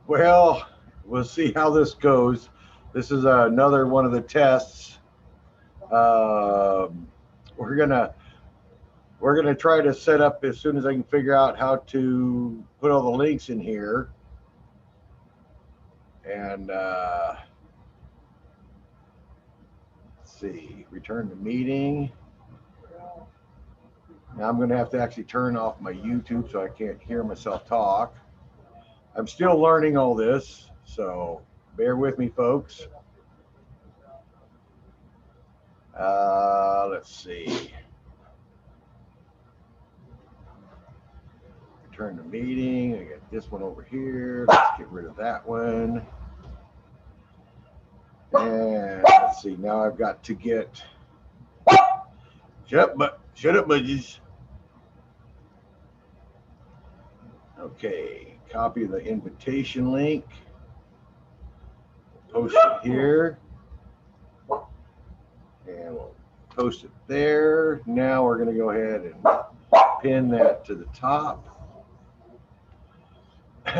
Well, we'll see how this goes. This is another one of the tests. Um, we're gonna try to set up as soon as I can figure out how to put all the links in here. And let's see, return to meeting. Now I'm going to have to actually turn off my YouTube so I can't hear myself talk. I'm still learning all this, so bear with me, folks. Let's see. Return to meeting. I got this one over here. Let's get rid of that one. And let's see. Now I've got to get. Shut up, buddies. Okay. Copy the invitation link. Post it here. And we'll post it there. Now we're going to go ahead and pin that to the top.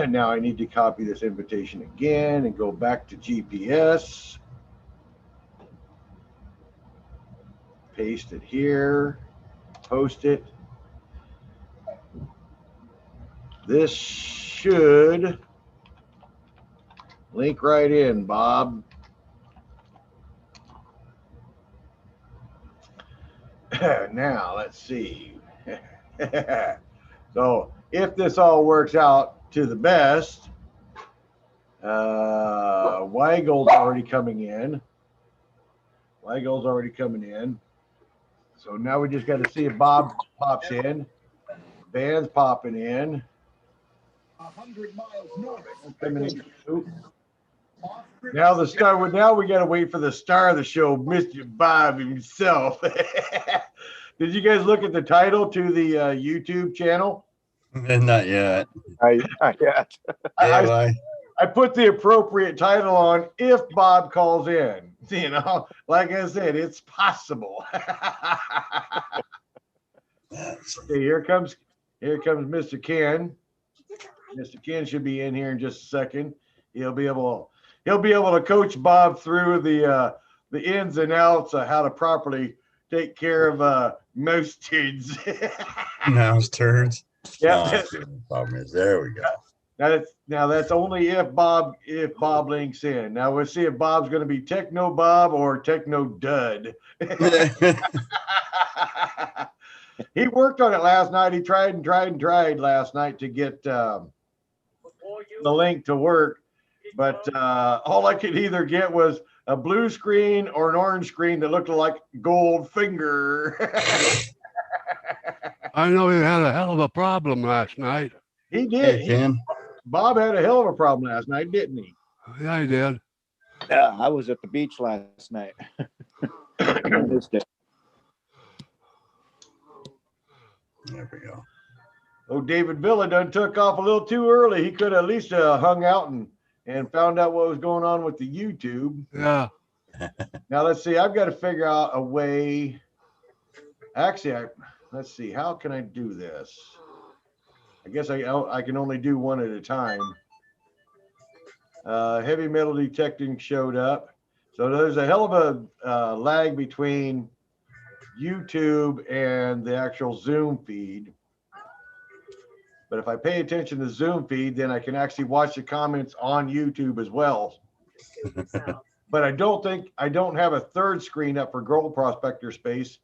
Now I need to copy this invitation again and go back to GPS. Paste it here. Post it. This should link right in, Bob. Now let's see. So if this all works out to the best, Weigel's already coming in. Weigel's already coming in. So now we just got to see if Bob pops in. Van's popping in. 100 miles north. Now the star. Now we got to wait for the star of the show, Mr. Bob himself. Did you guys look at the title to the YouTube channel? Not yet. Not yet. I put the appropriate title on if Bob calls in. You know, like I said, it's possible. Okay, here comes Mr. Ken. Mr. Ken should be in here in just a second. He'll be able to coach Bob through the ins and outs of how to properly take care of mouse turds. Mouse turds. Yeah. Problem is, there we go. Now that's only if Bob links in. Now we'll see if Bob's going to be Techno Bob or Techno Dud. He worked on it last night. He tried last night to get the link to work, but all I could either get was a blue screen or an orange screen that looked like Goldfinger. I know he had a hell of a problem last night. He did. Hey, Bob had a hell of a problem last night, didn't he? Yeah, he did. Yeah, I was at the beach last night. I missed it. There we go. Oh, David Villa done took off a little too early. He could have at least hung out and found out what was going on with the YouTube. Yeah. Now let's see. I've got to figure out a way. Actually, let's see. How can I do this? I guess I can only do one at a time. Heavy metal detecting showed up. So there's a hell of a lag between YouTube and the actual Zoom feed. But if I pay attention to Zoom feed, then I can actually watch the comments on YouTube as well. But I don't have a third screen up for Gold Prospector Space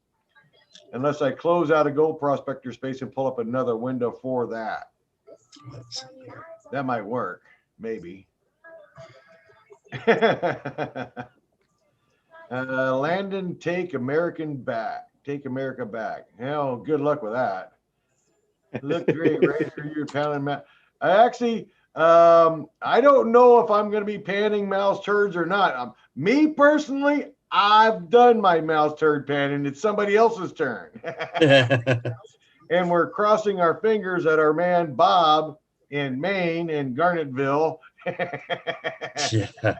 unless I close out a Gold Prospector Space and pull up another window for that. That might work, maybe. Landon, take America back. Hell, good luck with that. Look great, right through your pounding mouth. I don't know if I'm going to be panning mouse turds or not. Me personally, I've done my mouse turd panning. It's somebody else's turn. And we're crossing our fingers that our man Bob in Maine, in Garnettville, Yeah.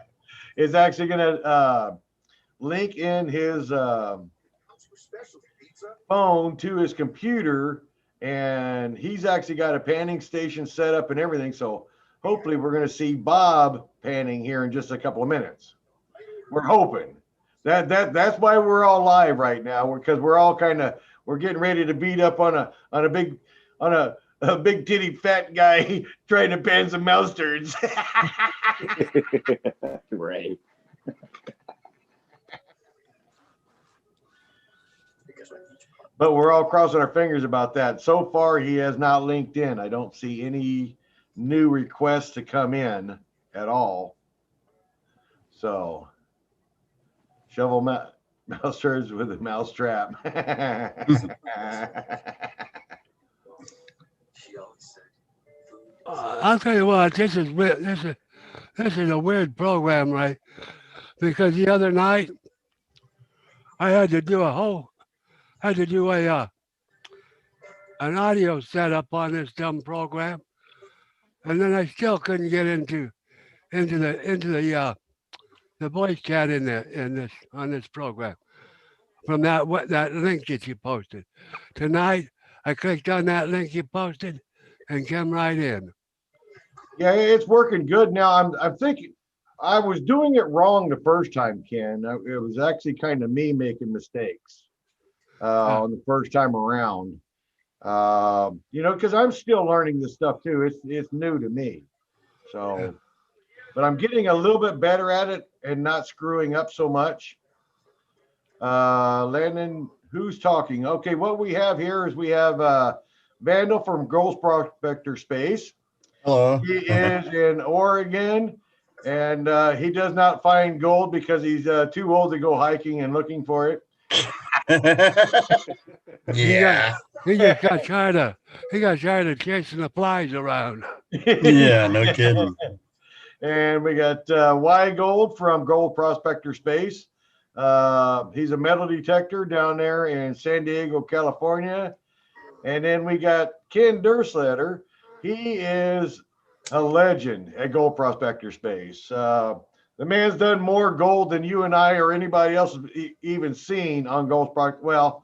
is actually going to link in his phone to his computer, and he's actually got a panning station set up and everything. So hopefully we're going to see Bob panning here in just a couple of minutes. We're hoping that's why we're all live right now, because we're all we're getting ready to beat up on a big titty fat guy trying to pan some mouse turds. Right. But we're all crossing our fingers about that. So far, he has not linked in. I don't see any new requests to come in at all. So, shovel mouse turds with a mouse trap. I'll tell you what, this is a weird program, right? Because the other night I had to do an audio setup on this dumb program, and then I still couldn't get into the voice chat on this program from that link that you posted tonight. I clicked on that link you posted and came right in. Yeah, it's working good now. I'm thinking I was doing it wrong the first time, Ken. It was actually kind of me making mistakes on the first time around. Because I'm still learning this stuff too. It's new to me. So, but I'm getting a little bit better at it and not screwing up so much. Landon, who's talking? Okay, what we have here is we have Vandal from Gold Prospector Space. Hello. He is in Oregon, and he does not find gold because he's too old to go hiking and looking for it. Yeah. He got tired of chasing the flies around. Yeah, no kidding. And we got Y Gold from Gold Prospector Space. He's a metal detector down there in San Diego, California. And then we got Ken Dursletter. He is a legend at Gold Prospector Space. The man's done more gold than you and I or anybody else has even seen on Gold Prospector. Well,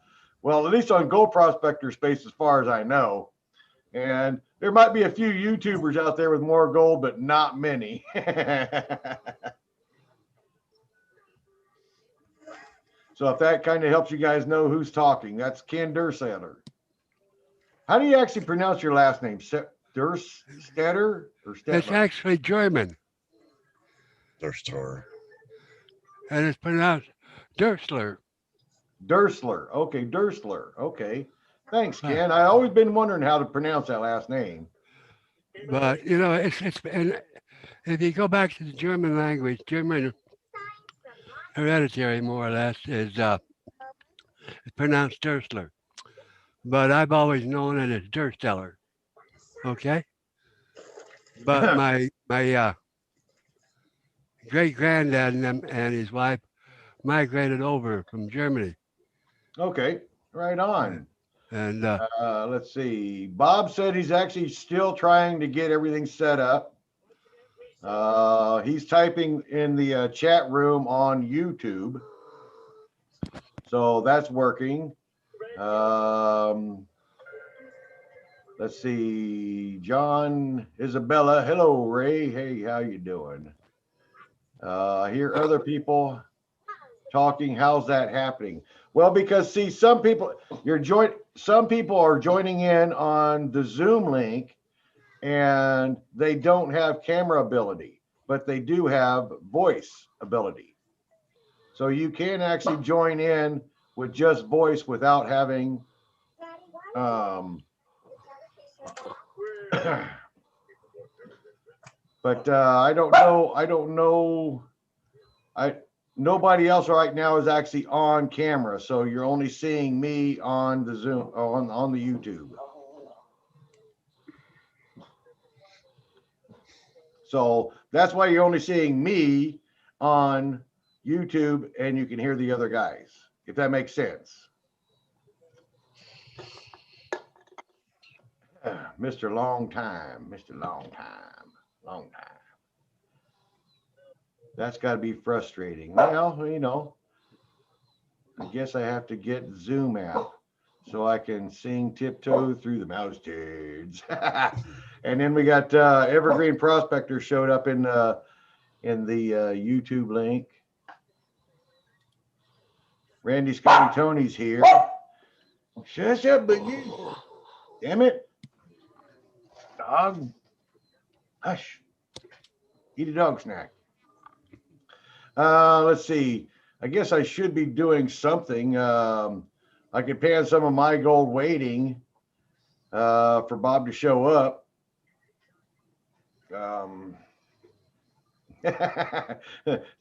at least on Gold Prospector Space, as far as I know. And there might be a few YouTubers out there with more gold, but not many. So if that kind of helps you guys know who's talking, that's Ken Dursletter. How do you actually pronounce your last name? Durstetter or Stetler? It's actually German, Durster. and it's pronounced Dursler. Dursler. Okay, Dursler. Okay. Thanks, Ken. I always been wondering how to pronounce that last name. But and if you go back to the German language, German hereditary more or less is it's pronounced Dursler. But I've always known it as Dursteller. Okay. But my great granddad and his wife migrated over from Germany. Okay, right on. And let's see. Bob said he's actually still trying to get everything set up. He's typing in the chat room on YouTube. So that's working. Let's see. John, Isabella. Hello, Ray. Hey, how you doing? I hear other people talking. How's that happening? Well, because see, some people are joining in on the Zoom link and they don't have camera ability, but they do have voice ability. So you can actually join in with just voice without having but I don't know. Nobody else right now is actually on camera, so you're only seeing me on the Zoom on the YouTube. So that's why you're only seeing me on YouTube and you can hear the other guys, if that makes sense. Mr. Long Time, Mr. Long Time, long time. That's got to be frustrating. Well, you know, I guess I have to get Zoom app so I can sing Tiptoe Through the Mouse Turds. And then we got Evergreen Prospector showed up in the YouTube link. Randy Scotty Tony's here. Shush up, Boogie. Damn it. Dog. Hush. Eat a dog snack. Let's see. I guess I should be doing something. I could pan some of my gold waiting for Bob to show up.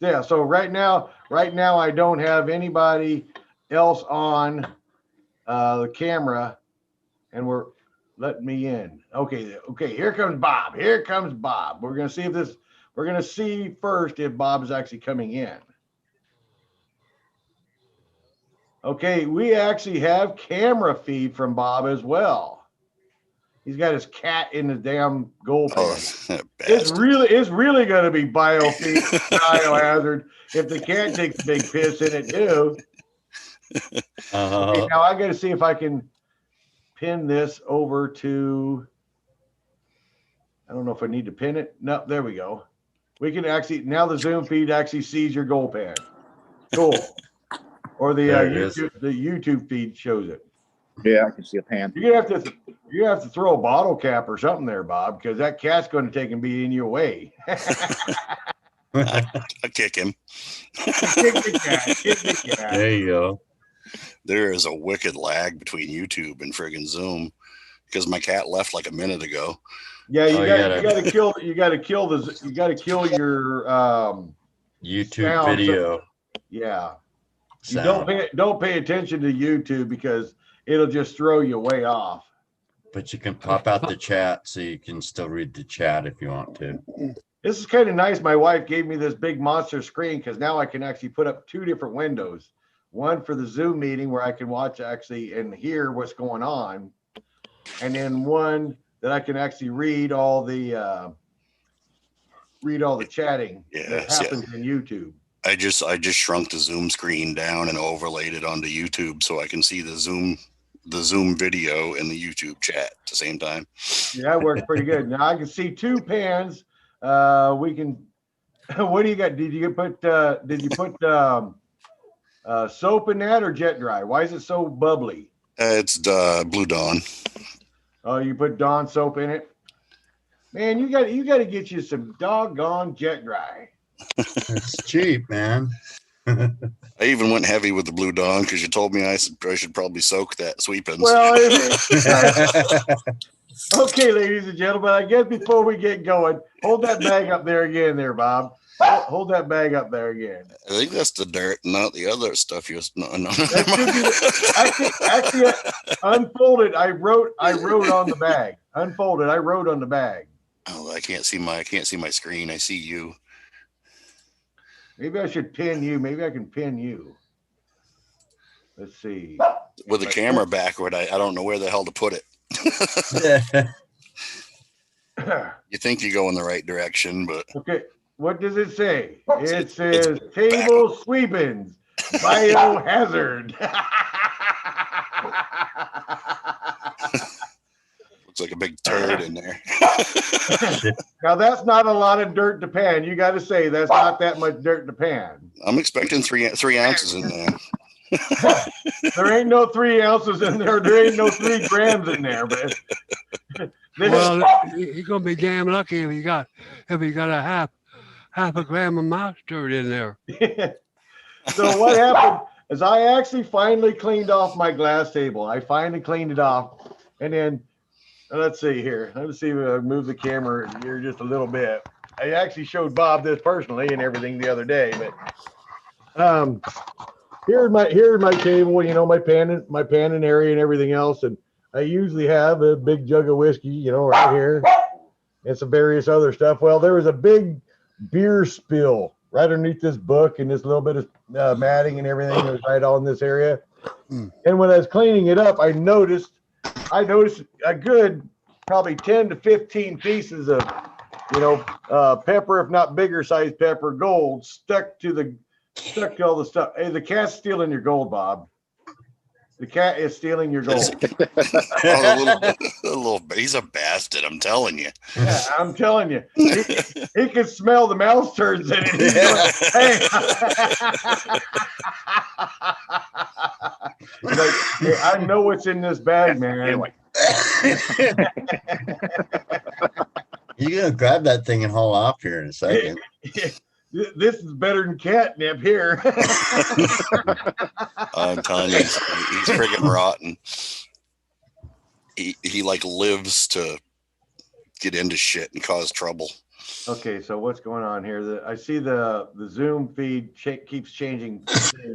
Yeah, so right now I don't have anybody else on the camera, and we're letting me in. Okay, here comes Bob. Here comes Bob. We're gonna see first if Bob is actually coming in. Okay, we actually have camera feed from Bob as well. He's got his cat in the damn gold pan. It's really going to be biohazard if the cat takes a big piss in it too. Okay, now I got to see if I can pin this over to. I don't know if I need to pin it. No, there we go. We can actually now the Zoom feed actually sees your gold pan. Cool. Or the YouTube feed shows it. Yeah, I can see a pan. You have to throw a bottle cap or something there, Bob, because that cat's going to take and be in your way. I'll kick him. Kick the cat. There you go. There is a wicked lag between YouTube and friggin' Zoom because my cat left like a minute ago. Yeah, you got to kill your YouTube sound. video. Yeah. Sound. You don't pay attention to YouTube because it'll just throw you way off. But you can pop out the chat so you can still read the chat if you want to. This is kind of nice. My wife gave me this big monster screen because now I can actually put up two different windows. One for the Zoom meeting where I can watch actually and hear what's going on. And then one that I can actually read all the chatting that happens in YouTube. I just shrunk the Zoom screen down and overlaid it onto YouTube so I can see the Zoom video and the YouTube chat at the same time. Yeah, that worked pretty good. Now I can see two pans. We can. What do you got? Did you put soap in that or jet dry? Why is it so bubbly? It's Blue Dawn. Oh, you put Dawn soap in it. Man, you got to get you some doggone jet dry. It's cheap, man. I even went heavy with the Blue Dawn because you told me I should probably soak that sweepings. Well, okay, ladies and gentlemen, I guess before we get going, hold that bag up there again there, Bob. Hold that bag up there again. I think that's the dirt, not the other stuff. No. Actually, unfolded. I wrote on the bag. Unfolded. I wrote on the bag. Oh, I can't see my screen. I see you. Maybe I should pin you. Maybe I can pin you. Let's see. With the camera backward, I don't know where the hell to put it. You think you go in the right direction, but okay. What does it say? It says table sweepings, biohazard. looks like a big turd in there. Now that's not a lot of dirt to pan. You got to say that's not that much dirt to pan. I'm expecting three ounces in there. There ain't no 3 ounces in there. There ain't no 3 grams in there, but well, he's gonna be damn lucky if he got a half a gram of mouse turd in there. So what happened is I actually finally cleaned off my glass table. I finally cleaned it off, and then let's see here. Let's see if I move the camera here just a little bit. I actually showed Bob this personally and everything the other day, but here's my table. You know, my pan and area and everything else, and I usually have a big jug of whiskey, you know, right here, and some various other stuff. Well, there was a big beer spill right underneath this book and this little bit of matting and everything was right all in this area. And when I was cleaning it up, I noticed a good probably 10 to 15 pieces of, pepper, if not bigger size pepper, gold stuck to all the stuff. Hey, the cat's stealing your gold, Bob. The cat is stealing your gold. He's a bastard, I'm telling you. Yeah, I'm telling you. He can smell the mouse turds in it. He's going, hey. He's like, hey, I know what's in this bag, man. You're gonna grab that thing and haul off here in a second. This is better than catnip here. I'm telling you, he's friggin' rotten. He like lives to get into shit and cause trouble. Okay, so what's going on here? I see the Zoom feed keeps changing,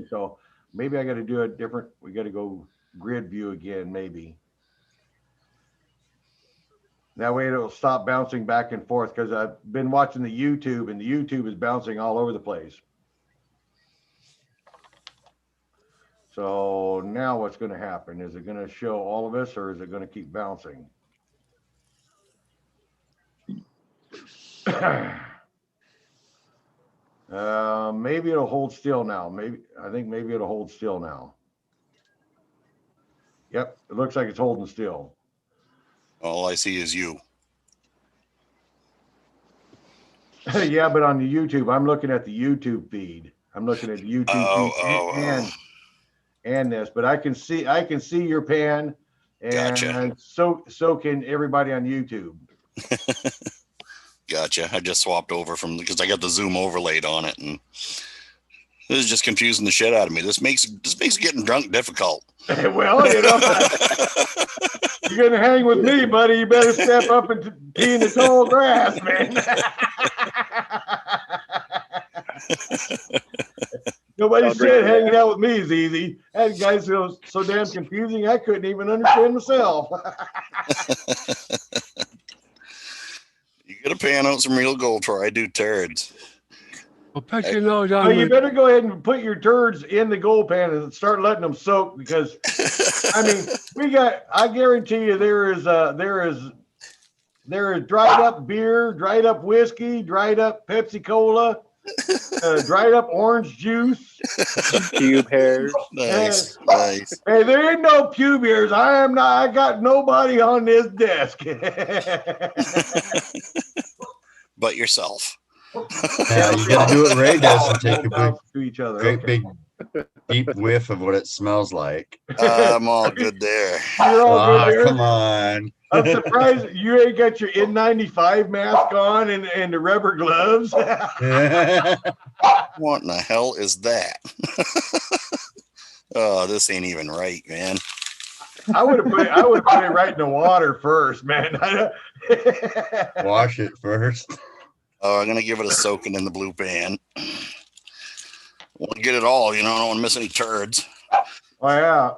so maybe I got to do a different. We got to go grid view again, maybe. That way it'll stop bouncing back and forth, because I've been watching the YouTube and the YouTube is bouncing all over the place. So now what's going to happen? Is it going to show all of us, or is it going to keep bouncing? Maybe it'll hold still now. I think maybe it'll hold still now. Yep, it looks like it's holding still. All I see is you. Yeah, but on the YouTube, I'm looking at the YouTube feed. I'm looking at the YouTube feed and this, but I can see your pan, and Gotcha. so can everybody on YouTube. Gotcha. I just swapped over because I got the Zoom overlaid on it, and this is just confusing the shit out of me. This makes getting drunk difficult. Well, you're gonna hang with me, buddy. You better step up and pee in the tall grass, man. Nobody said hanging out with me is easy. That guy's so damn confusing, I couldn't even understand myself. You gotta pan out some real gold for I do turds. Well, put your nose on. Well, you better go ahead and put your turds in the gold pan and start letting them soak, because I mean, I guarantee you there is dried up beer, dried up whiskey, dried up Pepsi Cola, dried up orange juice, Cube hairs. Nice. Hey, there ain't no pube hairs. I got nobody on this desk. But yourself. Yeah, you gotta do what Ray does and take a Bounce to each other. great Okay. big deep whiff of what it smells like. I'm all good there. You're all Ah, good there. come on. I'm surprised you ain't got your N95 mask on and the rubber gloves. What in the hell is that? Oh, this ain't even right, man. I would have put it right in the water first, man. Wash it first. Oh, I'm gonna give it a soaking in the blue pan. Want to get it all, I don't want to miss any turds. Oh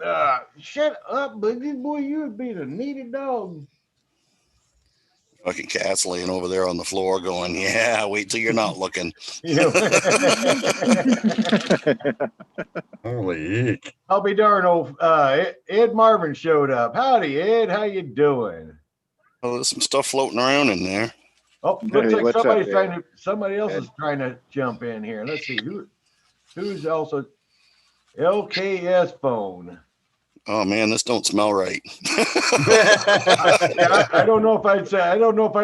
yeah. Shut up, buddy. Boy, you would be the needy dog. Fucking cat's laying over there on the floor going, yeah, wait till you're not looking. Holy eek. I'll be darned. Old Ed Marvin showed up. Howdy, Ed. How you doing? Oh, there's some stuff floating around in there. Oh, looks like What's up, Ed? somebody else is trying to jump in here. Let's see who's also LKS phone. Oh man, this don't smell right. I don't know if I'd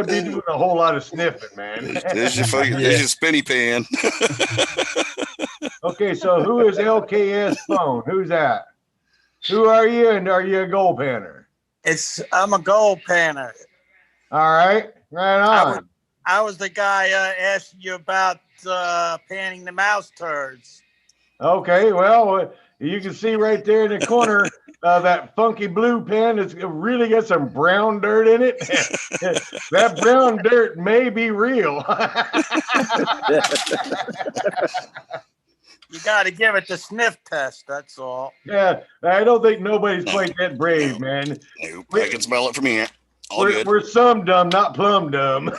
be doing a whole lot of sniffing, man. There's your spinny pan. Okay, so who is LKS phone? Who's that? Who are you, and are you a gold panner? I'm a gold panner. All right, right on. I was the guy asking you about panning the mouse turds. Okay, well, you can see right there in the corner that funky blue pen. It's really got some brown dirt in it. That brown dirt may be real. You got to give it the sniff test. That's all. Yeah, I don't think nobody's quite that brave, man. Nope, I can smell it from here. All good. We're some dumb, not plumb dumb.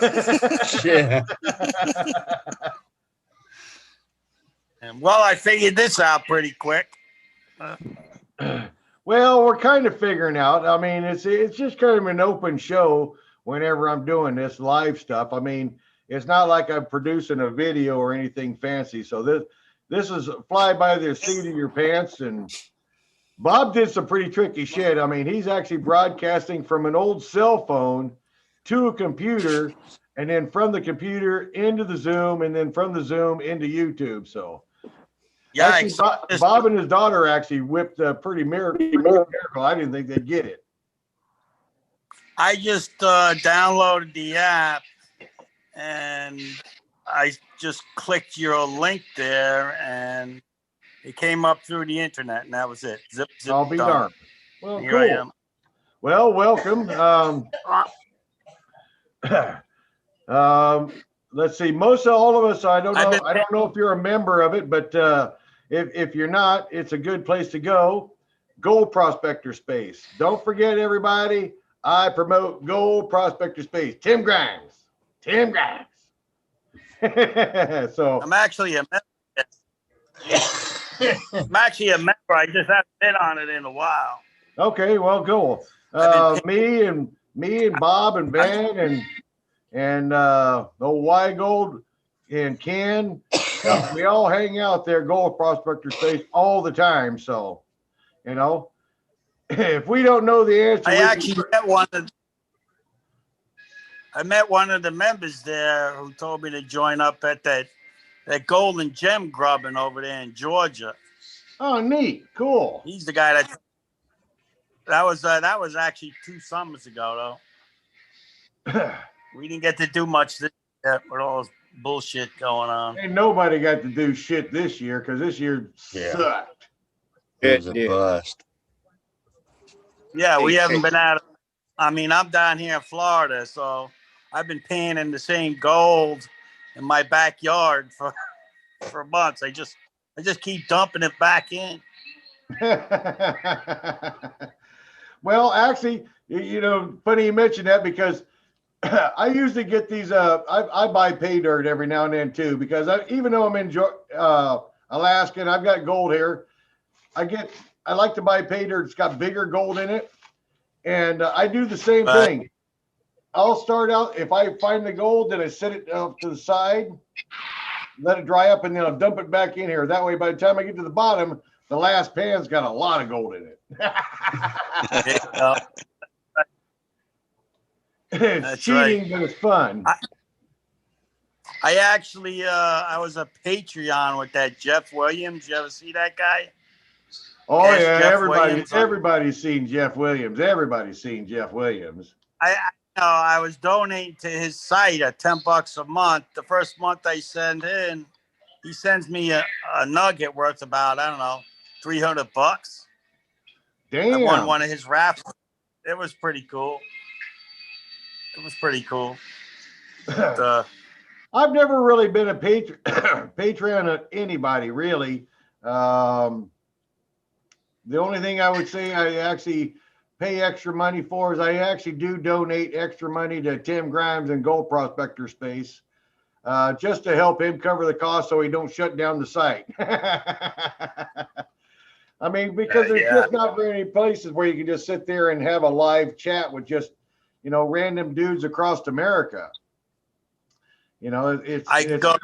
Yeah. And well, I figured this out pretty quick. Well, we're kind of figuring out. I mean, it's just kind of an open show whenever I'm doing this live stuff. I mean, it's not like I'm producing a video or anything fancy. So this is fly by the seat of your pants. And Bob did some pretty tricky shit. I mean, he's actually broadcasting from an old cell phone to a computer, and then from the computer into the Zoom, and then from the Zoom into YouTube. So Yeah, actually, Bob and his daughter actually whipped a pretty miracle. I didn't think they'd get it. I just downloaded the app and I just clicked your link there and it came up through the internet and that was it. Zip, zip, I'll be done. darned. Well, Here I cool. am. Well, welcome. Let's see. Most of all of us, I don't know if you're a member of it, but if you're not, it's a good place to go. Gold Prospector Space. Don't forget, everybody, I promote Gold Prospector Space. Tim Grimes. So I'm actually a member. I'm actually a member. I just haven't been on it in a while. okay, well, cool. Me and Bob and Ben and old Y Gold and Ken, we all hang out there, Gold Prospector Space all the time. So, you know, if we don't know the answer, I actually met one of the members there who told me to join up at that Golden Gem grubbing over there in Georgia. oh, neat, cool. He's the guy that was actually 2 summers ago though. We didn't get to do much this year with all this bullshit going on. Ain't nobody got to do shit this year because this year sucked. It was a bust. Yeah, we haven't been out. I mean, I'm down here in Florida, so I've been paying in the same gold in my backyard for months. I just keep dumping it back in. Well, actually, you know, funny you mentioned that because I usually get these. I buy pay dirt every now and then too because even though I'm in Alaska and I've got gold here, I like to buy pay dirt. It's got bigger gold in it, and I do the same thing. I'll start out if I find the gold, then I set it to the side, let it dry up, and then I'll dump it back in here. That way, by the time I get to the bottom, the last pan's got a lot of gold in it. It's That's cheating, but it's fun. I actually I was a Patreon with that Jeff Williams. You ever see that guy? Oh Ask yeah, Jeff everybody's seen Jeff Williams. Everybody's seen Jeff Williams. I was donating to his site at $10 a month. The first month I send in, he sends me a nugget worth about, I don't know, $300. Damn. I won one of his raffles. It was pretty cool. But, I've never really been a Patreon of anybody, really. The only thing I would say I actually pay extra money for is I actually do donate extra money to Tim Grimes and Gold Prospector Space, just to help him cover the cost so he don't shut down the site. I mean, because there's just not very many places where you can just sit there and have a live chat with just, you know, random dudes across America. You know, I can go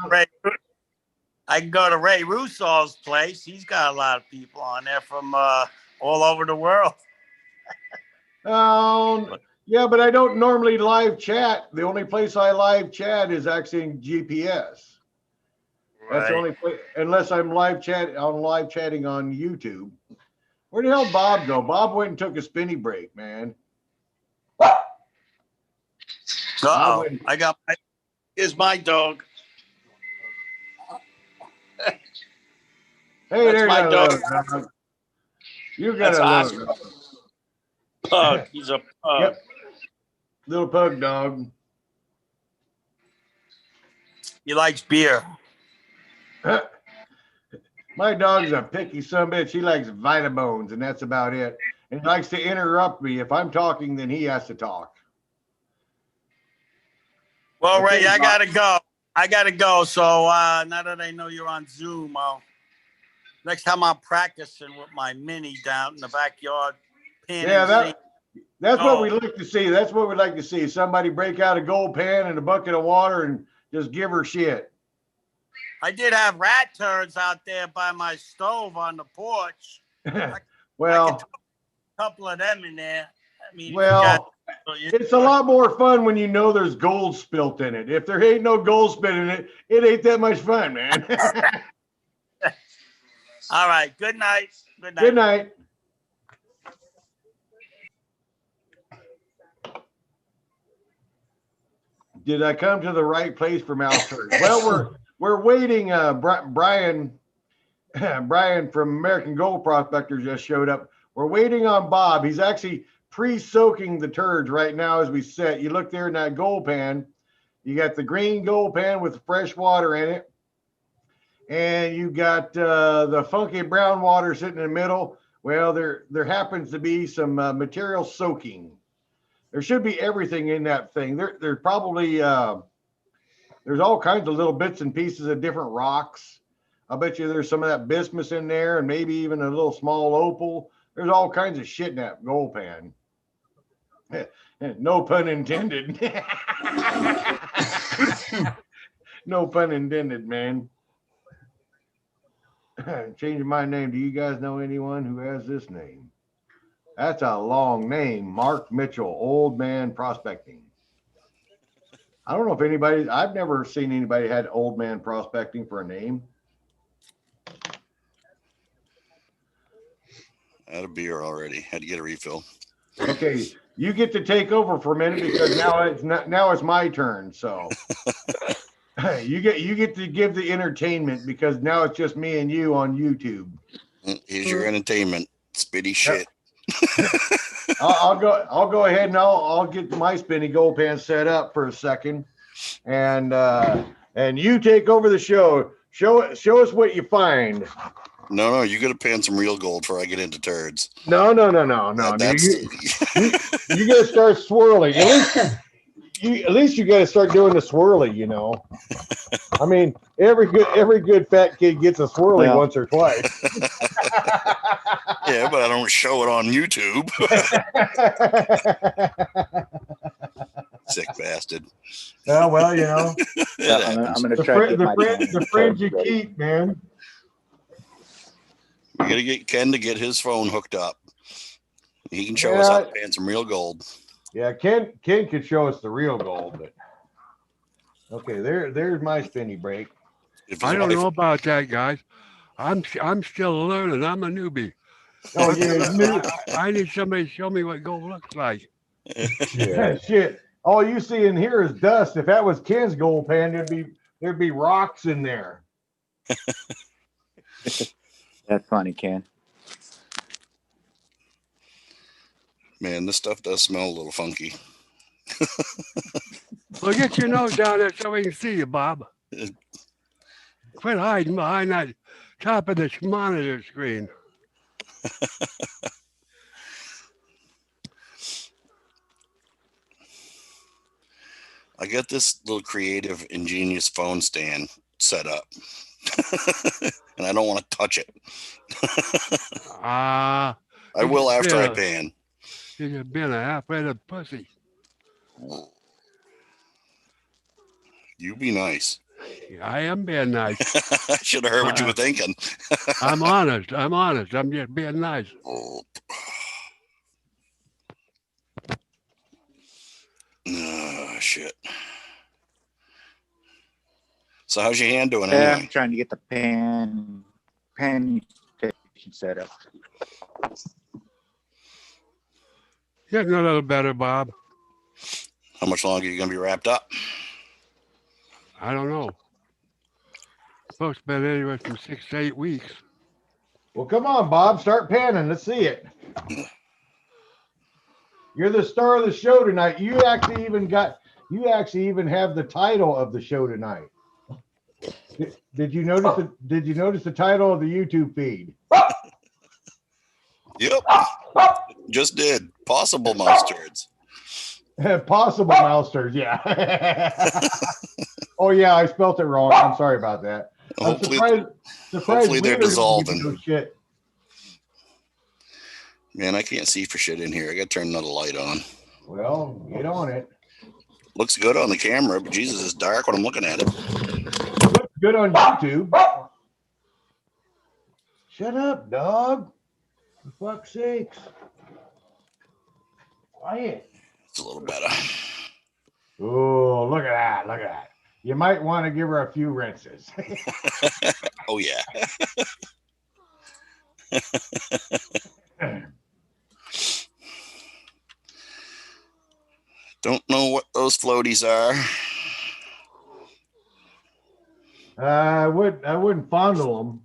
to Ray Russo's place. He's got a lot of people on there from all over the world. Yeah, but I don't normally live chat. The only place I live chat is actually in GPS. That's the only place, unless I'm live chatting on YouTube. Where the hell did Bob go? Bob went and took a spinny break, man. Uh-oh. Here's my dog. Hey, That's there's my dog. You got That's a little pug. He's a pug. Yep. Little pug dog. He likes beer. My dog's a picky sumbitch. He likes Vitabones, and that's about it. And he likes to interrupt me. If I'm talking, then he has to talk. Well, Okay, Ray, I Bob. gotta go. I gotta go. So now that I know you're on Zoom, next time I'm practicing with my mini down in the backyard, panning Yeah, the same. that's what we Oh. like to see. That's what we'd like to see. Somebody break out a gold pan and a bucket of water and just give her shit. I did have rat turds out there by my stove on the porch. I Well, could a couple of them in there. I mean, well, it's a lot more fun when you know there's gold spilt in it. If there ain't no gold spilt in it, it ain't that much fun, man. All right. Good night. Good night. Good night. Did I come to the right place for mouse turds? Well, we're waiting. Brian from American Gold Prospector just showed up. We're waiting on Bob. He's actually pre-soaking the turds right now as we sit. You look there in that gold pan. You got the green gold pan with fresh water in it, and you got the funky brown water sitting in the middle. Well, there happens to be some material soaking. There should be everything in that thing. There's probably there's all kinds of little bits and pieces of different rocks. I bet you there's some of that bismuth in there, and maybe even a little small opal. There's all kinds of shit in that gold pan. No pun intended. No pun intended, man. Changing my name. Do you guys know anyone who has this name? That's a long name. Mark Mitchell, Old Man Prospecting. I don't know if anybody, I've never seen anybody had Old Man Prospecting for a name. I had a beer already. Had to get a refill. Okay, you get to take over for a minute because now it's my turn. So you get to give the entertainment because now it's just me and you on YouTube. Here's your entertainment. Spitty shit. I'll go ahead and I'll get my spinny gold pan set up for a second, and you take over the show. Show us what you find. No, you got to pan some real gold before I get into turds. No. That's You got to start swirling. At least you got to start doing the swirly. You know, I mean, every good fat kid gets a swirly once or twice. Yeah, but I don't show it on YouTube. Sick bastard. Oh, well, you know, I'm going to try to get my the friends you keep, man. We got to get Ken to get his phone hooked up. He can show us how to pan some real gold. Yeah, Ken could show us the real gold, but okay, there's my spinny break. I don't know about that, guys. I'm still learning. I'm a newbie. Oh yeah, I need somebody to show me what gold looks like. Shit. All you see in here is dust. If that was Ken's gold pan, there'd be rocks in there. That's funny, Ken. Man, this stuff does smell a little funky. Well, get your nose down there so we can see you, Bob. Quit hiding behind that top of this monitor screen. I got this little creative, ingenious phone stand set up. And I don't want to touch it. I will after I pan. You've been a half-witted pussy. You be nice. I am being nice. I should have heard what you were thinking. I'm honest. I'm just being nice. Oh, shit. So how's your hand doing anyway? I'm trying to get the pan station set up. Getting a little better, Bob. How much longer are you going to be wrapped up? I don't know. Supposed to be anywhere from 6 to 8 weeks. Well, come on, Bob, start panning. Let's see it. You're the star of the show tonight. You actually even have the title of the show tonight. Did you notice Did you notice the title of the YouTube feed? Yep. Just did. Possible mouse turds. Possible mouse turds, yeah. Oh yeah, I spelt it wrong. I'm sorry about that. I'm Hopefully, surprised hopefully they're Wheeler didn't give me dissolving. no shit. man, I can't see for shit in here. I got to turn another light on. Well, get on it. Looks good on the camera, but Jesus, it's dark when I'm looking at it. Looks good on YouTube. Shut up, dog. For fuck's sakes. Quiet. It's a little better. Oh, look at that. Look at that. You might want to give her a few rinses. Oh yeah. Don't know what those floaties are. I wouldn't fondle them.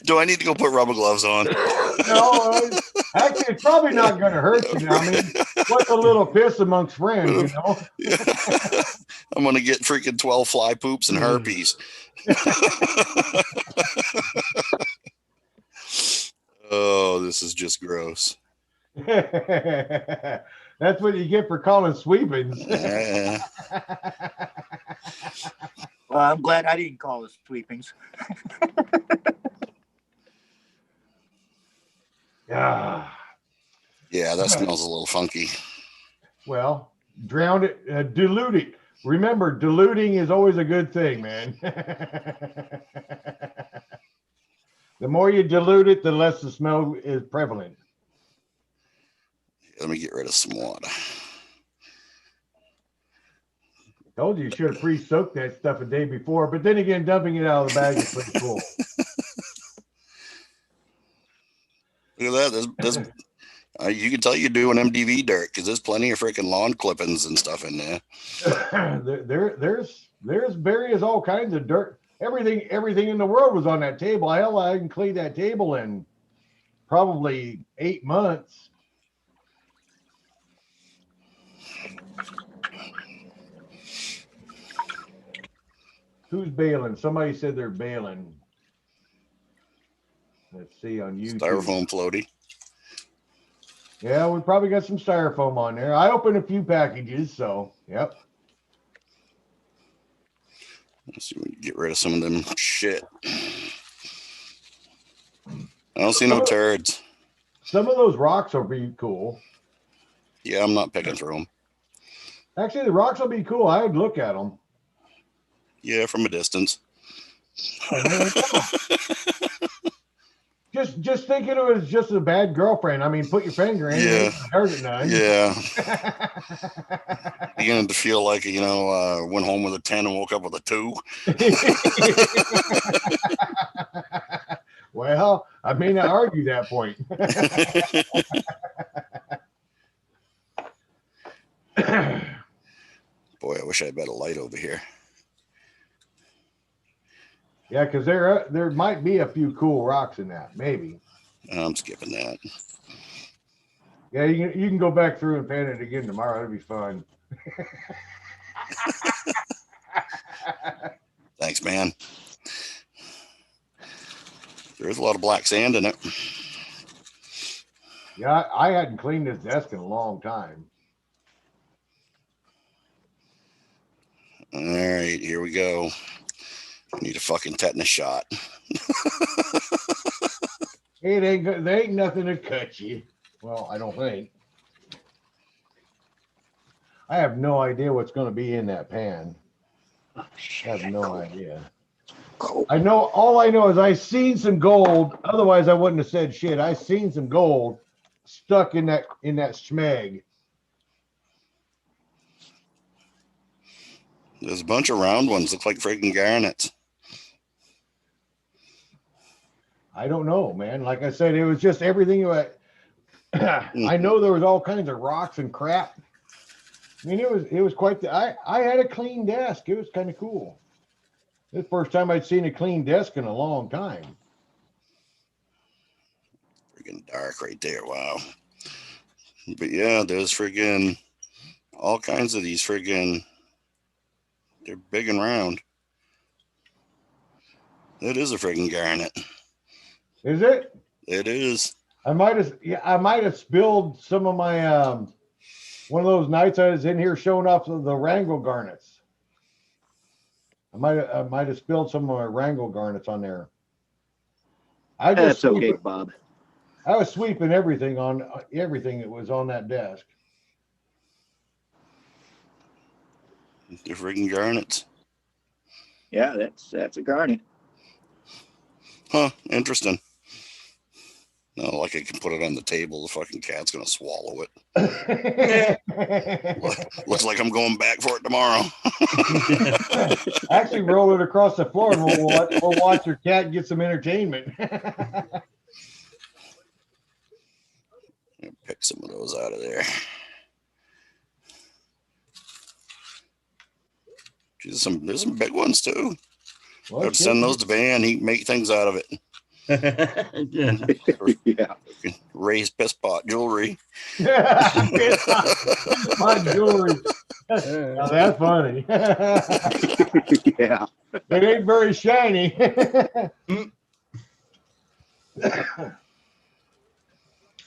Do I need to go put rubber gloves on? No, actually, it's probably not going to hurt you. I mean, what's a little piss amongst friends, you know? I'm gonna get freaking 12 fly poops and herpes. Oh, this is just gross. That's what you get for calling sweepings. Well, I'm glad I didn't call it sweepings. Ah, Yeah, that smells a little funky. well, drown it, dilute it. Remember, diluting is always a good thing, man. The more you dilute it, the less the smell is prevalent. Let me get rid of some water. Told you should have pre-soaked that stuff a day before, but then again, dumping it out of the bag is pretty cool. Look at that. There's you can tell you're doing MDV dirt because there's plenty of freaking lawn clippings and stuff in there. There's various all kinds of dirt. Everything in the world was on that table. Hell, I can clean that table in probably 8 months. Who's bailing? Somebody said they're bailing. Let's see on YouTube. Styrofoam floaty. Yeah, we probably got some styrofoam on there. I opened a few packages, so yep. Let's see if we can get rid of some of them shit. I don't see no turds. Some of those rocks will be cool. Yeah, I'm not picking through them. Actually, the rocks will be cool. I'd look at them. Yeah, from a distance. Just thinking it was just a bad girlfriend. I mean, put your finger in. Yeah. It hurt it none. Yeah. Beginning to feel like, went home with a 10 and woke up with a 2. Well, I may not argue that point. Boy, I wish I had better light over here. Yeah, because there might be a few cool rocks in that, maybe. I'm skipping that. Yeah, you can go back through and pan it again tomorrow. It'll be fun. Thanks, man. There's a lot of black sand in it. Yeah, I hadn't cleaned this desk in a long time. All right, here we go. I need a fucking tetanus shot. It ain't good. There ain't nothing to cut you. Well, I don't think. I have no idea what's going to be in that pan. I have no idea. I know, all I know is I seen some gold. Otherwise, I wouldn't have said shit. I seen some gold stuck in that schmeg. There's a bunch of round ones. Look like freaking garnets. I don't know, man. Like I said, it was just everything. I know there was all kinds of rocks and crap. I mean, it was quite the. I had a clean desk. It was kind of cool. This is the first time I'd seen a clean desk in a long time. Freaking dark right there. Wow. But yeah, there's friggin' all kinds of these friggin'. They're big and round. It is a friggin' garnet. Is it? It is. I might have spilled some of my one of those nights I was in here showing off the Wrangell garnets. I might have spilled some of my Wrangell garnets on there. That's okay, Bob. I was sweeping everything that was on that desk. The friggin' garnets. Yeah, that's a garnet. Huh, interesting. No, like I can put it on the table. The fucking cat's gonna swallow it. Looks like I'm going back for it tomorrow. Actually, roll it across the floor and we'll watch your cat get some entertainment. Pick some of those out of there. Geez, there's some big ones too. Well, I'd send those to Van. He'd make things out of it. Yeah. Yeah. Raise piss pot jewelry. My jewelry. Now that's funny. Yeah. It ain't very shiny.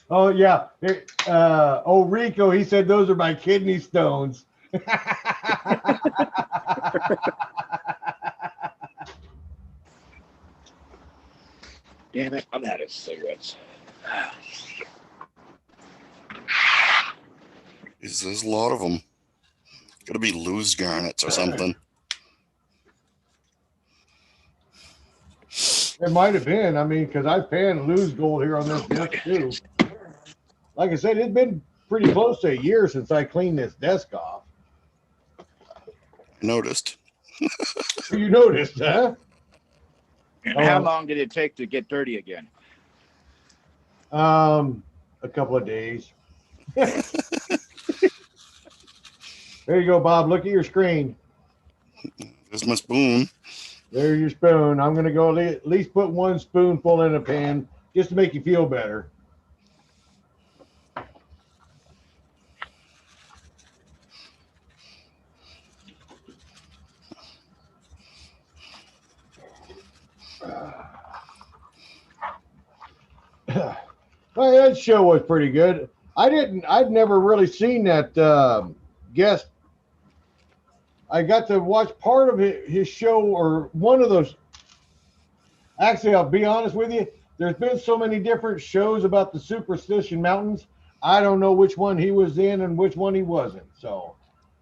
Oh yeah. Rico, he said those are my kidney stones. Damn it, I'm out of cigarettes. There's a lot of them. Gotta be loose garnets or something. It might have been. I mean, because I've panned loose gold here on this desk too. Like I said, it's been pretty close to a year since I cleaned this desk off. Noticed. You noticed, huh? And how long did it take to get dirty again? A couple of days. There you go, Bob. Look at your screen. There's my spoon. There's your spoon. I'm gonna go at least put one spoonful in a pan just to make you feel better. Well, that show was pretty good. I'd never really seen that guest. I got to watch part of his show or one of those. Actually, I'll be honest with you. There's been so many different shows about the Superstition Mountains. I don't know which one he was in and which one he wasn't. So,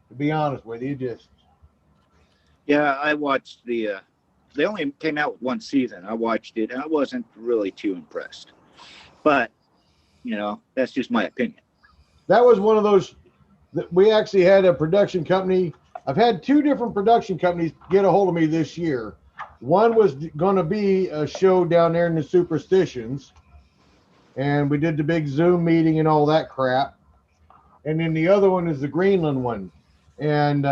to be honest with you, just. Yeah, I watched they only came out with one season. I watched it and I wasn't really too impressed. But, that's just my opinion. That was one of those that we actually had a production company. I've had two different production companies get a hold of me this year. One was going to be a show down there in the Superstitions, and we did the big Zoom meeting and all that crap. And then the other one is the Greenland one. And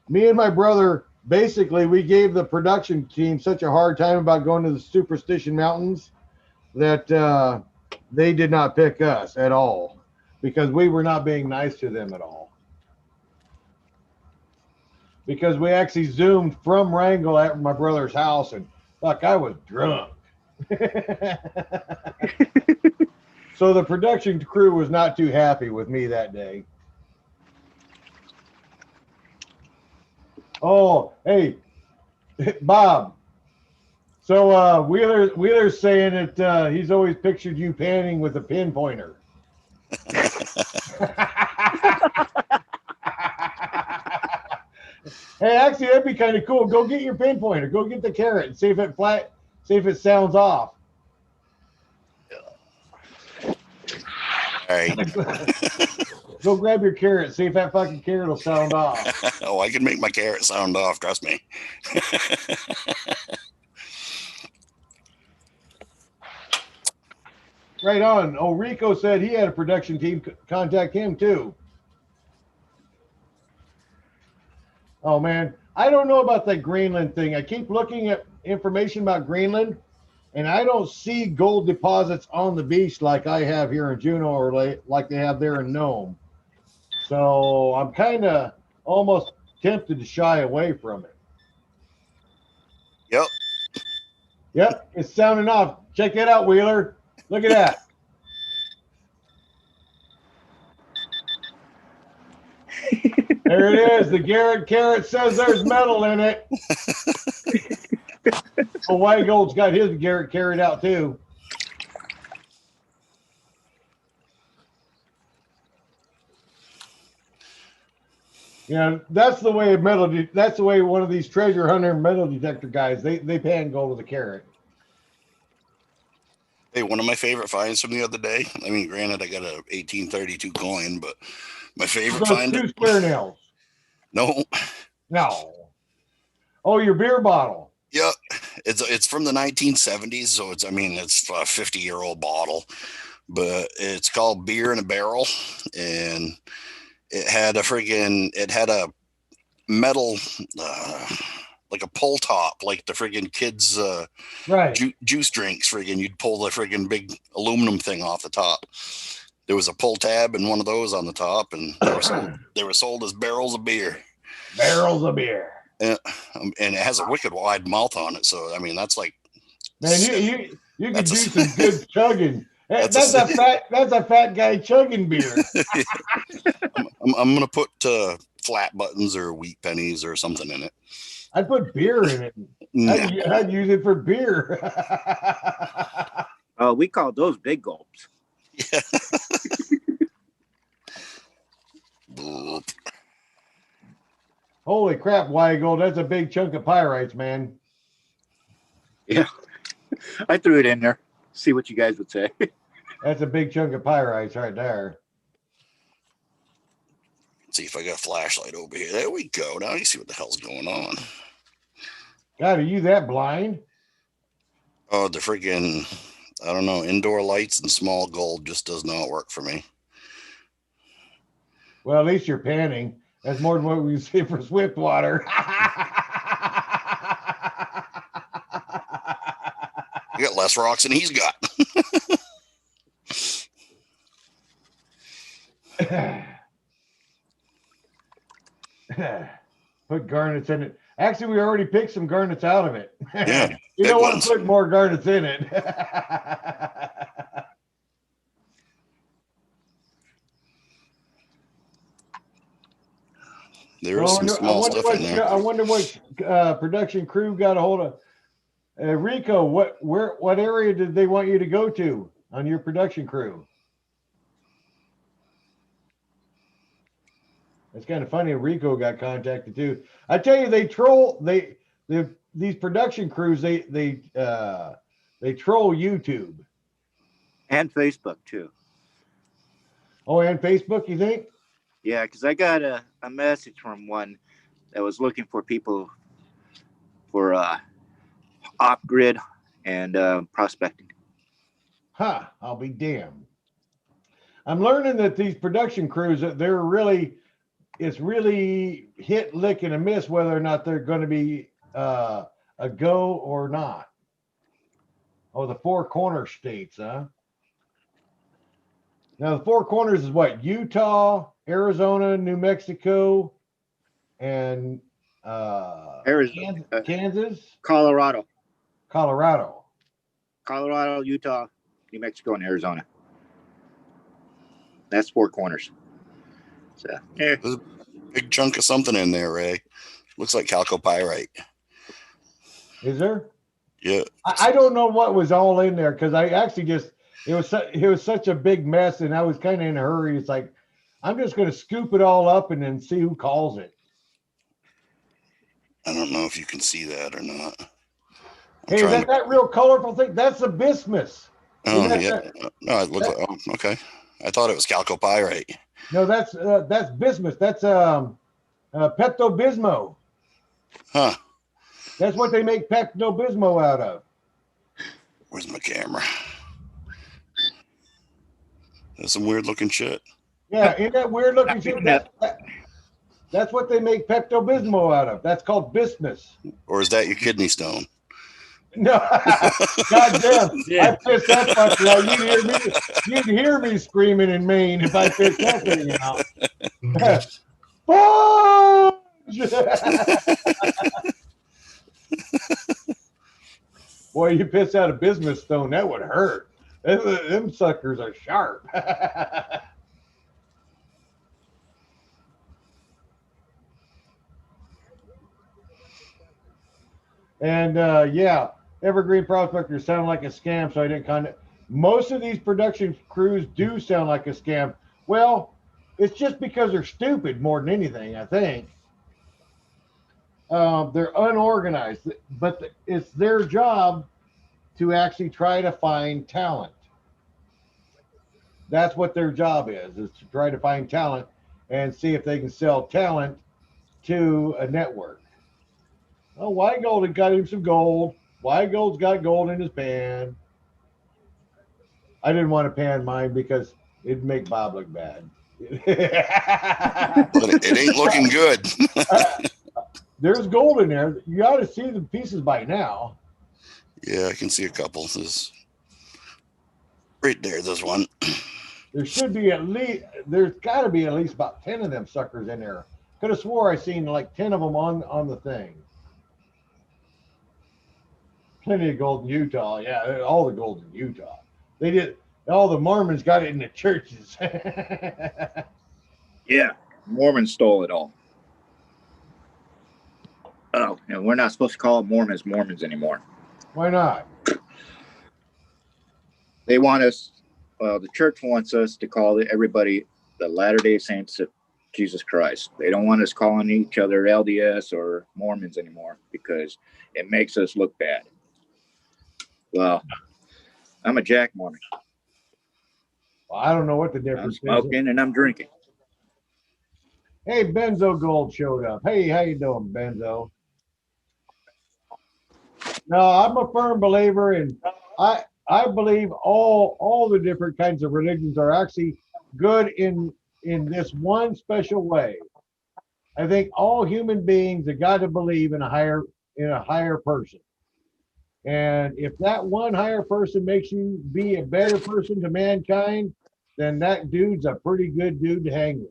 me and my brother, basically, we gave the production team such a hard time about going to the Superstition Mountains that they did not pick us at all because we were not being nice to them at all. Because we actually Zoomed from Wrangell at my brother's house, and fuck, I was drunk. So the production crew was not too happy with me that day. Oh, hey, Bob. So Wheeler's saying that he's always pictured you panning with a pinpointer. Hey, actually, that'd be kind of cool. Go get your pinpointer. Go get the carrot and see if it sounds off. All right. Go grab your carrot. See if that fucking carrot will sound off. Oh, I can make my carrot sound off. Trust me. Right on. Oh, Rico said he had a production team contact him too. Oh man, I don't know about that Greenland thing. I keep looking at information about Greenland, and I don't see gold deposits on the beach like I have here in Juneau or like they have there in Nome. So I'm kind of almost tempted to shy away from it. Yep. Yep, it's sounding off. Check that out, Wheeler. Look at that. There it is. The Garrett carrot says there's metal in it. Well, White Gold's got his Garrett carrot out too. Yeah, that's the way that's the way one of these treasure hunter metal detector guys, they pan gold with a carrot. Hey, one of my favorite finds from the other day. I mean, granted, I got a 1832 coin, but my favorite Those find. two square nails. No. No. Oh, your beer bottle. Yeah, it's from the 1970s, so it's a 50-year-old bottle, but it's called Beer in a Barrel, and it had a metal like a pull top, like the friggin' kids Right. juice drinks. Friggin' you'd pull the friggin' big aluminum thing off the top. There was a pull tab and one of those on the top, and they were sold as barrels of beer. Barrels of beer. And it has a wicked wide mouth on it, so I mean that's like, man, you could do some good chugging. That's a fat guy chugging beer. I'm gonna put flat buttons or wheat pennies or something in it. I'd put beer in it. Yeah. I'd use it for beer. We call those big gulps. Yeah. Holy crap, White Gold, that's a big chunk of pyrites, man. Yeah. I threw it in there. See what you guys would say. That's a big chunk of pyrites right there. Let's see if I got a flashlight over here. There we go. Now you see what the hell's going on. God, are you that blind? Oh, the friggin', I don't know, indoor lights and small gold just does not work for me. Well, at least you're panning. That's more than what we see for Swiftwater. You got less rocks than he's got. Put garnets in it. Actually, we already picked some garnets out of it. Yeah, you don't want ones. to put more garnets in it. There is some small stuff in there. I wonder what production crew got a hold of. Rico, what area did they want you to go to on your production crew? It's kind of funny. Rico got contacted too. I tell you, they troll. These production crews. They troll YouTube And Facebook too. Oh, and Facebook. You think? Yeah, because I got a message from one that was looking for people for off-grid and prospecting. Huh? I'll be damned. I'm learning that these production crews, it's really hit, lick, and a miss whether or not they're going to be a go or not. Oh, the Four Corner states, huh? Now, the Four Corners is what? Utah, Arizona, New Mexico, and Arizona, Kansas, Colorado, Utah, New Mexico, and Arizona. That's Four Corners. So, yeah. There's a big chunk of something in there, Ray. Looks like chalcopyrite. Is there? Yeah. I don't know what was all in there because I actually it was such a big mess and I was kind of in a hurry. It's like, I'm just going to scoop it all up and then see who calls it. I don't know if you can see that or not. Hey, is that real colorful thing? That's a bismuth. Oh, yeah. No, it looks like, okay. I thought it was chalcopyrite. No, that's bismuth. That's Pepto-Bismol. Huh. That's what they make Pepto-Bismol out of. Where's my camera? That's some weird looking shit. Yeah, ain't that weird looking shit? That's what they make Pepto-Bismol out of. That's called bismuth. Or is that your kidney stone? No, goddamn! I pissed that fucker out. You'd hear me screaming in Maine if I pissed that thing out. Boy, you piss out a bismuth stone, that would hurt. Them suckers are sharp. And yeah, Evergreen Prospectors sound like a scam, so I didn't kind of. Most of these production crews do sound like a scam. Well, it's just because they're stupid more than anything, I think. They're unorganized, but it's their job to actually try to find talent. That's what their job is to try to find talent and see if they can sell talent to a network. Oh, White Gold had got him some gold. White Gold's got gold in his pan. I didn't want to pan mine because it'd make Bob look bad. But it ain't looking good. There's gold in there. You ought to see the pieces by now. Yeah, I can see a couple. This right there, this one. There should be at least, there's got to be at least about 10 of them suckers in there. Could have swore I seen like 10 of them on the thing. Plenty of gold in Utah. Yeah, all the gold in Utah. They did. All the Mormons got it in the churches. Yeah, Mormons stole it all. Oh, and we're not supposed to call Mormons Mormons anymore. Why not? They want us, the church wants us to call everybody the Latter-day Saints of Jesus Christ. They don't want us calling each other LDS or Mormons anymore because it makes us look bad. Well, I'm a Jack Mormon. Well, I don't know what the I'm difference is. smoking and I'm drinking. Hey, Benzo Gold showed up. Hey, how you doing, Benzo? No, I'm a firm believer in I believe all the different kinds of religions are actually good in this one special way. I think all human beings have got to believe in a higher person. And if that one higher person makes you be a better person to mankind, then that dude's a pretty good dude to hang with.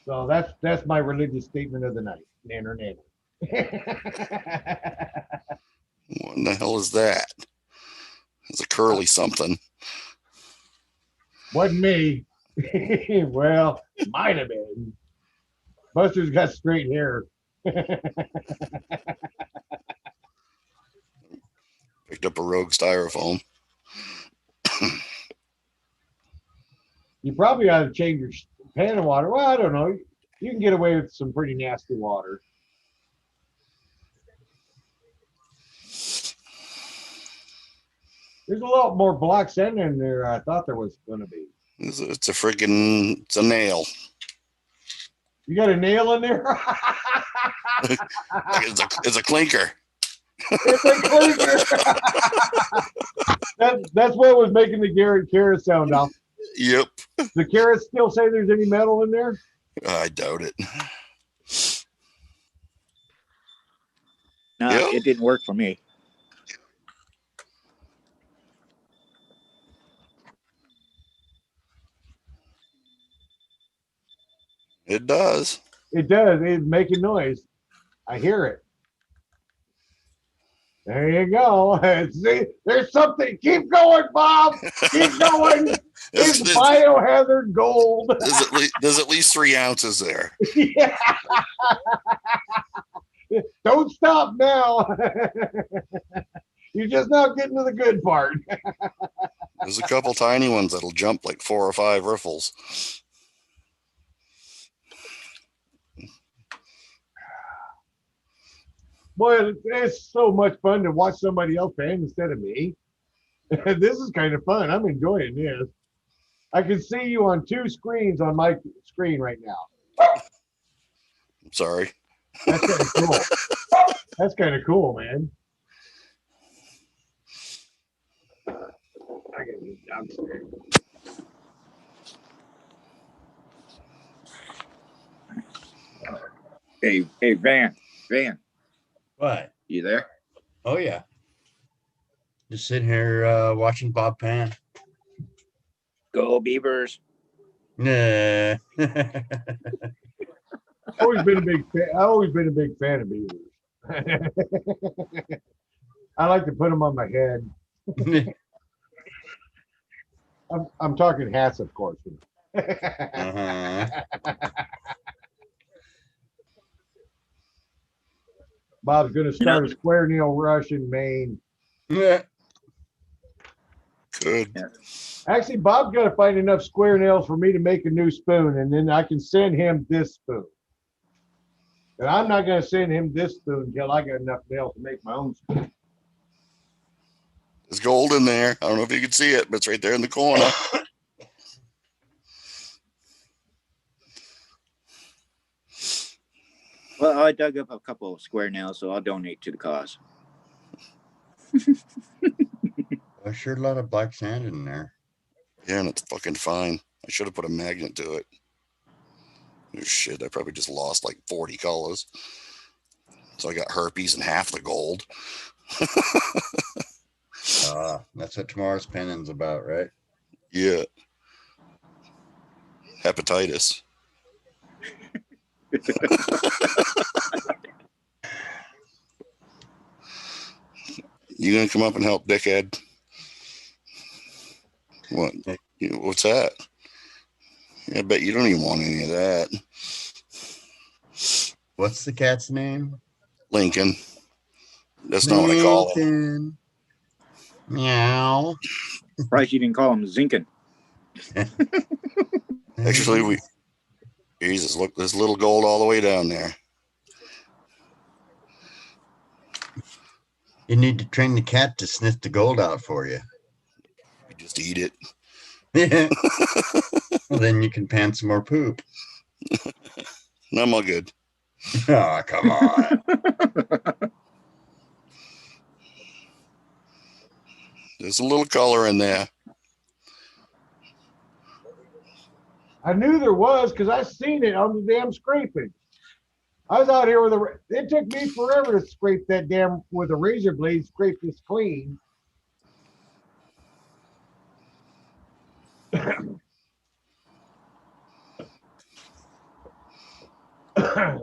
So that's my religious statement of the night. Nanner, nanner. What in the hell is that? It's a curly something. Wasn't me. Well, might have been. Buster's got straight hair. Picked up a Rogue styrofoam. You probably ought to change your pan of water. Well, I don't know. You can get away with some pretty nasty water. There's a lot more black sand in there I thought there was going to be. It's a nail. You got a nail in there? It's a clinker. It's a clinker. That's what was making the Garrett carrot sound off. Yep. The carrots still say there's any metal in there? I doubt it. No, Yeah. It didn't work for me. It does. It does. It's making noise. I hear it. There you go. See, there's something. Keep going, Bob. Keep going. It's biohazard gold. There's at least 3 ounces there. Yeah. Don't stop now. You're just not getting to the good part. There's a couple tiny ones that'll jump like 4 or 5 riffles. Boy, it's so much fun to watch somebody else pan instead of me. This is kind of fun. I'm enjoying this. I can see you on 2 screens on my screen right now. I'm sorry. That's kind of cool. That's kind of cool, man. I gotta get downstairs. Hey, Van, What? you there? Oh yeah. Just sitting here watching Bob Pan. Go Beavers. Nah. I've always been a big fan of beavers. I like to put them on my head. I'm talking hats, of course. Uh-huh. Bob's gonna start a square nail rush in Maine. Yeah. Good. Actually, Bob's got to find enough square nails for me to make a new spoon, and then I can send him this spoon. And I'm not going to send him this spoon until I got enough nails to make my own spoon. There's gold in there. I don't know if you can see it, but it's right there in the corner. Well, I dug up a couple of square nails, so I'll donate to the cause. There's sure a lot of black sand in there. Yeah, and it's fucking fine. I should have put a magnet to it. Oh, shit, I probably just lost like 40 colors. So I got herpes and half the gold. That's what tomorrow's penning's about, right? Yeah. Hepatitis. You gonna come up and help, dickhead? What? What's that? I bet you don't even want any of that. What's the cat's name? Lincoln. That's not what I call him. Lincoln. Meow. Surprised you didn't call him Zinkin. Actually, Jesus, look, there's little gold all the way down there. You need to train the cat to sniff the gold out for you. You just eat it. Yeah. Well, then you can pan some more poop. No, I'm all good. Oh, come on. There's a little color in there. I knew there was because I seen it on the damn scraping. I was out here with it took me forever to scrape that damn with a razor blade, scrape this clean.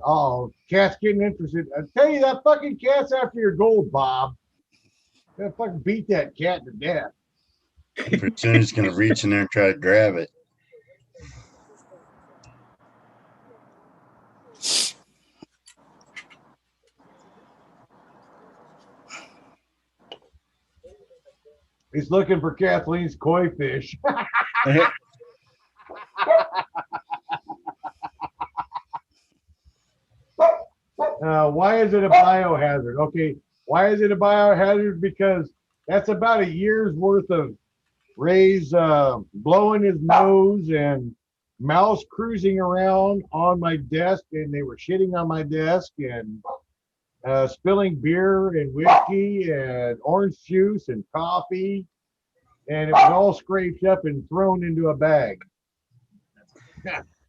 Oh, cat's getting interested. I tell you, that fucking cat's after your gold, Bob. Gonna fucking beat that cat to death. Pretty soon he's going to reach in there and try to grab it. He's looking for Kathleen's koi fish. Why is it a biohazard? Okay, why is it a biohazard? Because that's about a year's worth of Ray's blowing his nose and mouse cruising around on my desk, and they were shitting on my desk and spilling beer and whiskey and orange juice and coffee, and it was all scraped up and thrown into a bag.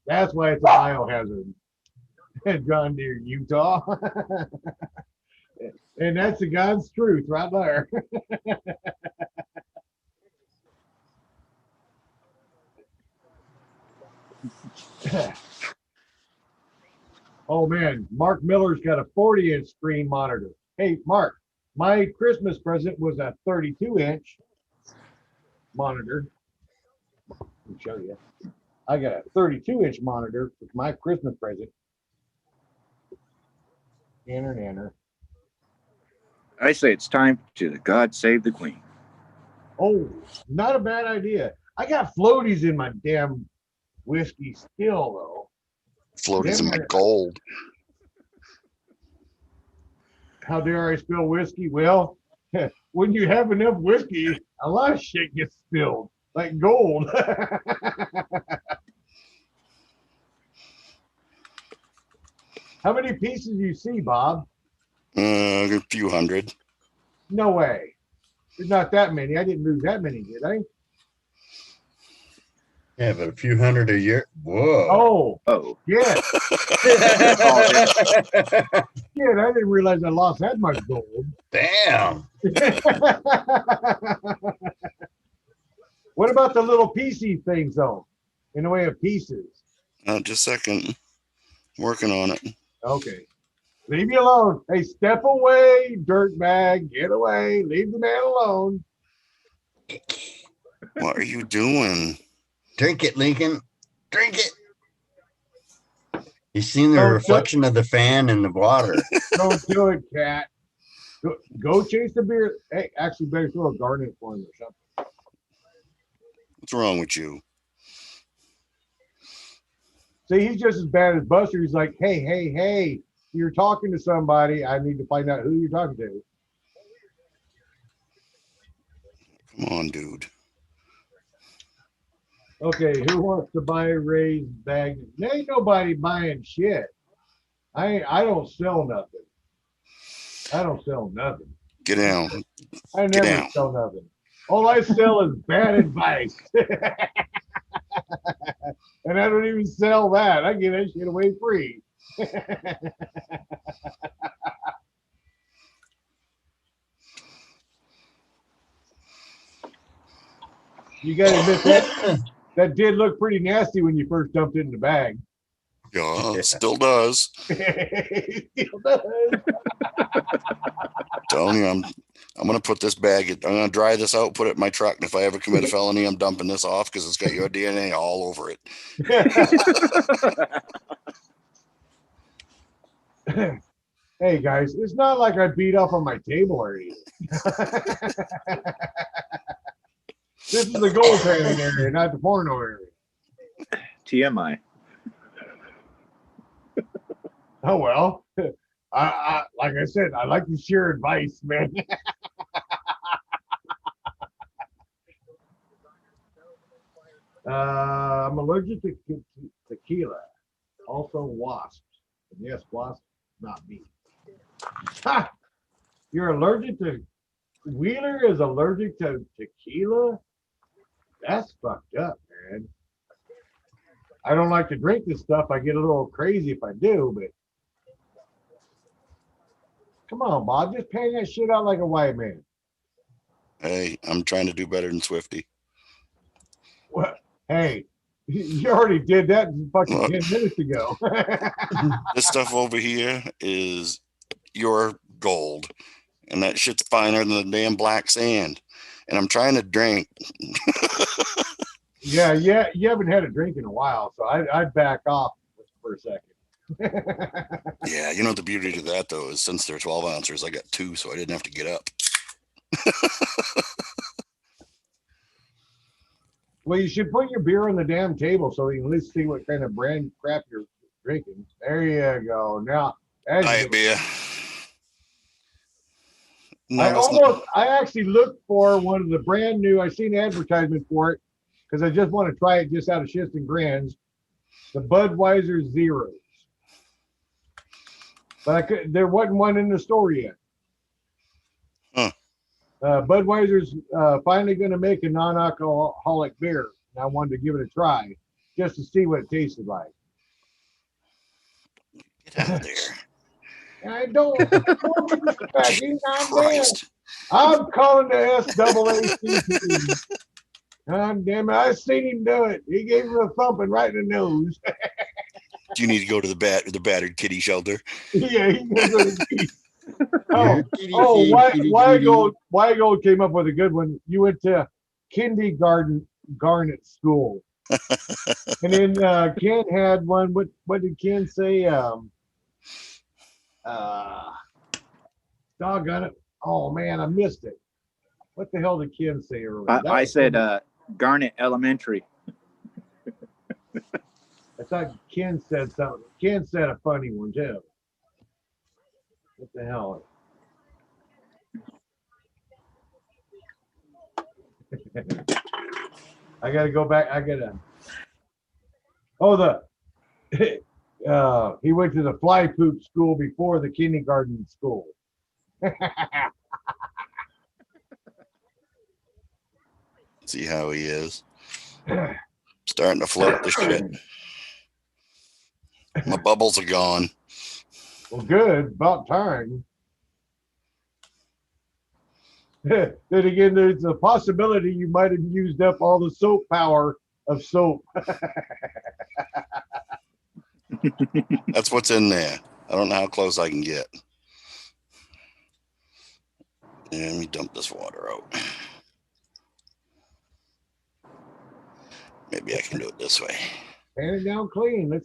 That's why it's a biohazard. John Deere, Utah. And that's the God's truth right there. Oh man, Mark Miller's got a 40-inch screen monitor. Hey, Mark, my Christmas present was a 32-inch monitor. Let me show you. I got a 32-inch monitor for my Christmas present. Nanner. I say it's time to God save the Queen. Oh, not a bad idea. I got floaties in my damn whiskey still, though. Floaties in my gold. How dare I spill whiskey? Well, when you have enough whiskey, a lot of shit gets spilled, like gold. How many pieces do you see, Bob? A few hundred. No way. There's not that many. I didn't lose that many, did I? Yeah, but a few hundred a year. Whoa. Oh, Yeah. Damn. Yeah, I didn't realize I lost that much gold. What about the little PC things, though? In the way of pieces. Just a second. Working on it. Okay. Leave me alone. Hey, step away, dirtbag. Get away. Leave the man alone. What are you doing? Drink it, Lincoln. Drink it. He's seen the Don't- reflection of the fan in the water. Don't do it, cat. Go chase the beer. Hey, actually, better throw a garnet for him or something. What's wrong with you? See, he's just as bad as Buster. He's like, hey, you're talking to somebody. I need to find out who you're talking to. Come on, dude. Okay, who wants to buy Ray's bag? There ain't nobody buying shit. I don't sell nothing. I don't sell nothing. Get down. I Get never down. sell nothing. All I sell is bad advice. And I don't even sell that. I give that shit away free. You gotta admit that did look pretty nasty when you first dumped it in the bag. Yeah, it still does. It still does. Telling you, I'm gonna put this bag. I'm gonna dry this out, put it in my truck, and if I ever commit a felony, I'm dumping this off because it's got your DNA all over it. Hey guys, it's not like I beat up on my table or anything. This is the gold panning area, not the porno area. TMI. Oh well. I like I said, I like to share advice, man. I'm allergic to tequila, also wasps. And yes, wasps, not me. Ha! You're allergic to Wheeler is allergic to tequila? That's fucked up, man. I don't like to drink this stuff. I get a little crazy if I do, but come on, Bob, just pan that shit out like a white man. Hey, I'm trying to do better than Swifty. What? Hey, you already did that fucking Look. 10 minutes ago. This stuff over here is your gold, and that shit's finer than the damn black sand. And I'm trying to drink. Yeah, you haven't had a drink in a while, so I'd back off for a second. Yeah, you know the beauty to that though is since they're 12 ounces, I got 2, so I didn't have to get up. Well, you should put your beer on the damn table so you can at least see what kind of brand crap you're drinking. There you go. Now, as you Diet beer. No, I that's almost, I actually looked for one of the brand new, I seen advertisement for it because I just want to try it just out of shits and grins. The Budweiser Zeros. But there wasn't one in the store yet. Huh. Budweiser's finally going to make a non-alcoholic beer. And I wanted to give it a try just to see what it tasted like. Get out of there. I don't. Christ. I'm calling the SAACP. God damn it! I seen him do it. He gave him a thumping right in the nose. Do you need to go to the battered kitty shelter? Yeah, he goes. Kitty, Wygold came up with a good one. You went to kindergarten garnet school, and then Ken had one. What did Ken say? Doggone it! Oh man, I missed it. What the hell did Ken say earlier? I said Garnet Elementary. I thought Ken said something. Ken said a funny one too. What the hell? I gotta go back. I gotta. Oh, he went to the fly poop school before the kindergarten school. See how he is. Starting to float the shit. My bubbles are gone. Well, good. About time. Then again, there's a possibility you might have used up all the soap power of soap. That's what's in there. I don't know how close I can get. Yeah, let me dump this water out. Maybe I can do it this way. Pan it down clean.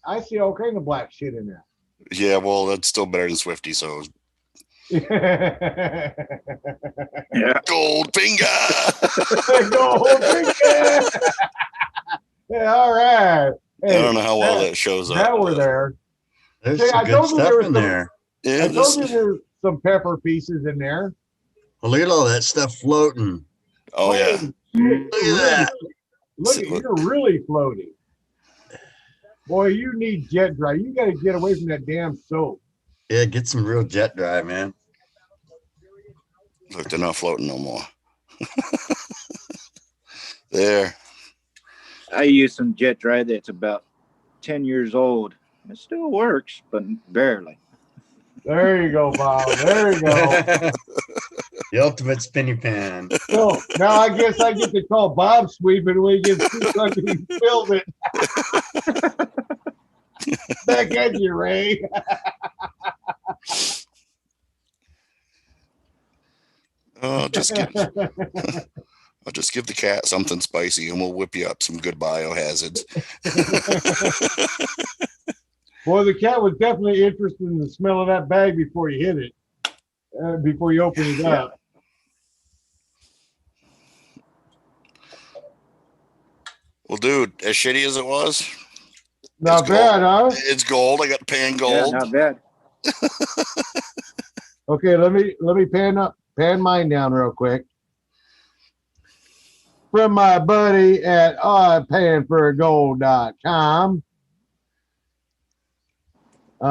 I see all kind of black shit in there. Yeah, well, that's still better than Swifty. So Yeah. gold finger. Gold finger. Yeah, all right. I don't know Hey, how well that shows up. now we're but- there. There's See, some I good told you there stuff was in some- there. Yeah, I this, told you there's some pepper pieces in there. Well, look at all that stuff floating. oh yeah. Holy shit, Look you're at really, that. look at you're really floating. Boy, you need jet dry. You got to get away from that damn soap. Yeah, get some real jet dry, man. Look, they're not floating no more. There. I use some jet dry that's about 10 years old. It still works, but barely. There you go, Bob. There you go. The ultimate spinny pan. So now I guess I get to call Bob sweeping when he gets too drunk and he spills it. Back at you, Ray. Oh, I'll just give the cat something spicy and we'll whip you up some good biohazards. Boy, the cat was definitely interested in the smell of that bag before you hit it, before you open it up. Well, dude, as shitty as it was, Not It's bad, huh? it's gold. I got pan Yeah, gold. not bad. Okay, let me pan mine down real quick. From my buddy at panforgold.com. I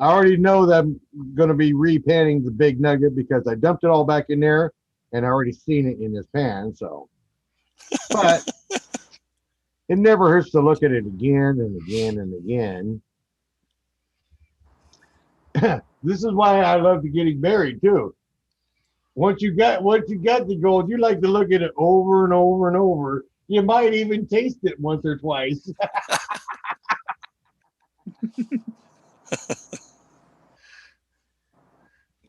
already know that I'm going to be repanning the big nugget because I dumped it all back in there and I already seen it in this pan. So, but it never hurts to look at it again and again and again. This is why I love to getting married too. Once you got the gold, you like to look at it over and over and over. You might even taste it once or twice.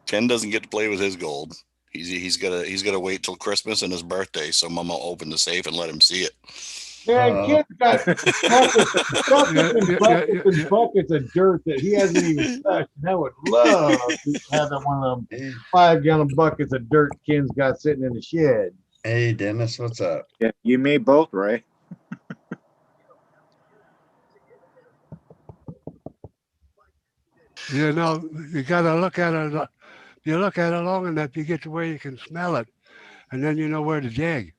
Ken doesn't get to play with his gold. He's gotta wait till Christmas and his birthday, so Mama will open the safe and let him see it. Man, Kid's got buckets and buckets of dirt that he hasn't even touched. And I would love to have that one of them 5-gallon buckets of dirt Ken's got sitting in the shed. Hey, Dennis, what's up? Yeah, you me both, Ray. You know, you gotta look at it. You look at it long enough, you get to where you can smell it, and then you know where to dig.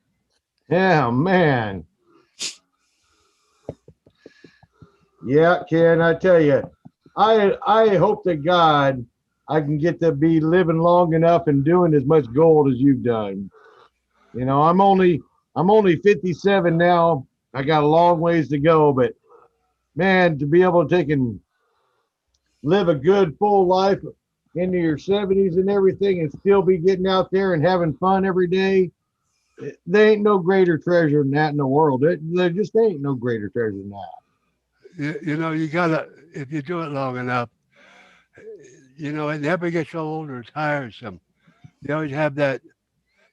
Yeah, man. Yeah, Ken, I tell you, I hope to God I can get to be living long enough and doing as much gold as you've done. You know, I'm only 57 now. I got a long ways to go, but man, to be able to take and live a good full life into your 70s and everything and still be getting out there and having fun every day, there ain't no greater treasure than that in the world. There just ain't no greater treasure than that. You know, you gotta, if you do it long enough, you know, it never gets old or tiresome. You always have that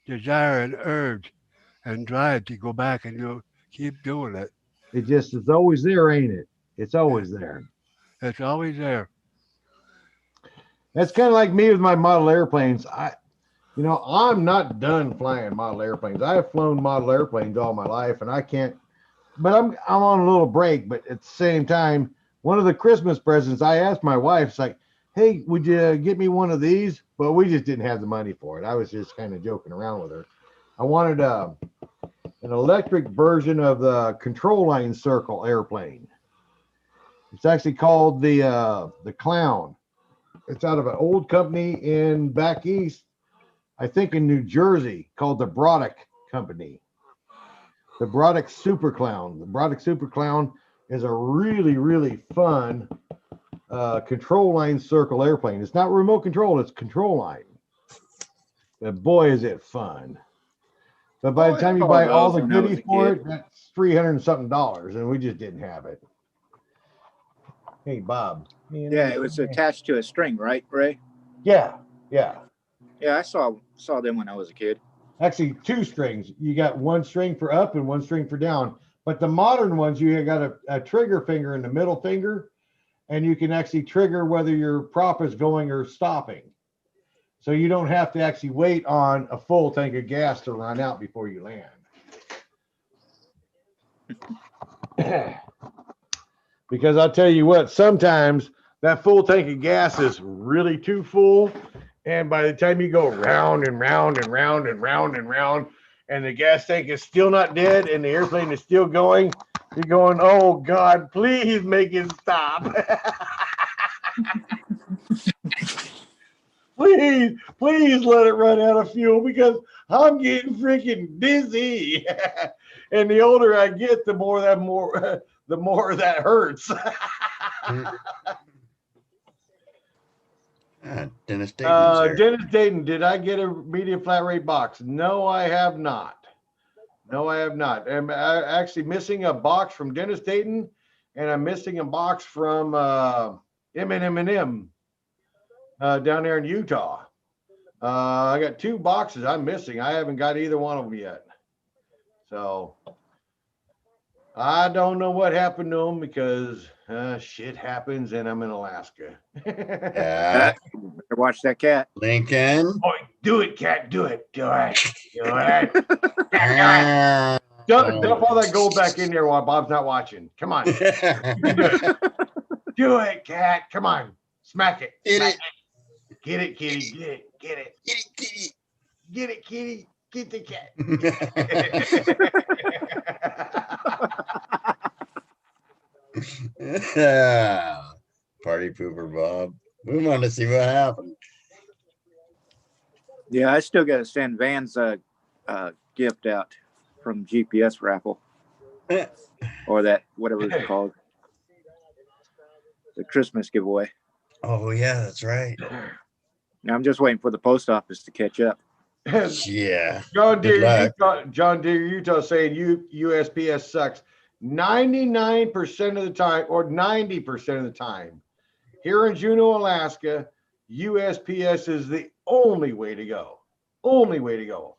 desire and urge and drive to go back and you keep doing it. It just is always there, ain't it? It's always there. It's always there. That's kind of like me with my model airplanes. I'm not done flying model airplanes. I've flown model airplanes all my life, and I can't. But I'm on a little break. But at the same time, one of the Christmas presents I asked my wife, it's like, "Hey, would you get me one of these?" But we just didn't have the money for it. I was just kind of joking around with her. I wanted an electric version of the control line circle airplane. It's actually called the Clown. It's out of an old company in back east, I think in New Jersey, called the Broddick Company. The Broddick Super Clown. The Broddick Super Clown is a really, really fun control line circle airplane. It's not remote control, it's control line. But boy, is it fun. But by the time you buy all the goodies for it, that's $300 and something, and we just didn't have it. Hey, Bob. Yeah, it was attached to a string, right, Ray? Yeah. Yeah, I saw them when I was a kid. Actually, 2 strings. You got 1 string for up and 1 string for down. But the modern ones, you got a trigger finger in the middle finger, and you can actually trigger whether your prop is going or stopping. So you don't have to actually wait on a full tank of gas to run out before you land. Because I'll tell you what, sometimes that full tank of gas is really too full. And by the time you go round and round and round and round and round, and the gas tank is still not dead and the airplane is still going, you're going, oh God, please make it stop. Please let it run out of fuel because I'm getting freaking dizzy. And the older I get, the more that hurts. Dennis Dayton's here. Dennis Dayton, did I get a medium flat rate box? No, I have not. I'm actually missing a box from Dennis Dayton, and I'm missing a box from M&M down there in Utah. I got 2 boxes I'm missing. I haven't got either one of them yet. So I don't know what happened to them because shit happens and I'm in Alaska. Yeah. Better watch that cat. Lincoln. Boy, do it, cat. Do it. Do it. Do it. Ah. Dump all that gold back in there while Bob's not watching. Come on. You can do it. Do it, cat. Come on. Smack it. Get Smack it. Get it, kitty. Get it. Get it. Get it, kitty. Get it, kitty. Get the cat. Party pooper Bob. We want to see what happened. Yeah, I still got to send Van's gift out from GPS raffle or that whatever it's called, the Christmas giveaway. Oh yeah, that's right. Now I'm just waiting for the post office to catch up. Yeah. John Good Deere, luck. Utah saying USPS sucks 99% of the time or 90% of the time. Here in Juneau, Alaska, USPS is the only way to go. Only way to go.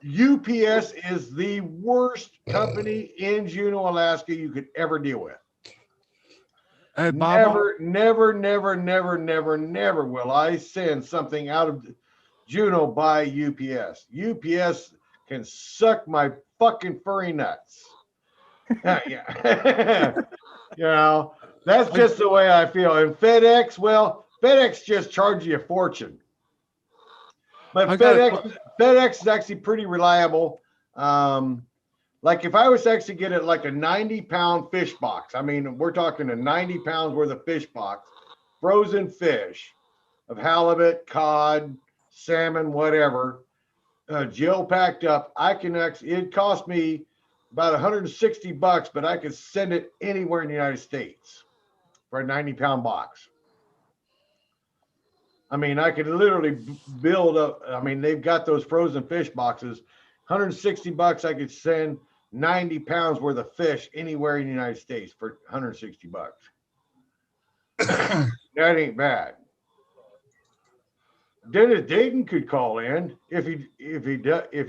UPS is the worst company in Juneau, Alaska you could ever deal with. Hey, Bob. Never will I send something out of Juneau by UPS. UPS can suck my fucking furry nuts. Yeah. You know, that's just the way I feel. And FedEx, well, FedEx just charges you a fortune. But FedEx is actually pretty reliable. Like if I was to actually get it like a 90-pound fish box, I mean, we're talking a 90 pounds worth of fish box, frozen fish of halibut, cod, salmon, whatever, gel packed up. I can actually, it cost me about $160, but I could send it anywhere in the United States for a 90-pound box. I mean, I could literally build up. I mean, they've got those frozen fish boxes. $160, I could send 90 pounds worth of fish anywhere in the United States for $160. That ain't bad. Dennis Dayton could call in if he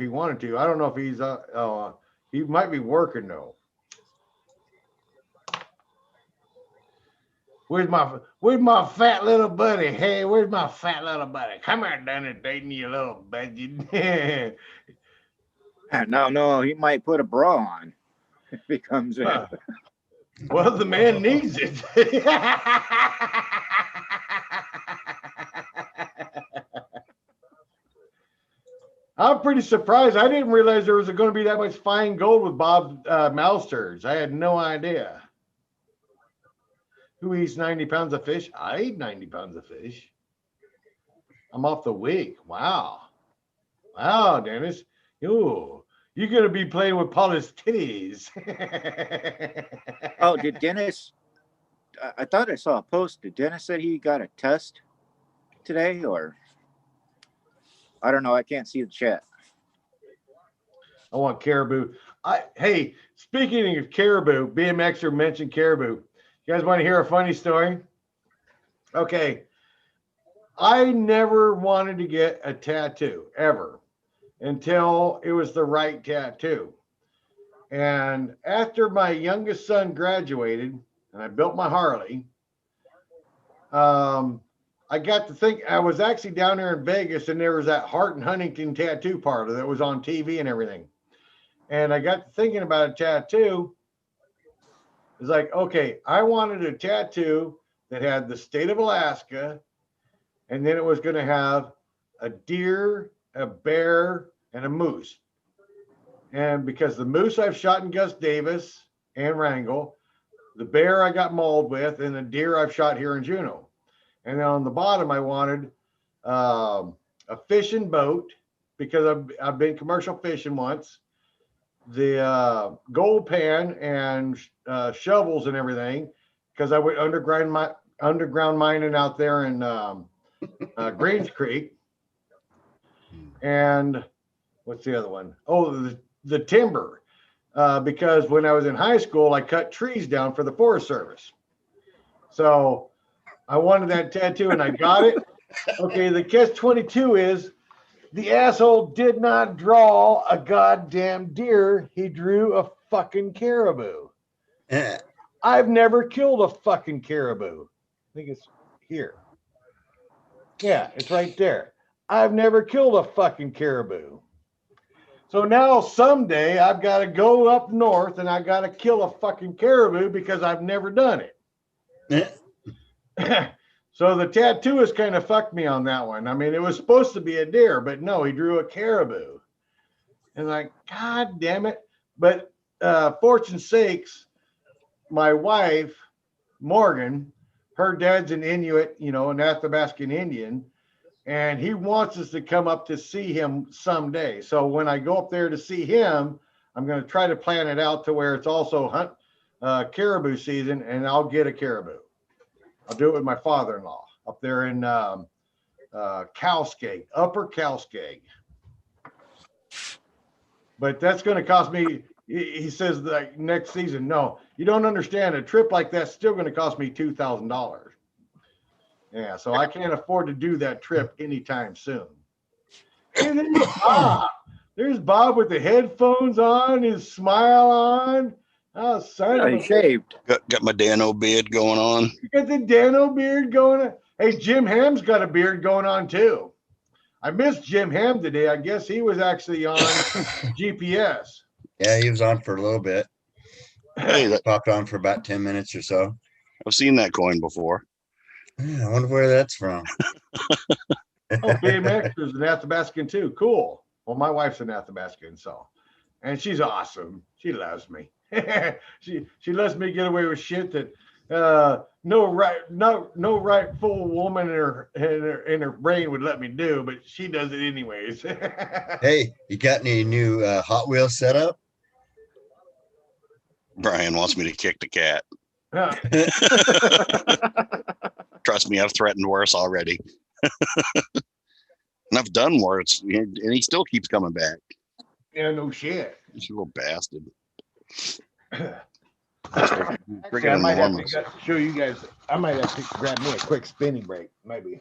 wanted to. I don't know if he's he might be working though. Where's my fat little buddy? Hey, where's my fat little buddy? Come here, Dennis Dayton, you little buddy. No, he might put a bra on if he comes in. Well, the man needs it. I'm pretty surprised. I didn't realize there was going to be that much fine gold with Bob mouse turds. I had no idea. Who eats 90 pounds of fish? I eat 90 pounds of fish. I'm off the week. Wow. Wow, Dennis. Ooh, you're going to be playing with Paula's titties. Oh, did Dennis? I thought I saw a post. Did Dennis say he got a test today, or I don't know. I can't see the chat. I want caribou. Hey, speaking of caribou, BMXer mentioned caribou. You guys want to hear a funny story? Okay. I never wanted to get a tattoo ever until it was the right tattoo. And after my youngest son graduated and I built my Harley, I got to think, I was actually down there in Vegas and there was that Hart and Huntington tattoo parlor that was on TV and everything. And I got to thinking about a tattoo. It's like, okay, I wanted a tattoo that had the state of Alaska, and then it was going to have a deer, a bear, and a moose. And because the moose I've shot in Gus Davis and Wrangell, the bear I got mauled with, and the deer I've shot here in Juneau. And then on the bottom, I wanted a fishing boat because I've been commercial fishing once. The gold pan and shovels and everything because I went underground mining out there in Greens Creek. And what's the other one? Oh, the timber. Because when I was in high school, I cut trees down for the Forest Service. So I wanted that tattoo and I got it. Okay, the catch-22 is the asshole did not draw a goddamn deer. He drew a fucking caribou. Yeah. I've never killed a fucking caribou. I think it's here. Yeah, it's right there. I've never killed a fucking caribou. So now someday I've got to go up north and I got to kill a fucking caribou because I've never done it. Yeah. So the tattooist kind of fucked me on that one. I mean, it was supposed to be a deer, but no, he drew a caribou. And like, God damn it. But fortune's sakes, my wife, Morgan, her dad's an Inuit, an Athabascan Indian, and he wants us to come up to see him someday. So when I go up there to see him, I'm going to try to plan it out to where it's also caribou season, and I'll get a caribou. I'll do it with my father-in-law up there in Calskeg, Upper Calskeg. But that's going to cost me, he says, like next season. No, you don't understand. A trip like that's still going to cost me $2,000. Yeah, so I can't afford to do that trip anytime soon. Hey, there's Bob. There's Bob with the headphones on, his smile on. Oh, son of He a shaved. Got my Dano beard going on. You got the Dano beard going on. Hey, Jim Ham's got a beard going on too. I missed Jim Ham today. I guess he was actually on GPS. Yeah, he was on for a little bit. Hey, Popped on for about 10 minutes or so. I've seen that coin before. Yeah, I wonder where that's from. Oh, BMX is an Athabascan too. Cool. Well, my wife's an Athabascan, and she's awesome. She loves me. she lets me get away with shit that no rightful woman in her brain would let me do, but she does it anyways. Hey, you got any new Hot Wheels set up? Brian wants me to kick the cat. Huh. Trust me, I've threatened worse already. And I've done worse, and he still keeps coming back. Yeah, no shit. He's a little bastard. Actually, I might have to show you guys. I might have to grab me a quick spinning break, maybe.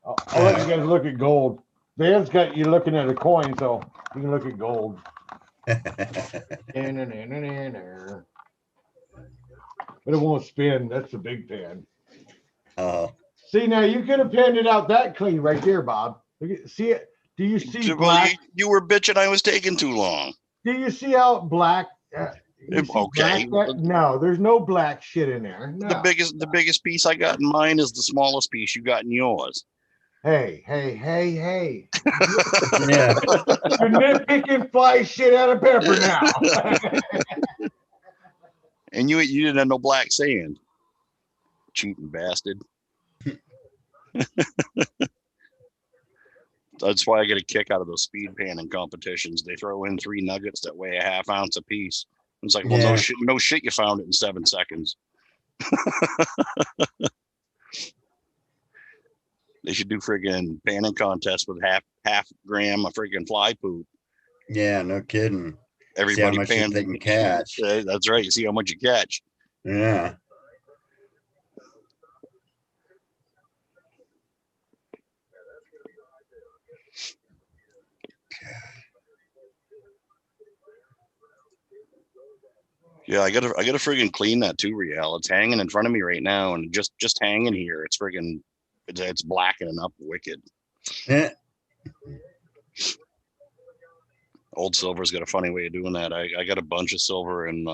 I'll let you guys look at gold. Van's got you looking at a coin, so you can look at gold. But it won't spin. That's the big pan. Oh, See, now you could have panned it out that clean right there, Bob. See it? Do you see Well, black? you were bitching I was taking too long. Do you see how black? You see Okay. black no, there's no black shit in there. No. The biggest piece I got in mine is the smallest piece you got in yours. Hey. yeah. You're nitpicking fly shit out of pepper now. And you didn't have no black sand. Cheating bastard. That's why I get a kick out of those speed panning competitions. They throw in 3 nuggets that weigh a half ounce a piece. It's like, well, Yeah. no shit, you found it in 7 seconds. They should do friggin' panning contests with half gram of friggin' fly poop. Yeah, no kidding. Everybody much pans. they can catch. That's right. You see how much you catch. Yeah. Yeah, I gotta friggin' clean that too, Real. It's hanging in front of me right now, and just hanging here. It's friggin' it's blackening up wicked. Yeah. Old silver's got a funny way of doing that. I got a bunch of silver in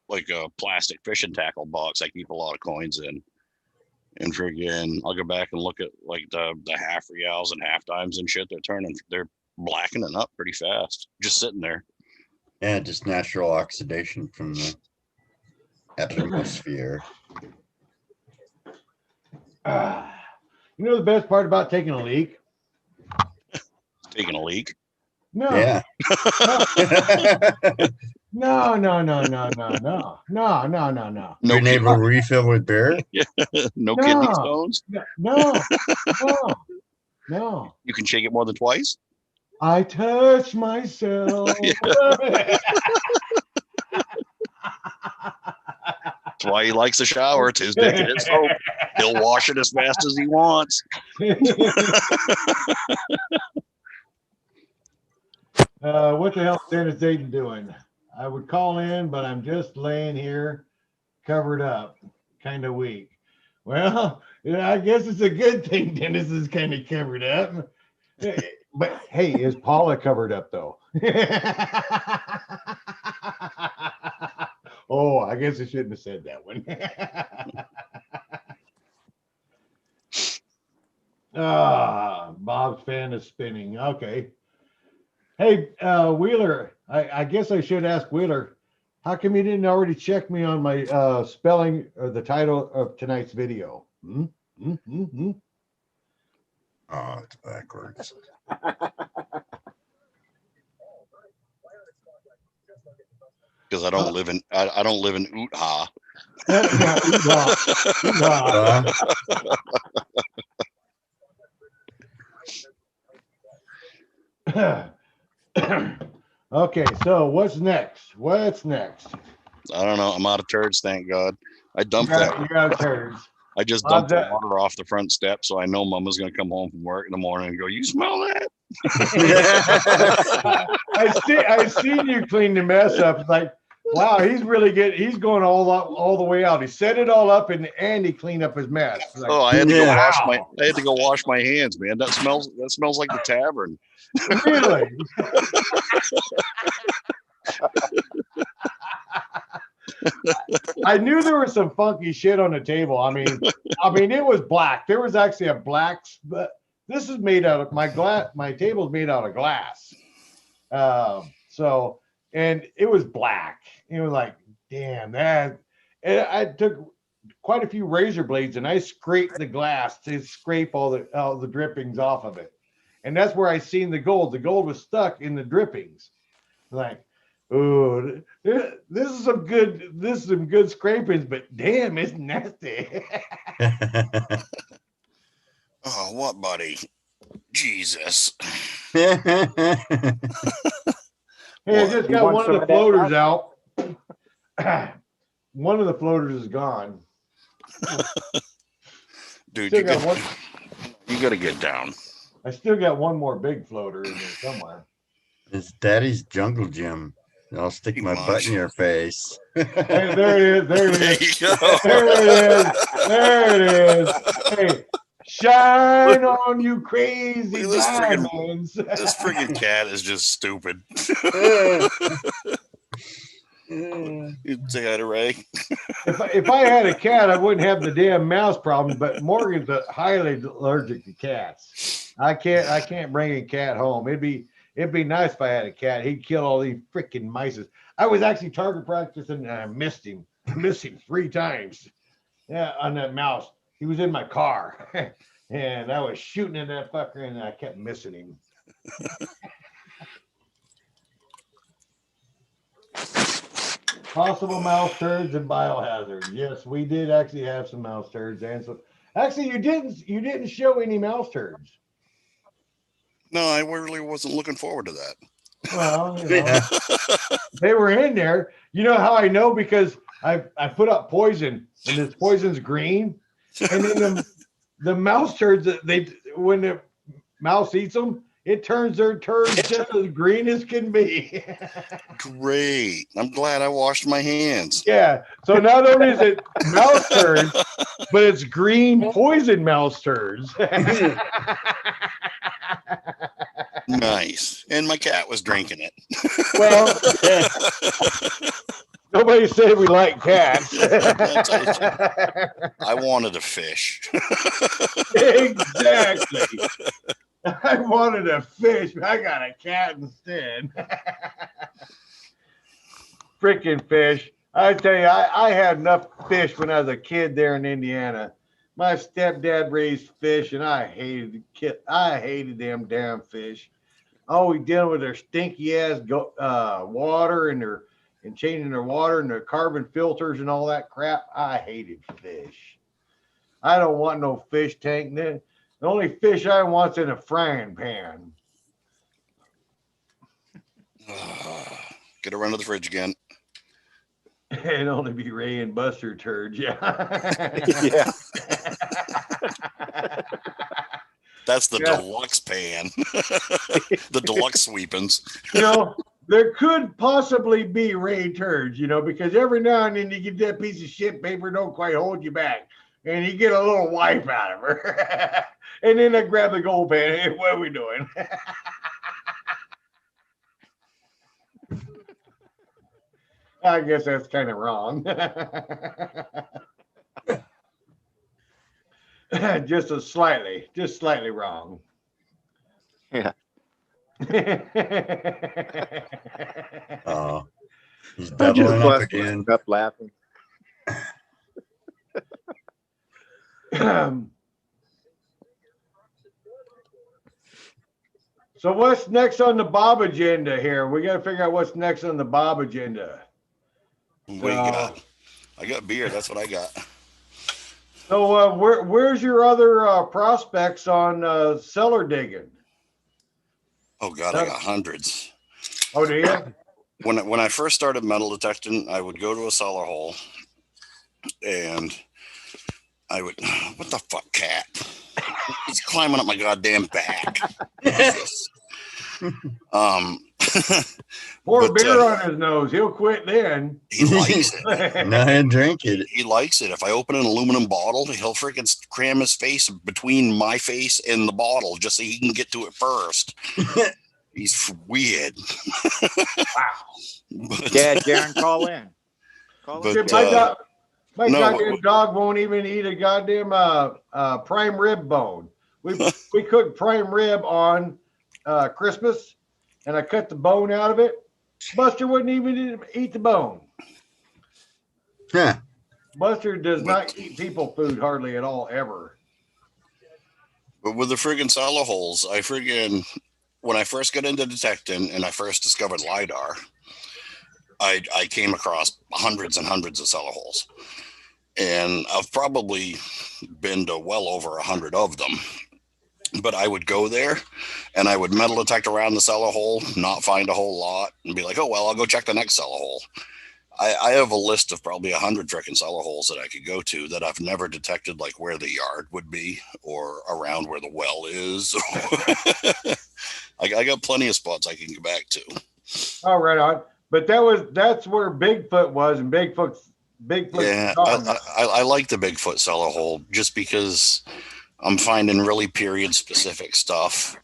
like a plastic fishing tackle box. I keep a lot of coins in. And friggin', I'll go back and look at like the half reals and half dimes and shit. They're blackening up pretty fast, just sitting there. Yeah, just natural oxidation from the atmosphere. You know the best part about taking a leak? Taking a leak. No. Yeah. No. No Being able to kidney, refill with beer? no No. kidney stones. No. You can shake it more than twice. I touch myself. That's why he likes the shower. It's his dick and his soap. He'll wash it as fast as he wants. What the hell is Dennis Aiden doing? I would call in, but I'm just laying here covered up, kind of weak. Well, yeah, I guess it's a good thing Dennis is kind of covered up. But hey, is Paula covered up though? Oh, I guess I shouldn't have said that one. Bob's fan is spinning. Okay. Hey, Wheeler, I guess I should ask Wheeler, how come you didn't already check me on my spelling or the title of tonight's video? Oh, it's backwards. Because I don't live in Utah. Okay, so what's next? I don't know. I'm out of turds, thank God. I dumped that. You got turds. I just dumped the water off the front step, so I know Mama's gonna come home from work in the morning and go, "You smell that?" I seen you clean the mess up. It's like, wow, he's really good. He's going all the way out. He set it all up and he cleaned up his mess. Like, I had to go wash my hands, man. That smells like the tavern. Really? I knew there was some funky shit on the table. I mean, it was black. There was actually a black, but this is made out of my table's made out of glass. So, and it was black. It was like, damn that. And I took quite a few razor blades and I scraped the glass to scrape all the drippings off of it. And that's where I seen the gold. The gold was stuck in the drippings. Like, oh, this is some good scrapings, but damn, it's nasty. Oh, what, buddy? Jesus. Hey, I just got one of the floaters out. One of the floaters is gone. Dude, you got to get down. I still got one more big floater in there somewhere. It's Daddy's jungle gym. I'll stick my butt in your face. Hey, there it is. There it is. Hey, shine on you crazy diamonds. This friggin' cat is just stupid. You'd say hi to Ray. If I had a cat, I wouldn't have the damn mouse problem. But Morgan's highly allergic to cats. I can't bring a cat home. It'd be nice if I had a cat. He'd kill all these freaking mice. I was actually target practicing and I missed him. I missed him 3 times. Yeah, on that mouse. He was in my car. And I was shooting at that fucker and I kept missing him. Possible mouse turds and biohazard. Yes, we did actually have some mouse turds. And so actually you didn't show any mouse turds. No, I really wasn't looking forward to that. Well, they were in there. You know how I know? Because I put up poison and this poison's green. And then the mouse turds, when the mouse eats them, it turns their turds just as green as can be. Great. I'm glad I washed my hands. Yeah. So not only is it mouse turds, but it's green poison mouse turds. Nice. And my cat was drinking it. Well, nobody said we like cats. I wanted a fish. Exactly. I wanted a fish, but I got a cat instead. Freaking fish. I tell you, I had enough fish when I was a kid there in Indiana. My stepdad raised fish, and I hated them damn fish. Always dealing with their stinky ass water and changing their water and their carbon filters and all that crap. I hated fish. I don't want no fish tank. The only fish I want's in a frying pan. Get around to the fridge again. It'd only be Ray and Buster turds, yeah. Yeah. That's the Yeah. deluxe pan. The deluxe sweepings. You know, there could possibly be Ray turds, because every now and then you get that piece of shit paper don't quite hold you back. And you get a little wipe out of her. And then I grab the gold pan. Hey, what are we doing? I guess that's kind of wrong. just slightly wrong. Yeah. Oh, he's I just doubling up busted again. up laughing. So what's next on the Bob agenda here? We got to figure out what's next on the Bob agenda. What do you got? I got beer. That's what I got. So where's your other prospects on cellar digging? Oh God, I got hundreds. Oh, do you? When I first started metal detecting, I would go to a cellar hole, and I would, what the fuck, cat? He's climbing up my goddamn back. Jesus. Pour But, beer on his nose. He'll quit then. he likes it. No, I drink it. He likes it. If I open an aluminum bottle, he'll freaking cram his face between my face and the bottle just so he can get to it first. He's weird. But, Yeah, Darren, call in. But, Shit, my no, goddamn dog won't even eat a goddamn prime rib bone. We cooked prime rib on Christmas, and I cut the bone out of it. Buster wouldn't even eat the bone. Huh. Buster does not eat people food hardly at all, ever. But with the friggin' cellar holes, when I first got into detecting and I first discovered LiDAR, I came across hundreds and hundreds of cellar holes. And I've probably been to well over 100 of them. But I would go there and I would metal detect around the cellar hole, not find a whole lot, and be like, oh, well, I'll go check the next cellar hole. I have a list of probably 100 frickin' cellar holes that I could go to that I've never detected, like where the yard would be or around where the well is. I got plenty of spots I can go back to. Oh, right on. But that's where Bigfoot was, and Bigfoot. Yeah, I like the Bigfoot cellar hole just because I'm finding really period specific stuff.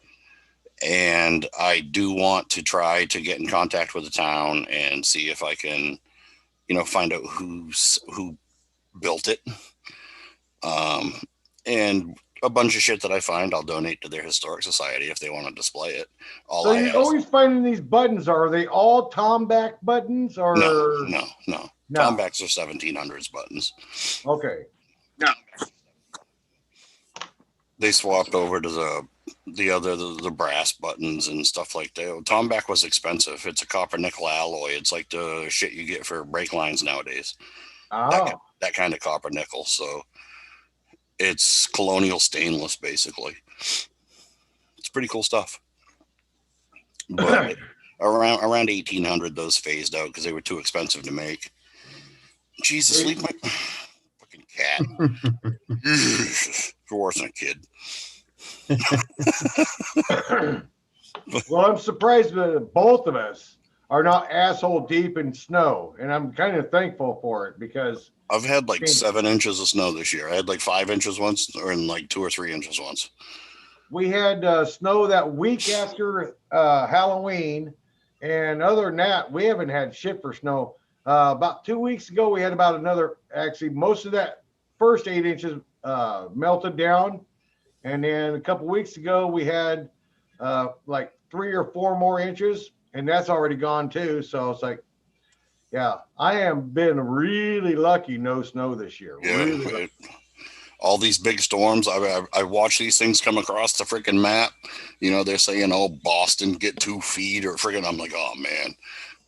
And I do want to try to get in contact with the town and see if I can, find out who built it. And a bunch of shit that I find, I'll donate to their historic society if they want to display it. So you're always finding these buttons. Are they all Tomback buttons or No. Tombacks are 1700s buttons. Okay. No. They swapped over to the brass buttons and stuff like that. Tomback was expensive. It's a copper nickel alloy. It's like the shit you get for brake lines nowadays. Oh. That kind of copper nickel. So it's colonial stainless, basically. It's pretty cool stuff. But around 1800, those phased out because they were too expensive to make. Jesus, leave my fucking cat. You're worse than a kid. Well, I'm surprised that both of us are not asshole deep in snow, and I'm kind of thankful for it because I've had like I mean, 7 inches of snow this year. I had like 5 inches once, or in like 2 or 3 inches once. we had snow that week after Halloween, and other than that, we haven't had shit for snow. About 2 weeks ago, we had about another. Actually, most of that first 8 inches melted down, and then a couple weeks ago, we had like 3 or 4 more inches, and that's already gone too. So it's like, yeah, I am been really lucky. No snow this year. Yeah, Really lucky. all these big storms. I watch these things come across the freaking map. You know, they're saying, "Oh, Boston get 2 feet," or freaking. I'm like, oh man,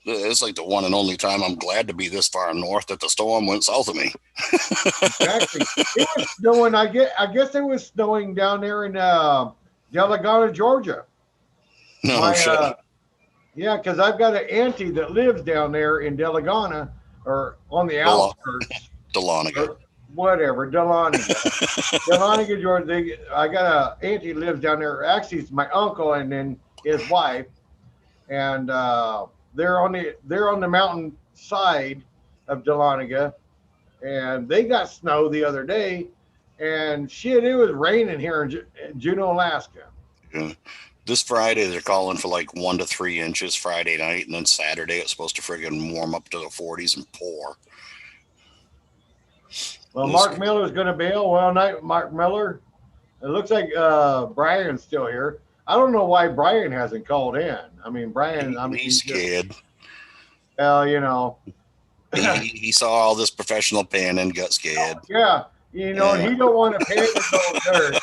it's like the one and only time I'm glad to be this far north that the storm went south of me. Exactly. It was snowing. I guess it was snowing down there in Delagona, Georgia. No My shit. yeah, because I've got an auntie that lives down there in Delagona or on the Dela- outskirts. Dahlonega. Or whatever, Dahlonega, Georgia. I got a auntie lives down there. Actually, it's my uncle and then his wife, and they're on the mountain side of Dahlonega, and they got snow the other day, and shit, it was raining here in Juneau, Alaska. Yeah. This Friday they're calling for like 1 to 3 inches Friday night, and then Saturday it's supposed to friggin' warm up to the 40s and pour. Well, This- Mark Miller's going to bail. Well, night, Mark Miller. It looks like Brian's still here. I don't know why Brian hasn't called in. I mean, Brian. I mean, he's scared. Well, you know. He saw all this professional panning, got scared. Yeah, you know, Yeah. he don't want to pay his own dirt.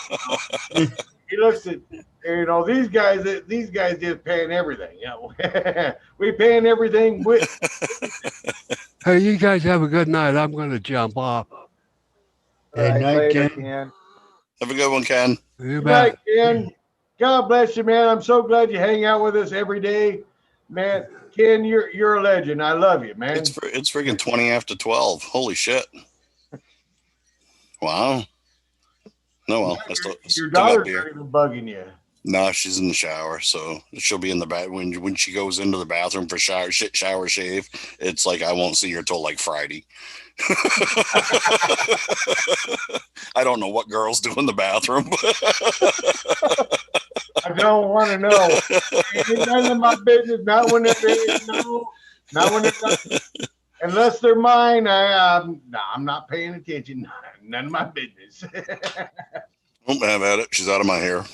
You know? He looks at, you know, these guys just paying everything. You know, we paying everything with. Hey, you guys have a good night. I'm going to jump off. Hey, All right, night, later, Ken. Ken. Have a good one, Ken. You Good bet. night, Ken. God bless you, man. I'm so glad you hang out with us every day, man. Ken, you're a legend. I love you, man. It's friggin' 20 after 12. Holy shit. Wow. No, well, I Your still daughter's got beer. not even bugging you. No, she's in the shower, so she'll be in the bath when she goes into the bathroom for shower shave. It's like I won't see her till like Friday. I don't know what girls do in the bathroom. I don't want to know. Ain't none of my business. Not when they're no. Not when they're not. Unless they're mine, I'm not paying attention. None of my business. Don't have at it. She's out of my hair.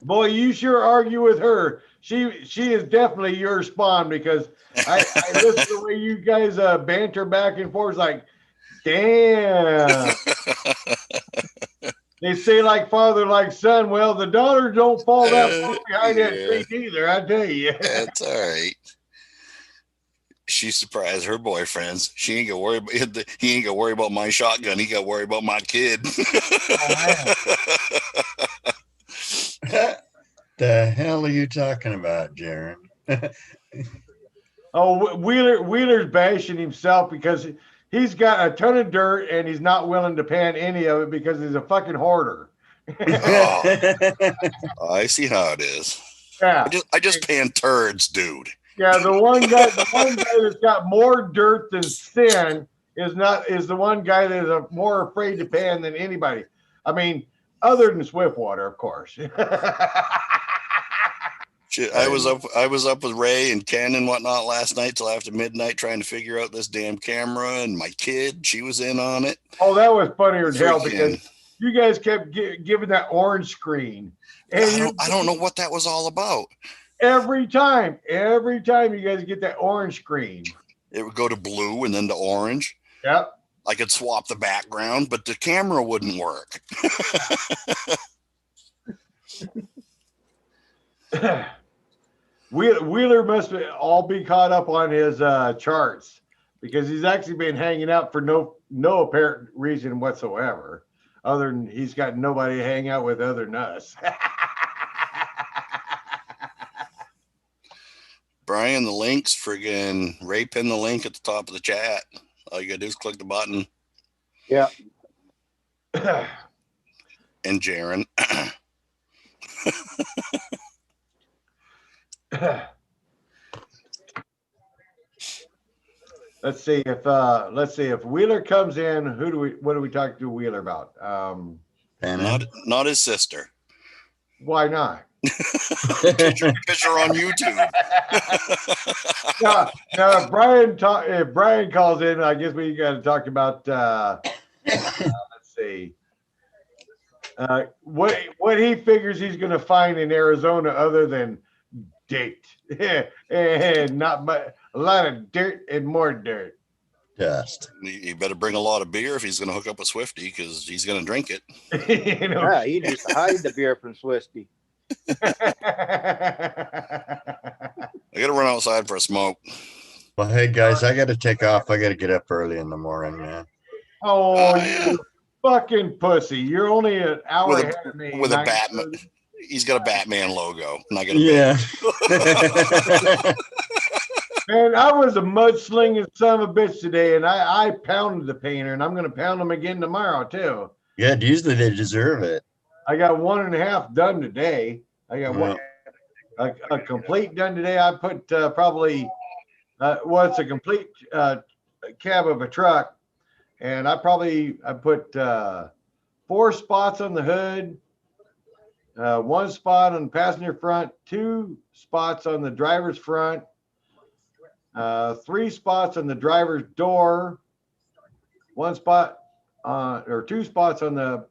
Boy, you sure argue with her. She is definitely your spawn because I listen to the way you guys banter back and forth. It's like, damn. They say like father, like son. Well, the daughters don't fall that far behind that Yeah. tree either. I tell you. That's all right. She surprised her boyfriends. She ain't gonna worry about he ain't gonna worry about my shotgun. He got to worry about my kid. The hell are you talking about, Jaron? Oh, Wheeler's bashing himself because he's got a ton of dirt and he's not willing to pan any of it because he's a fucking hoarder. I see how it is. Yeah, I just pan turds, dude. yeah. The one guy that's got more dirt than sin is the one guy that is more afraid to pan than anybody. I mean, other than Swiftwater, of course. Shit, I was up with Ray and Ken and whatnot last night till after midnight trying to figure out this damn camera, and my kid, she was in on it. Oh, that was funnier than hell Freaking- because you guys kept giving that orange screen. And I don't know what that was all about. every time you guys get that orange screen. It would go to blue and then to orange. Yep. I could swap the background, but the camera wouldn't work. Wheeler must all be caught up on his charts because he's actually been hanging out for no apparent reason whatsoever, other than he's got nobody to hang out with other than us. Brian, the link's friggin' Ray pinned the link at the top of the chat. All you gotta do is click the button. Yeah. and Jaron. Let's see if Wheeler comes in, what do we talk to Wheeler about? Not his sister. Why not? Because you're on YouTube. Now, if Brian calls in, I guess we got to talk about let's see what he figures he's going to find in Arizona other than date and not much, a lot of dirt and more dirt. Dust. You better bring a lot of beer if he's going to hook up with Swifty, because he's going to drink it. You know? Yeah, he needs to hide the beer from Swisty. I got to run outside for a smoke. Well, hey guys, I got to take off. I got to get up early in the morning, man. Oh, Yeah. you fucking pussy! You're only an hour With a- ahead of me. with a 9:30. Batman. He's got a Batman logo. I'm not gonna Yeah. Man, I was a mudslinging son of a bitch today, and I pounded the painter, and I'm going to pound him again tomorrow too. Yeah, usually they deserve it. I got 1.5 done today. I got a complete done today. I put probably it's a complete cab of a truck, and I put 4 spots on the hood, 1 spot on the passenger front, 2 spots on the driver's front, 3 spots on the driver's door, 1 spot or 2 spots on the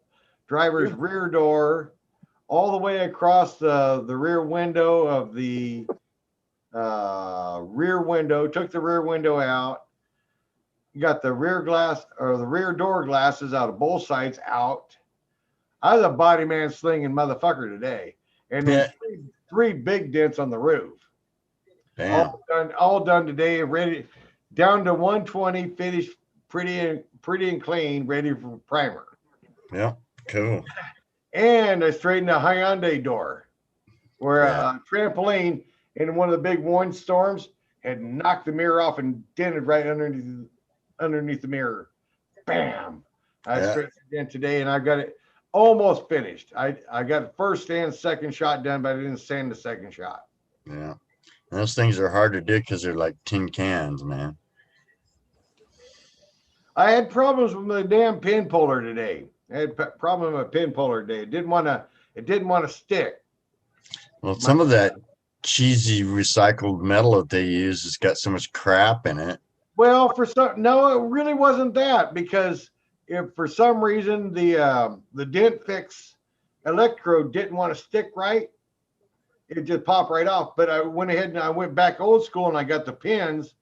driver's rear door, all the way across the rear window of the rear window. Took the rear window out. You got the rear glass or the rear door glasses out of both sides out. I was a body man slinging motherfucker today, and then 3 big dents on the roof. Damn. All done today, ready down to 120, finished pretty and clean, ready for primer. Yeah, cool. And I straightened the Hyundai door where a trampoline in one of the big windstorms had knocked the mirror off and dented right underneath the mirror. Bam! I straightened it in today, and I got it almost finished. I got the first and second shot done, but I didn't sand the second shot. Yeah. And those things are hard to do because they're like tin cans, man. I had problems with my damn pin puller today. I had a problem with my pin puller today. It didn't want to stick. Well, some of that cheesy recycled metal that they use has got so much crap in it. Well, no, it really wasn't that, because if for some reason the dent fix electrode didn't want to stick right, it just popped right off. But I went ahead and I went back old school, and I got the pins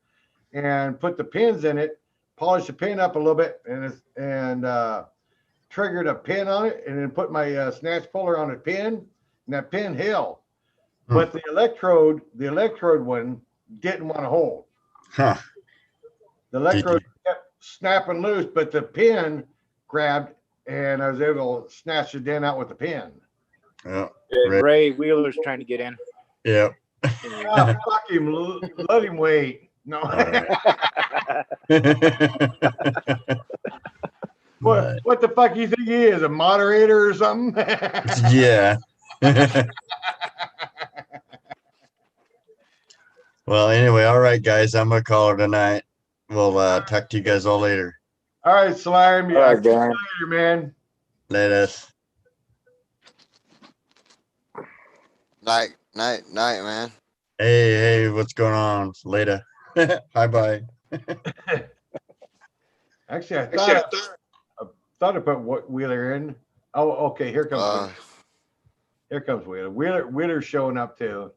and put the pins in it, polished the pin up a little bit, and triggered a pin on it, and then put my snatch puller on a pin, and that pin held. But the electrode one didn't want to hold. Huh. The electrode kept snapping loose, but the pin grabbed, and I was able to snatch the dent out with the pin. Yeah. Ray Wheeler's trying to get in. Yeah. Oh, fuck him. Let him wait. No. What the fuck you think he is? A moderator or something? Yeah. Well, anyway, all right, guys. I'm gonna call her tonight. We'll talk to you guys all later. All right, Slime. Yeah, All right, I'll see you Darren. later, man. Later. Night, man. Hey, what's going on? Later. Bye. Actually, I thought I put Wheeler in. Oh, okay. Here comes Wheeler. Here comes Wheeler. Wheeler's showing up too.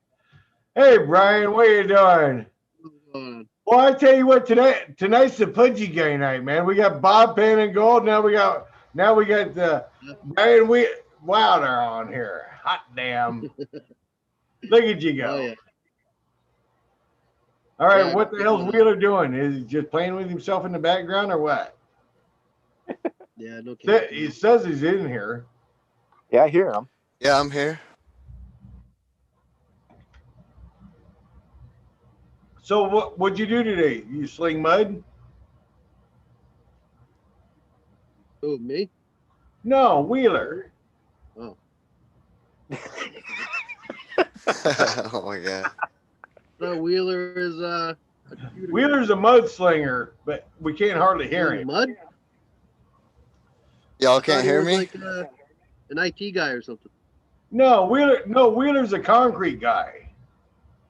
Hey, Brian, what are you doing? Well, I tell you what, tonight's the Pudgy Guy night, man. We got Bob Pan and Gold. Now we got the Brian Wilder on here. Hot damn! Look at you go. Oh, yeah. All right, Yeah, what the hell's Wheeler doing? Is he just playing with himself in the background or what? Yeah, no kidding. He says he's in here. Yeah, I hear him. Yeah, I'm here. So what'd you do today? You sling mud? Oh, me? No, Wheeler. Oh my god. No, Wheeler is a computer Wheeler's a mudslinger, but we can't hardly guy. hear In him. Mud? Y'all I thought can't he hear was me? like an IT guy or something. No, Wheeler's a concrete guy.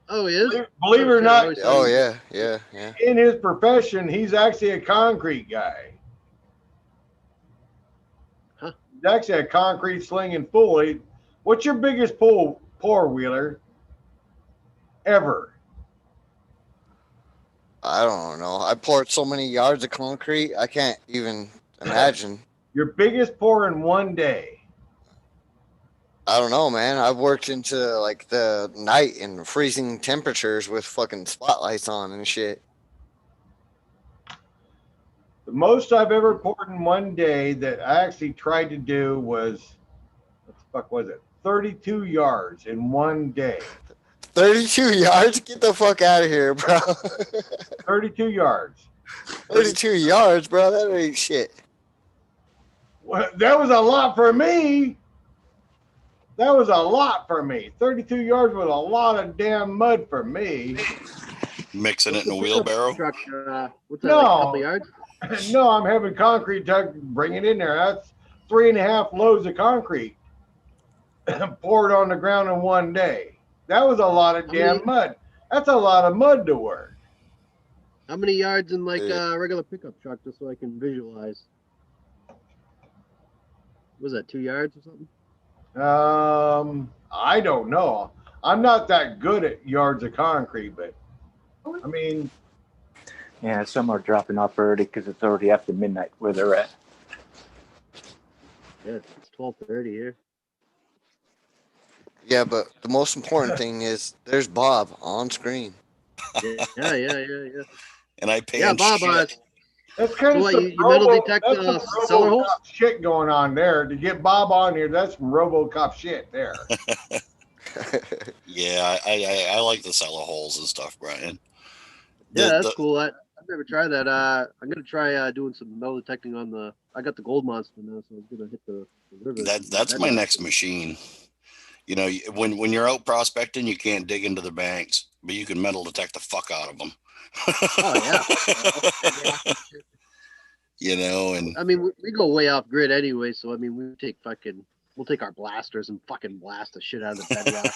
Oh, he is? Believe it or shit, I not, always thought Oh he was- yeah. in his profession, he's actually a concrete guy. Huh. He's actually a concrete slinging fool. What's your biggest pour, Wheeler? Ever? I don't know. I poured so many yards of concrete, I can't even imagine. Your biggest pour in one day? I don't know, man. I've worked into like the night in freezing temperatures with fucking spotlights on and shit. The most I've ever poured in one day that I actually tried to do was, what the fuck was it? 32 yards in one day. 32 yards? Get the fuck out of here, bro. 32 yards. 32 yards, bro. That ain't shit. Well, that was a lot for me. That was a lot for me. 32 yards was a lot of damn mud for me. Mixing it in a What's the wheelbarrow. Truck, what's that, No. like a couple yards? No, I'm having concrete truck bring it in there. That's 3.5 loads of concrete poured on the ground in one day. That was a lot of damn mud. That's a lot of mud to work. How many yards in like Yeah. a regular pickup truck, just so I can visualize? Was that 2 yards or something? I don't know. I'm not that good at yards of concrete, but I mean, Yeah, some are dropping off early because it's already after midnight where they're at. Yeah, it's 12:30 here. Yeah, but the most important thing is there's Bob on screen. Yeah. And I pay Yeah, Bob, shit. that's kind So of what, some you metal detect, that's some cellar holes? RoboCop shit going on there. To get Bob on here, that's some RoboCop shit there. Yeah, I like the cellar holes and stuff, Brian. Yeah, that's cool. I've never tried that. I'm gonna try doing some metal detecting on the. I got the gold monster now, so I'm gonna hit the river. That's my next machine. You know, when you're out prospecting, you can't dig into the banks, but you can metal detect the fuck out of them. Oh yeah. You know, and I mean, we go way off grid anyway, so I mean, we'll take our blasters and fucking blast the shit out of the bedrock.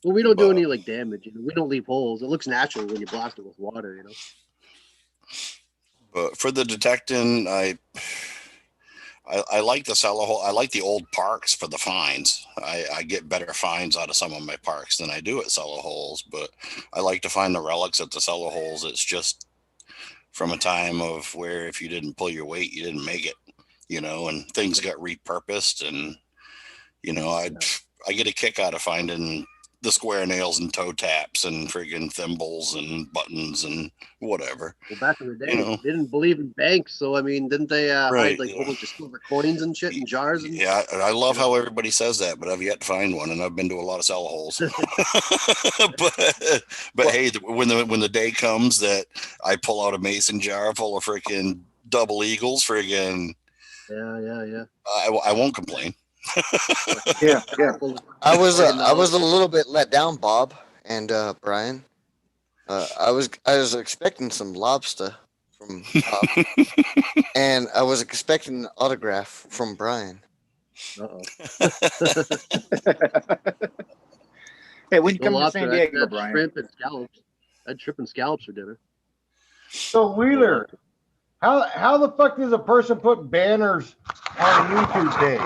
Well, we don't do any like damage. We don't leave holes. It looks natural when you blast it with water. But for the detecting, I like the cellar hole. I like the old parks for the fines. I get better fines out of some of my parks than I do at cellar holes, but I like to find the relics at the cellar holes. It's just from a time of where if you didn't pull your weight, you didn't make it, and things got repurposed. And, I get a kick out of finding the square nails and toe taps and friggin' thimbles and buttons and whatever. Well, back in the day, they didn't believe in banks, so I mean, didn't they Right, hide like a whole bunch of silver coins and shit in jars? And Yeah, I love how everybody says that, but I've yet to find one, and I've been to a lot of cellar holes. but hey, when the day comes that I pull out a mason jar full of freaking double eagles, friggin', yeah. I won't complain. Yeah. I was a little bit let down, Bob and Brian. I was expecting some lobster from Bob, and I was expecting an autograph from Brian. Uh-oh. Hey, when you No come to lobster, San I Diego, had Brian? shrimp and scallops. I had shrimp and scallops for dinner. So Wheeler, how the fuck does a person put banners on a YouTube page?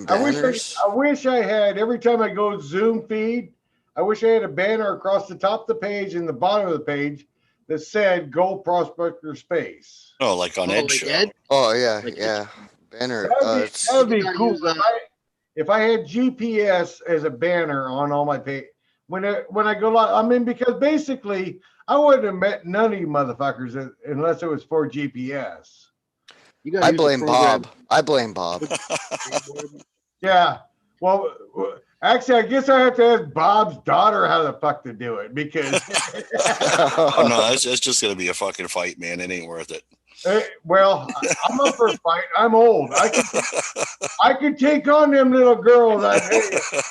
Banners? I wish I had, every time I go Zoom feed, I wish I had a banner across the top of the page and the bottom of the page that said Gold Prospector Space. Oh, like on Ed Show. Oh yeah, Like yeah. Banner. That would be gotta cool. use, If I had GPS as a banner on all my page, when I go live, I mean, because basically I wouldn't have met none of you motherfuckers unless it was for GPS. You gotta I use the blame program. Bob. I blame Bob. Yeah. Well, actually, I guess I have to ask Bob's daughter how the fuck to do it because. Oh no, that's just gonna be a fucking fight, man. It ain't worth it. Well, I'm up for a fight. I'm old. I could take on them little girls.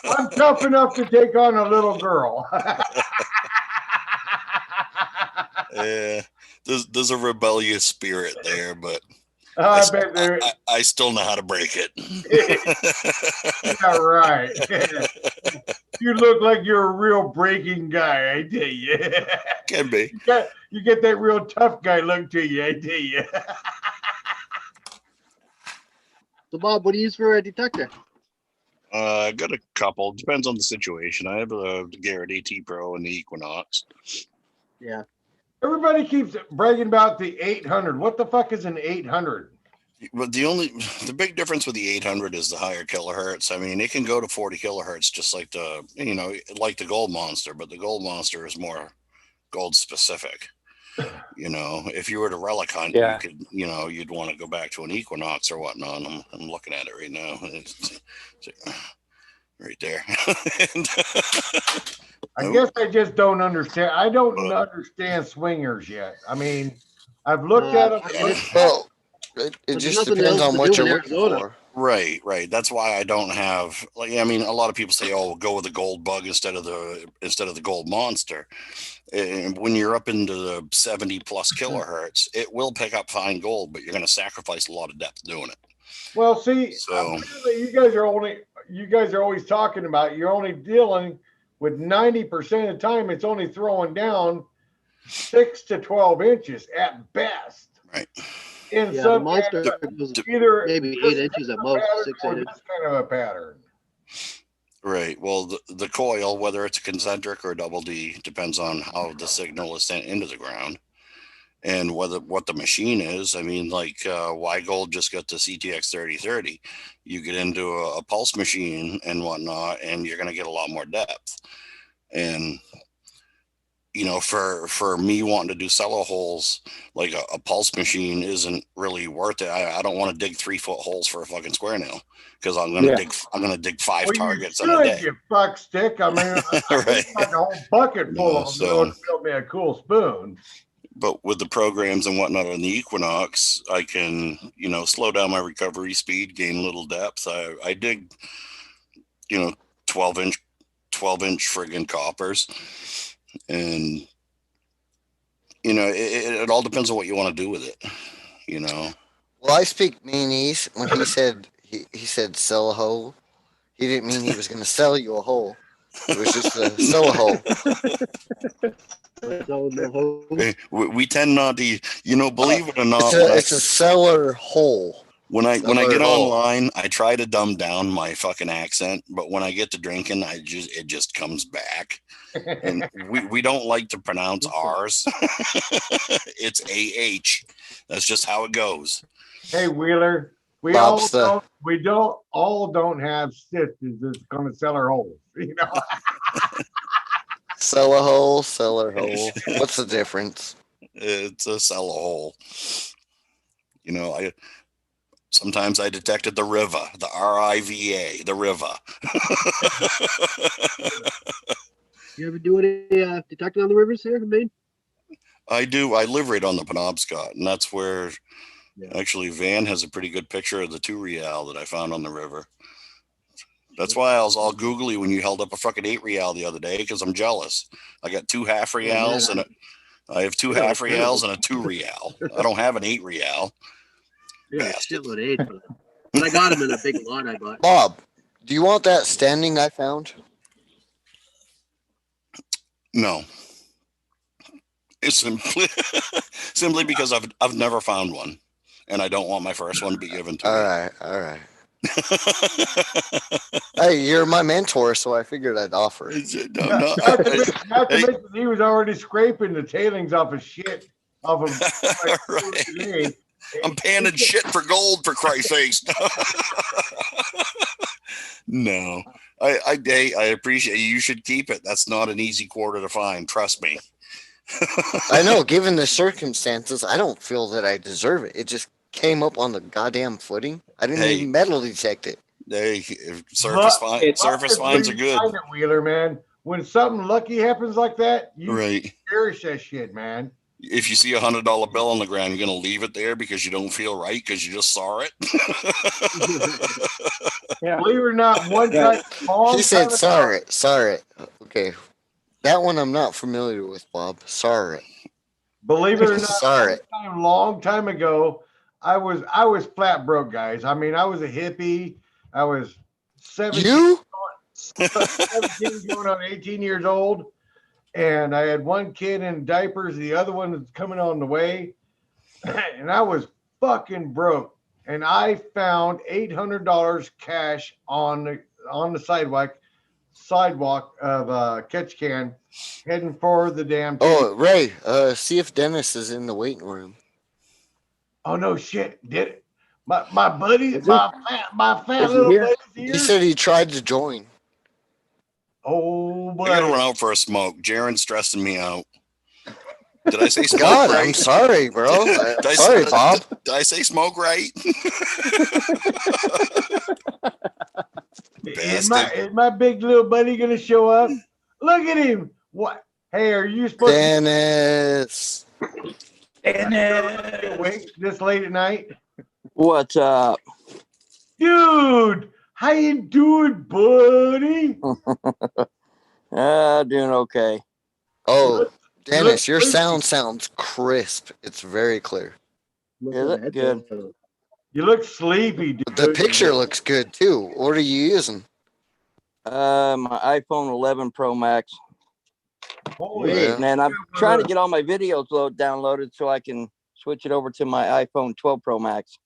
I'm tough enough to take on a little girl. Yeah, there's a rebellious spirit there, but I bet there. I still know how to break it. Yeah, right. You look like you're a real breaking guy, I tell you. Can be. You get that real tough guy look to you, I tell you. So, Bob, what do you use for a detector? I got a couple. Depends on the situation. I have the Garrett AT Pro and the Equinox. Yeah. Everybody keeps bragging about the 800. What the fuck is an 800? But the big difference with the 800 is the higher kilohertz. I mean, it can go to 40 kilohertz, just like the Gold Monster, but the Gold Monster is more gold specific. If you were to relic hunt, Yeah. you could, you'd want to go back to an Equinox or whatnot. I'm looking at it right now. It's right there. And, I guess I just don't understand. I don't understand swingers yet. I mean, I've looked at them. Well, it just depends on what you're looking for. Right. That's why I don't have a lot of people say, "Oh, go with the gold bug instead of the gold monster." And when you're up into the 70 plus kilohertz, it will pick up fine gold, but you're going to sacrifice a lot of depth doing it. Well, see, So you guys are always talking about you're only dealing with 90% of the time. It's only throwing down 6 to 12 inches at best. Right. In Yeah, some the monster patterns, was either maybe 8 inches at most, 6 or inches. this kind of a pattern. Right. Well, the coil, whether it's a concentric or a double D, depends on how the signal is sent into the ground and what the machine is. I mean, like Y Gold just got the CTX 3030. You get into a pulse machine and whatnot, and you're going to get a lot more depth. And for me wanting to do cello holes, like a pulse machine isn't really worth it. I don't want to dig 3-foot holes for a fucking square nail because I'm gonna dig 5 targets in a day. You fuck stick. I mean, Right. like a whole bucket full of them to build me a cool spoon. But with the programs and whatnot on the Equinox, I can, slow down my recovery speed, gain a little depth. I dig, 12-inch friggin' coppers. And, it all depends on what you want to do with it, Well, I speak meanies. When he said he said sell a hole, he didn't mean he was going to sell you a hole. It was just a sell a hole. We tend not to, believe it or not. It's a seller hole. When I get online, I try to dumb down my fucking accent, but when I get to drinking, it just comes back. And we don't like to pronounce R's. It's AH. That's just how it goes. Hey Wheeler, we Lobster. all don't have sisters that's gonna sell her holes, Sell a hole, seller hole. What's the difference? It's a sell a hole. Sometimes I detected the riva, the RIVA, the riva. You ever do any detecting on the rivers here in Maine? I do. I live right on the Penobscot, and that's where actually Van has a pretty good picture of the 2 real that I found on the river. That's why I was all googly when you held up a fucking 8 real the other day, because I'm jealous. I got 2 half reals I have 2 half reals and a 2 real. I don't have an 8 real. Yeah, shitload of 8, but I got them in a big lot I bought. Bob, do you want that standing I found? No. It's simply because I've never found one, and I don't want my first one to be given to me. All right. Hey, you're my mentor, so I figured I'd offer. Not to mention he was already scraping the tailings off of shit off of right. I'm panning shit for gold, for Christ's sakes. No, I appreciate you should keep it. That's not an easy quarter to find. Trust me. I know, given the circumstances, I don't feel that I deserve it. It just came up on the goddamn footing. I didn't even metal detect it. Hey, surface finds are good. Wheeler, man. When something lucky happens like that, you right. cherish that shit, man. If you see $100 bill on the ground, you're gonna leave it there because you don't feel right because you just saw it. Yeah. Believe it or not, one time, long He said, time ago, sorry, sorry. Okay. That one I'm not familiar with, Bob. Sorry. believe it or not, Sorry. long time ago, I was flat broke, guys. I mean, I was a hippie. I was 17, You? 17 going on 18 years old, and I had one kid in diapers. The other one was coming on the way, and I was fucking broke. And I found $800 cash on the sidewalk of Ketchikan, heading for the damn. Oh, Ray, see if Dennis is in the waiting room. Oh no shit! Did it? My buddy, Is he? my fat Is he little here? buddy's He here. said he tried to join. Oh I gotta boy! run out for a smoke. Jaren's stressing me out. Did I say smoke God, right? I'm sorry, bro. Did I, Sorry, Bob. Did I say smoke right? Is my big little buddy gonna show up? Look at him! What? Hey, are you supposed Dennis. to wait this late at night, What's up? dude? How you doing, buddy? Doing okay. Oh, look Dennis, your sleepy. sound sounds crisp. It's very clear. Is it good? You look sleepy, dude. The picture looks good too. What are you using? My iPhone 11 Pro Max, Holy Yeah. shit. and I'm trying to get all my videos downloaded so I can switch it over to my iPhone 12 Pro Max.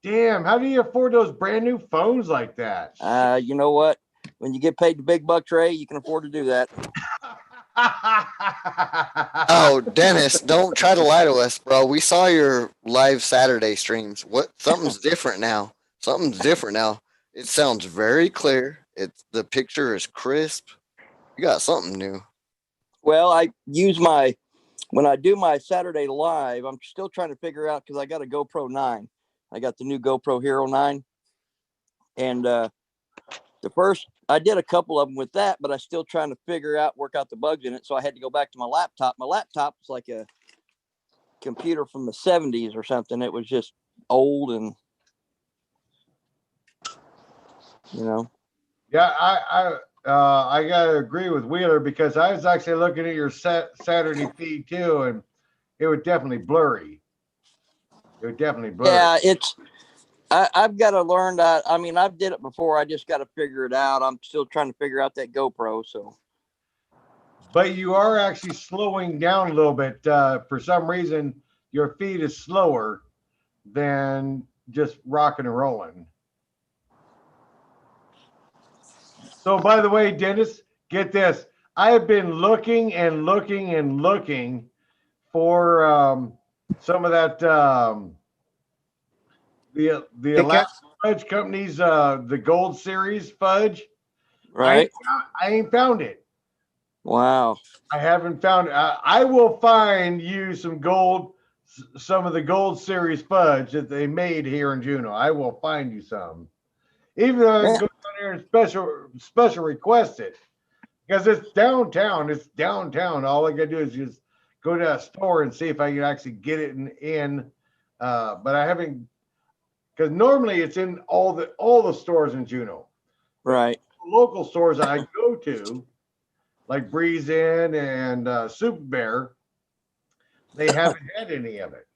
Damn! How do you afford those brand new phones like that? You know what? When you get paid the big bucks, Ray, you can afford to do that. Oh, Dennis, don't try to lie to us, bro. We saw your live Saturday streams. What? Something's different now. Something's different now. It sounds very clear. The picture is crisp. You got something new. Well, when I do my Saturday live, I'm still trying to figure out because I got a GoPro 9. I got the new GoPro Hero 9. And I did a couple of them with that, but I still trying to work out the bugs in it. So I had to go back to my laptop. My laptop was like a computer from the 70s or something. It was just old and, Yeah, I gotta agree with Wheeler because I was actually looking at your Saturday feed too, and it was definitely blurry. It was definitely blurry. Yeah, I've got to learn that. I mean, I've did it before. I just got to figure it out. I'm still trying to figure out that GoPro. So, But you are actually slowing down a little bit. For some reason, your feed is slower than just rocking and rolling. So, by the way, Dennis, get this. I have been looking and looking and looking for some of that the Alaska Fudge Company's the Gold Series fudge. right? I ain't found it. Wow. I haven't found. I will find you some of the Gold Series fudge that they made here in Juneau. I will find you some. Even though I go down there and special request it because it's downtown. It's downtown. All I gotta do is just go to that store and see if I can actually get it in. But I haven't, because normally it's in all the stores in Juneau. Right. Local stores I go to, like Breeze Inn and Super Bear, they haven't had any of it.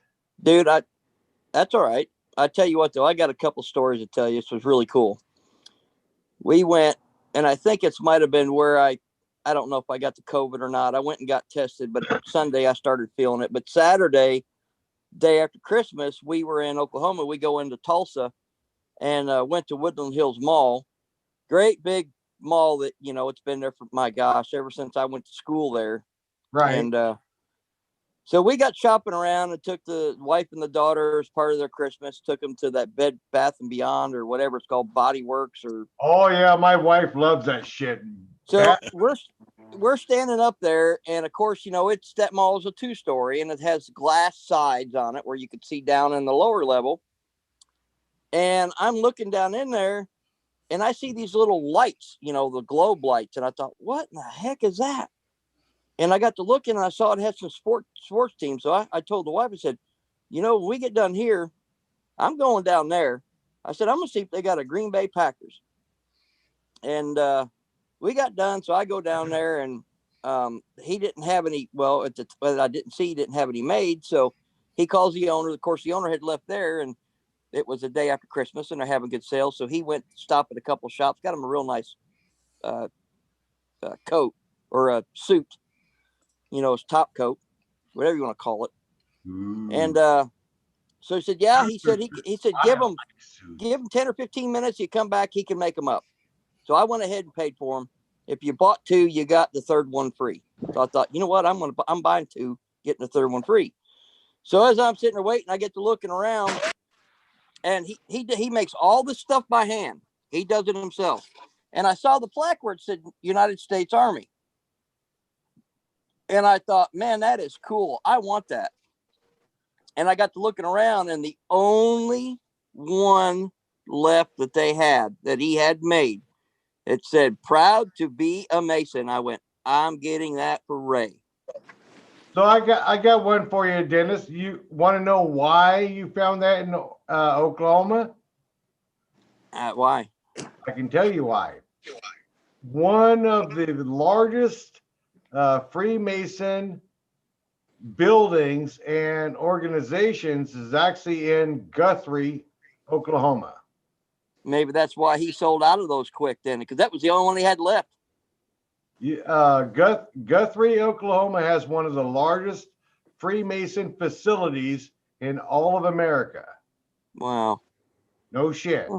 Dude, that's all right. I tell you what, though, I got a couple stories to tell you. This was really cool. We went, and I think it might have been where I don't know if I got the COVID or not. I went and got tested, but Sunday I started feeling it. But Saturday, day after Christmas, we were in Oklahoma. We go into Tulsa and went to Woodland Hills Mall. Great big mall that, it's been there for, my gosh, ever since I went to school there. Right. And so we got shopping around and took the wife and the daughter as part of their Christmas, took them to that Bed Bath and Beyond or whatever it's called, Body Works or. Oh yeah, my wife loves that shit. So we're standing up there, and of course, that mall is a 2-story, and it has glass sides on it where you could see down in the lower level. And I'm looking down in there, and I see these little lights, the globe lights, and I thought, what in the heck is that? And I got to looking and I saw it had some sports teams. So I told the wife, I said, you know, when we get done here, I'm going down there. I said, I'm going to see if they got a Green Bay Packers. And we got done. So I go down there and he didn't have any, well, I didn't see he didn't have any made. So he calls the owner. Of course, the owner had left there and it was the day after Christmas and they're having good sales. So he went stop at a couple shops, got him a real nice coat or a suit, you know, his top coat, whatever you want to call it. And so he said, yeah, he said, give him 10 or 15 minutes. You come back, he can make them up. So I went ahead and paid for them. If you bought two, you got the third one free. So I thought, you know what? I'm buying two, getting the third one free. So as I'm sitting there waiting, I get to looking around and he makes all this stuff by hand. He does it himself. And I saw the plaque where it said United States Army. And I thought, man, that is cool. I want that. And I got to looking around and the only one left that they had that he had made, it said, proud to be a Mason. I went, I'm getting that for Ray. So I got one for you, Dennis. You want to know why you found that in Oklahoma? Why? I can tell you why. One of the largest Freemason buildings and organizations is actually in Guthrie, Oklahoma. Maybe that's why he sold out of those quick then, because that was the only one he had left. Guthrie, Oklahoma has one of the largest Freemason facilities in all of America. Wow. No shit.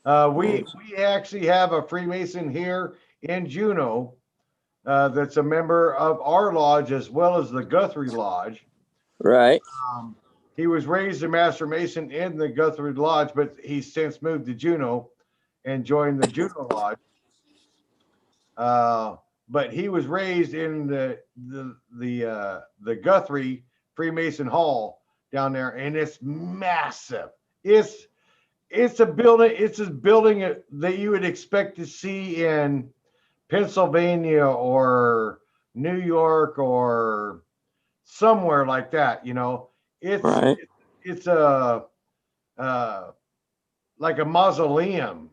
We actually have a Freemason here in Juneau that's a member of our lodge as well as the Guthrie Lodge. Right. He was raised a Master Mason in the Guthrie Lodge, but he's since moved to Juneau and joined the Juneau Lodge. But he was raised in the Guthrie Freemason Hall down there, and it's massive. It's a building. It's a building that you would expect to see in Pennsylvania or New York or somewhere like that. You know, it's right. It's a like a mausoleum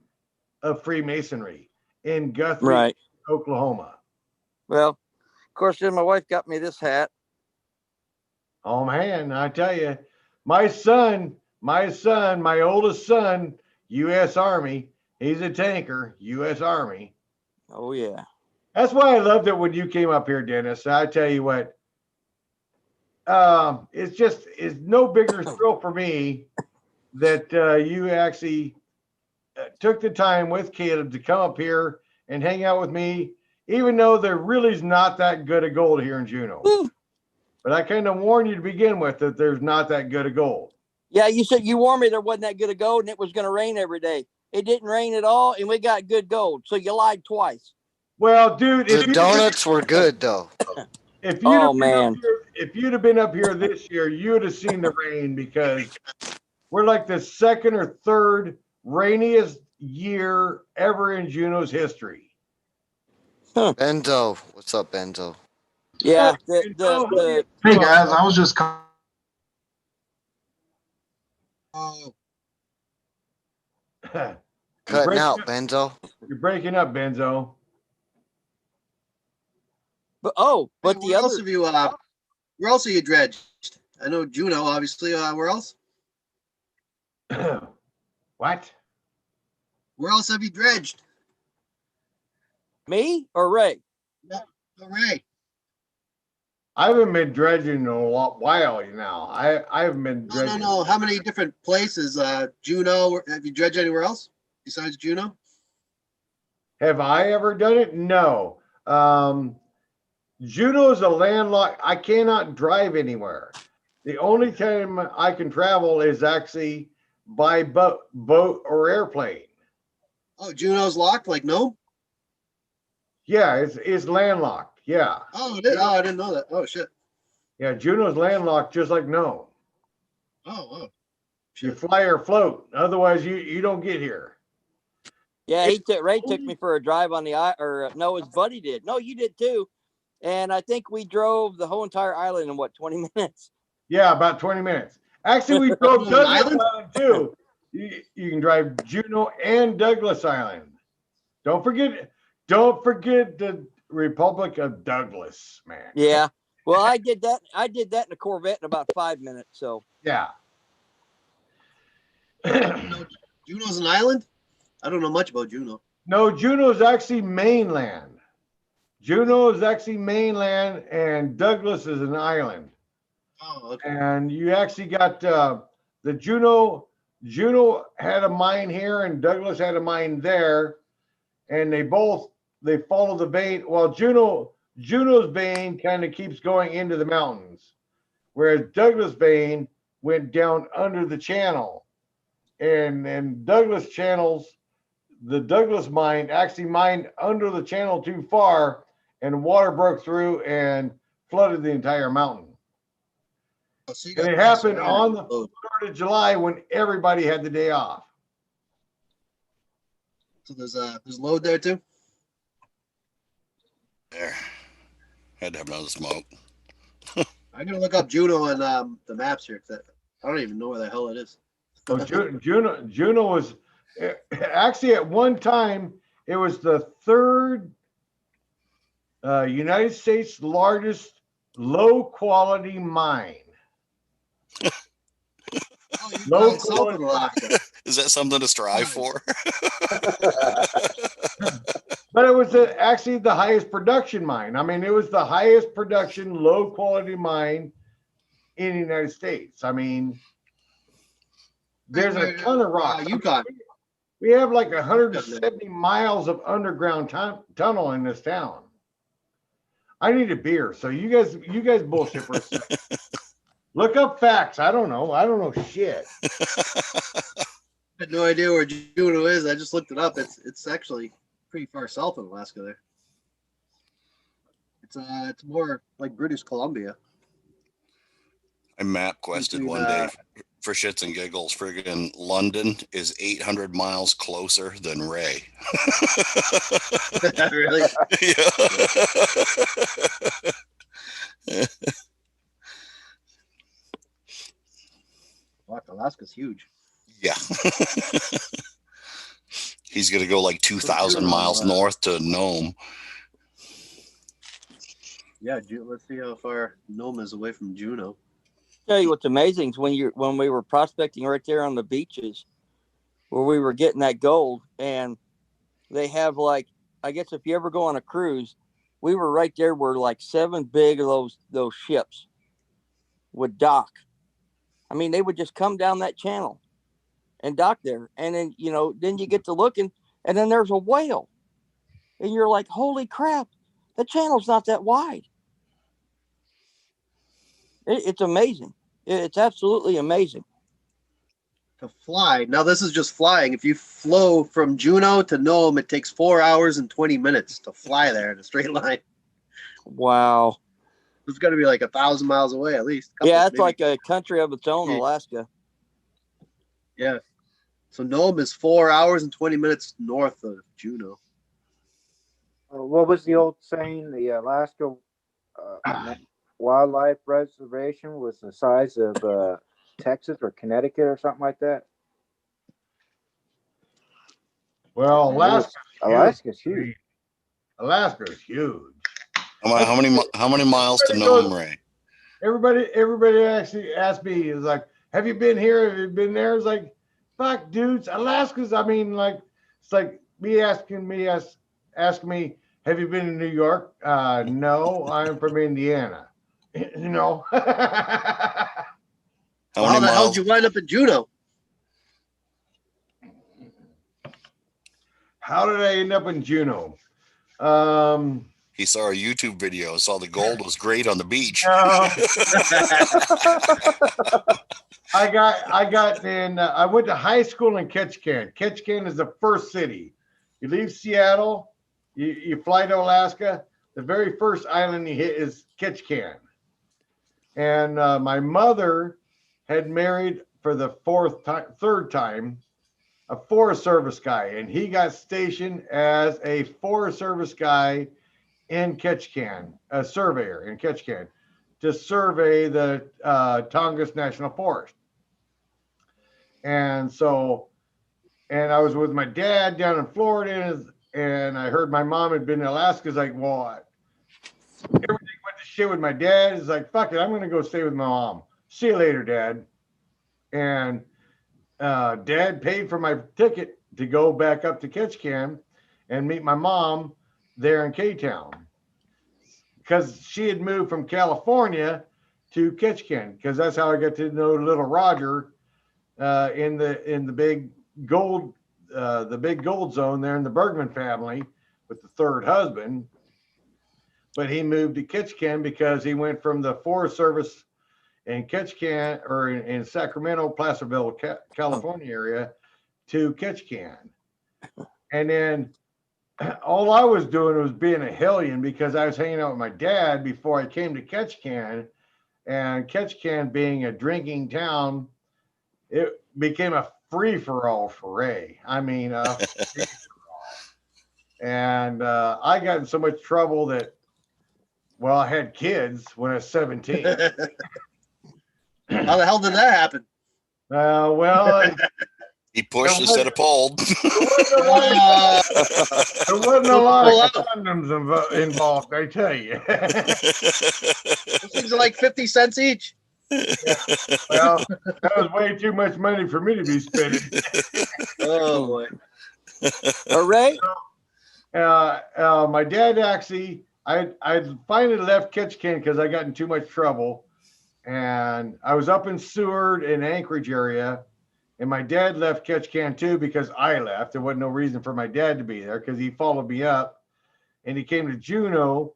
of Freemasonry in Guthrie, right. Oklahoma. Well, of course, then my wife got me this hat. Oh man, I tell you, my oldest son, U.S. Army. He's a tanker, U.S. Army. Oh yeah. That's why I loved it when you came up here, Dennis. I tell you what, it's no bigger thrill for me that you actually took the time with Caleb to come up here and hang out with me, even though there really is not that good of gold here in Juneau. Woo. But I kind of warned you to begin with that there's not that good of gold. Yeah, you said you warned me there wasn't that good of gold and it was going to rain every day. It didn't rain at all, and we got good gold. So you lied twice. Well, dude, the donuts were good though. If you'd have been up here this year, you would have seen the rain, because we're like the second or third rainiest year ever in Juneau's history. Huh. Benzo, what's up, Benzo? Yeah. Hey guys, I was just. Cutting out, Benzo. You're breaking up, Benzo. But the other of you, where else are you dredged? I know Juneau, obviously. Where else? What? Where else have you dredged? Me or Ray? No, Ray. I haven't been dredging in a while now. I haven't been dredging. No. How many different places? Juneau. Have you dredged anywhere else besides Juneau? Have I ever done it? No. Juneau is a landlocked. I cannot drive anywhere. The only time I can travel is actually by boat or airplane. Oh, Juneau's locked? Like no? Yeah, it's landlocked. Yeah. Oh, it is? Oh, I didn't know that. Oh, shit. Yeah, Juneau's landlocked just like no. Oh. You fly or float. Otherwise, you don't get here. Yeah, Ray took me for a drive on the no, his buddy did. No, you did too. And I think we drove the whole entire island in what, 20 minutes? Yeah, about 20 minutes. Actually, we drove Juno Douglas Island? Island too. You can drive Juno and Douglas Island. Don't forget the Republic of Douglas, man. Yeah. Well, I did that in a Corvette in about 5 minutes. So Yeah. No, Juno's an island? I don't know much about Juno. No, Juno is actually mainland. Juno is actually mainland, and Douglas is an island. Oh, okay. And you actually got the Juno. Juno had a mine here, and Douglas had a mine there, and they follow the vein. Well, Juno's vein kind of keeps going into the mountains, whereas Douglas vein went down under the channel, and Douglas channels. The Douglas mine actually mined under the channel too far, and water broke through and flooded the entire mountain. Oh, so you And got it happened surrounded. on the Oh, 3rd of July when everybody had the day off. so there's load there too? There. Had to have another smoke. I'm gonna look up Juno on the maps here, 'cause I don't even know where the hell it is. So Juno was actually at one time it was the 3rd United States largest low quality mine. Oh, you're Low down south quality of Alaska. Is that something to strive for? But it was actually the highest production mine. I mean, it was the highest production low quality mine in the United States. I mean, there's a ton of rock. Yukon. We have like 170 miles of underground tunnel in this town. I need a beer. So you guys bullshit for a second. Look up facts. I don't know shit. I had no idea where Juno is. I just looked it up. It's actually pretty far south of Alaska there. It's more like British Columbia. I map quested Between, one day for shits and giggles. Friggin' London is 800 miles closer than Ray. Really? Yeah. Fuck, Alaska's huge. Yeah. He's gonna go like 2,000 miles north to Nome. Yeah, let's see how far Nome is away from Juno. tell you what's amazing is when we were prospecting right there on the beaches where we were getting that gold, and they have like, I guess if you ever go on a cruise, we were right there where like 7 big of those ships would dock. I mean, they would just come down that channel and dock there. And then, then you get to looking, and then there's a whale. And you're like, holy crap, the channel's not that wide. It's amazing. It's absolutely amazing. To fly. Now, this is just flying. If you flow from Juneau to Nome, it takes 4 hours and 20 minutes to fly there in a straight line. Wow. It's got to be like 1,000 miles away at least. Yeah, it's like a country of its own, Alaska. Yeah. So Nome is 4 hours and 20 minutes north of Juneau. What was the old saying? The Alaska Wildlife Reservation was the size of Texas or Connecticut or something like that. Well, Alaska's huge. Alaska's huge. How many miles to Nome, Ray? Everybody actually asked me, is like, have you been here? Have you been there? It's like, fuck, dudes, Alaska's, I mean, like, it's like me asking me, have you been in New York? No, I'm from Indiana. You know? How the hell did you wind up in Juneau? How did I end up in Juneau? He saw a YouTube video, saw the gold was great on the beach. I went to high school in Ketchikan. Ketchikan is the first city. You leave Seattle, you fly to Alaska. The very first island you hit is Ketchikan. And my mother had married for the third time, a Forest Service guy, and he got stationed as a Forest Service guy in Ketchikan, a surveyor in Ketchikan, to survey the Tongass National Forest. And so, and I was with my dad down in Florida, and I heard my mom had been in Alaska. It's like, well, everything went to shit with my dad. It's like, fuck it, I'm going to go stay with my mom. See you later, Dad. And Dad paid for my ticket to go back up to Ketchikan and meet my mom there in K-Town, because she had moved from California to Ketchikan, because that's how I got to know little Roger in the big gold zone there in the Bergman family with the third husband. But he moved to Ketchikan because he went from the Forest Service in Ketchikan, or in Sacramento, Placerville, California area, to Ketchikan. And then all I was doing was being a hellion, because I was hanging out with my dad before I came to Ketchikan, and Ketchikan being a drinking town, it became a free-for-all for Ray. I mean, and I got in so much trouble that, well, I had kids when I was 17. How the hell did that happen? Well, He pushed instead of pulled. there wasn't a lot of condoms involved, I tell you. Those things are like 50 cents each. Well, that was way too much money for me to be spending. Oh boy. Hooray. My dad actually, I finally left Ketchikan because I got in too much trouble. And I was up in Seward in Anchorage area. And my dad left Ketchikan too because I left. There wasn't no reason for my dad to be there, because he followed me up. And he came to Juneau,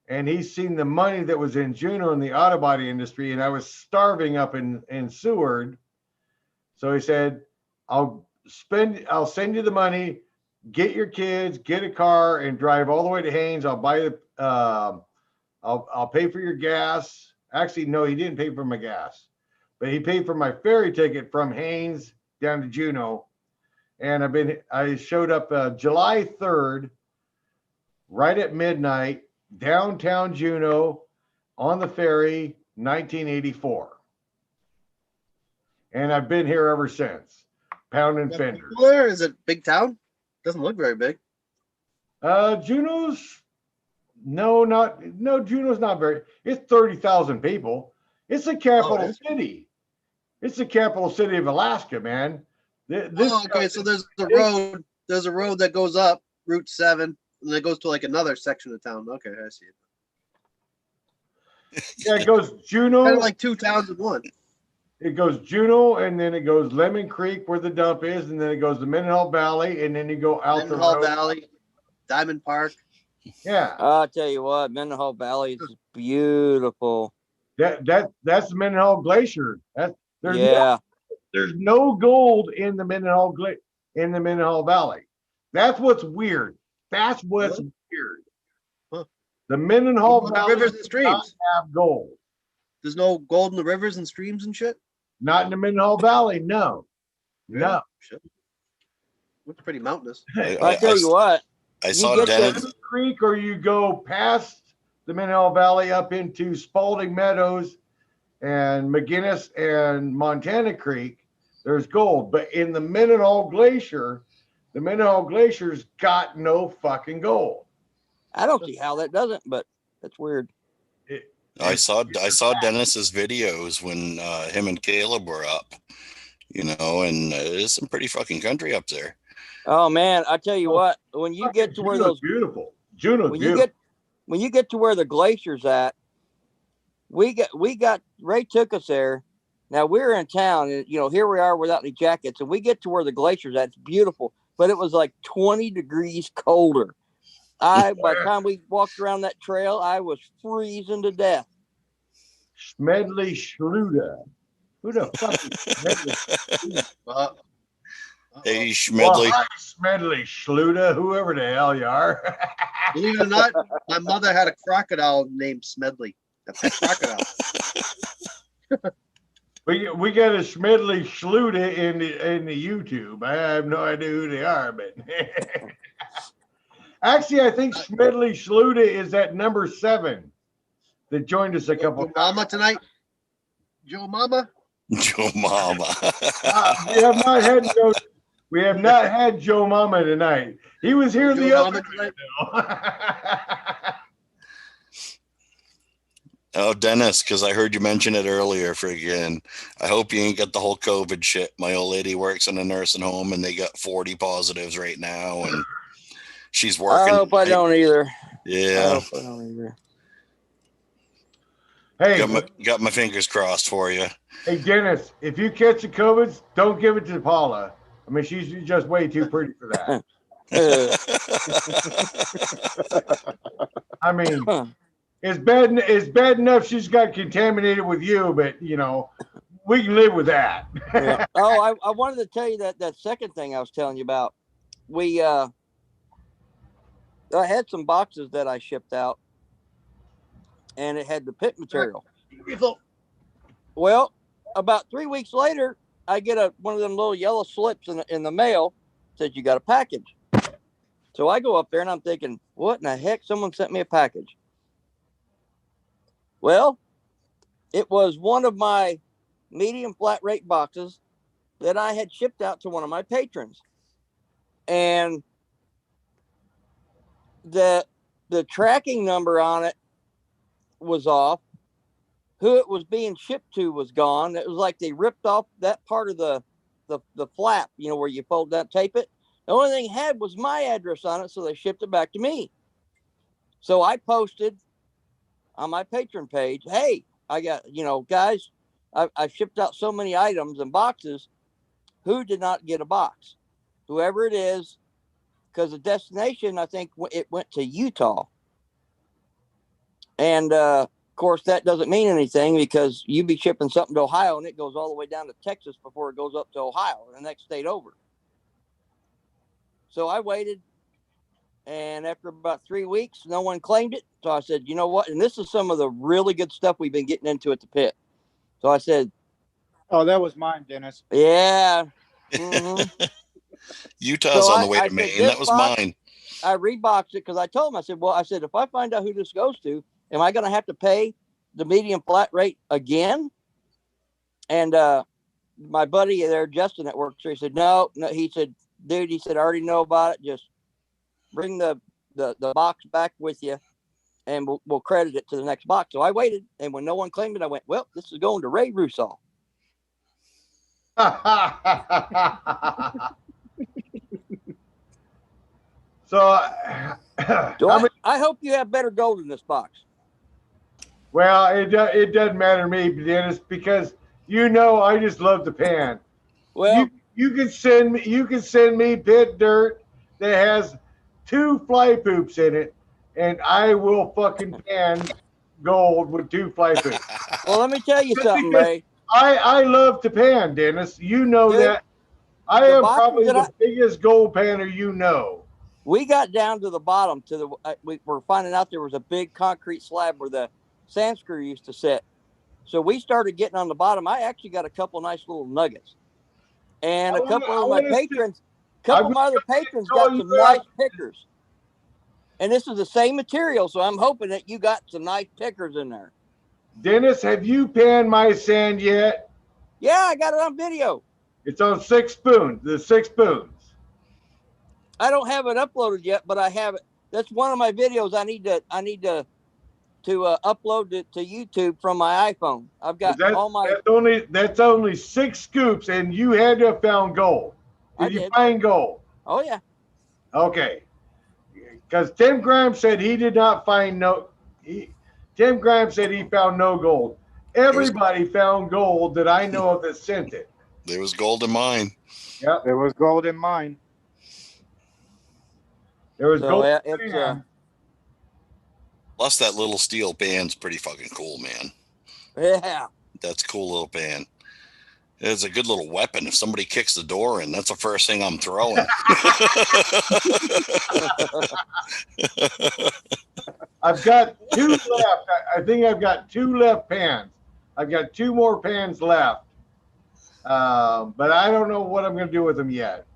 and he's seen the money that was in Juneau in the auto body industry. And I was starving up in Seward. So he said, I'll send you the money, get your kids, get a car, and drive all the way to Haines. I'll buy I'll pay for your gas. Actually, no, he didn't pay for my gas, but he paid for my ferry ticket from Haines down to Juneau. And I showed up July 3rd, right at midnight, downtown Juneau, on the ferry, 1984. And I've been here ever since, pounding fenders. Where is it? Big town? Doesn't look very big. Juneau's Juneau's not very. It's 30,000 people. It's the capital city. It's the capital city of Alaska, man. Okay, so there's a road. There's a road that goes up Route 7, and it goes to like another section of town. Okay, I see it. Yeah, it goes Juneau. Kind of like two towns in one. It goes Juneau, and then it goes Lemon Creek where the dump is, and then it goes to Mendenhall Valley, and then you go out the road. Valley, Diamond Park. Yeah. I'll tell you what, Mendenhall Valley is beautiful. That's the Mendenhall Glacier. There's no gold in the Mendenhall Valley. That's what's weird. That's what's weird. Huh. The Mendenhall Valley rivers and streams does not have gold. There's no gold in the rivers and streams and shit? Not in the Mendenhall Valley, no. No. Shit. Looks pretty mountainous. I'll tell you what. I saw Dennis Creek, or you go past the Mendenhall Valley up into Spalding Meadows and McGinnis and Montana Creek, there's gold. But in the Mendenhall Glacier's got no fucking gold. I don't see how that doesn't, but that's weird. I saw Dennis's videos when him and Caleb were up, and there's some pretty fucking country up there. Oh man, I tell you what, when you get to where those beautiful, when you get to where the glacier's at, we got Ray took us there. Now we're in town, and here we are without any jackets, and we get to where the glacier's at. It's beautiful, but it was like 20 degrees colder. By the time we walked around that trail, I was freezing to death. Smedley Schluter. Who the fuck is Smedley? Hey, Smedley. Well, hi, Smedley Schluter, whoever the hell you are. Believe it or not, my mother had a crocodile named Smedley. A pet crocodile. We got a Smedley Schluter in the YouTube. I have no idea who they are, but Actually, I think Smedley Schluta is at number 7 that joined us a couple Joe Mama tonight. Joe Mama. Joe Mama. We have not had Joe Mama tonight. He was here the Joe other Mama night. Oh, Dennis, because I heard you mention it earlier. Friggin', I hope you ain't got the whole COVID shit. My old lady works in a nursing home, and they got 40 positives right now, and she's working. I hope I don't either. Yeah. I hope I don't either. Hey, got my fingers crossed for you. Hey, Dennis, if you catch the COVID, don't give it to Paula. I mean, she's just way too pretty for that. I mean, it's bad enough she's got contaminated with you, but you know, we can live with that. Yeah. Oh, I wanted to tell you that second thing I was telling you about. I had some boxes that I shipped out, and it had the pit material. Well, about 3 weeks later, I get one of them little yellow slips in the mail, says you got a package. So I go up there and I'm thinking, what in the heck? Someone sent me a package. Well, it was one of my medium flat rate boxes that I had shipped out to one of my patrons. And the tracking number on it was off. Who it was being shipped to was gone. It was like they ripped off that part of the flap, you know, where you fold that, tape it. The only thing it had was my address on it, so they shipped it back to me. So I posted on my patron page, hey, I got, you know, guys, I shipped out so many items and boxes. Who did not get a box? Whoever it is, because the destination, I think it went to Utah. And of course, that doesn't mean anything because you be shipping something to Ohio and it goes all the way down to Texas before it goes up to Ohio, the next state over. So I waited, and after about 3 weeks, no one claimed it. So I said, you know what? And this is some of the really good stuff we've been getting into at the pit. So I said, oh, that was mine, Dennis. Yeah. Mm-hmm. Utah's on the way to Maine. That was mine. I reboxed it because I told him, I said, if I find out who this goes to, am I going to have to pay the medium flat rate again? And my buddy there, Justin, at work, he said, no. He said, dude, he said, I already know about it. Just bring the box back with you and we'll credit it to the next box. So I waited. And when no one claimed it, I went, well, this is going to Ray Russo. So I hope you have better gold in this box. Well, it doesn't matter to me, Dennis, because you know I just love the pan. Well, you can send me pit dirt that has 2 fly poops in it, and I will fucking pan gold with 2 fly poops. Well, let me tell you something, Ray. I love to pan, Dennis. You know that. I am probably the biggest gold panner you know. We got down to the bottom we were finding out there was a big concrete slab where the sand screw used to sit. So we started getting on the bottom. I actually got a couple nice little nuggets. And a couple of my other patrons got some nice pickers. And this is the same material, so I'm hoping that you got some nice pickers in there. Dennis, have you panned my sand yet? Yeah, I got it on video. It's on 6 spoons, the 6 spoons. I don't have it uploaded yet, but I have it. That's one of my videos I need to upload it to YouTube from my iPhone. I've got that's only 6 scoops, and you had to have found gold. Did you find gold? Oh yeah. Okay. Because Tim Graham said he did not find Tim Graham said he found no gold. Everybody found gold that I know of that sent it. There was gold in mine. Yeah, there was gold in mine. There was gold. Plus, that little steel pan's pretty fucking cool, man. Yeah. That's a cool little pan. It's a good little weapon. If somebody kicks the door in, that's the first thing I'm throwing. I've got 2 left. I think I've got 2 left pans. I've got 2 more pans left. But I don't know what I'm going to do with them yet.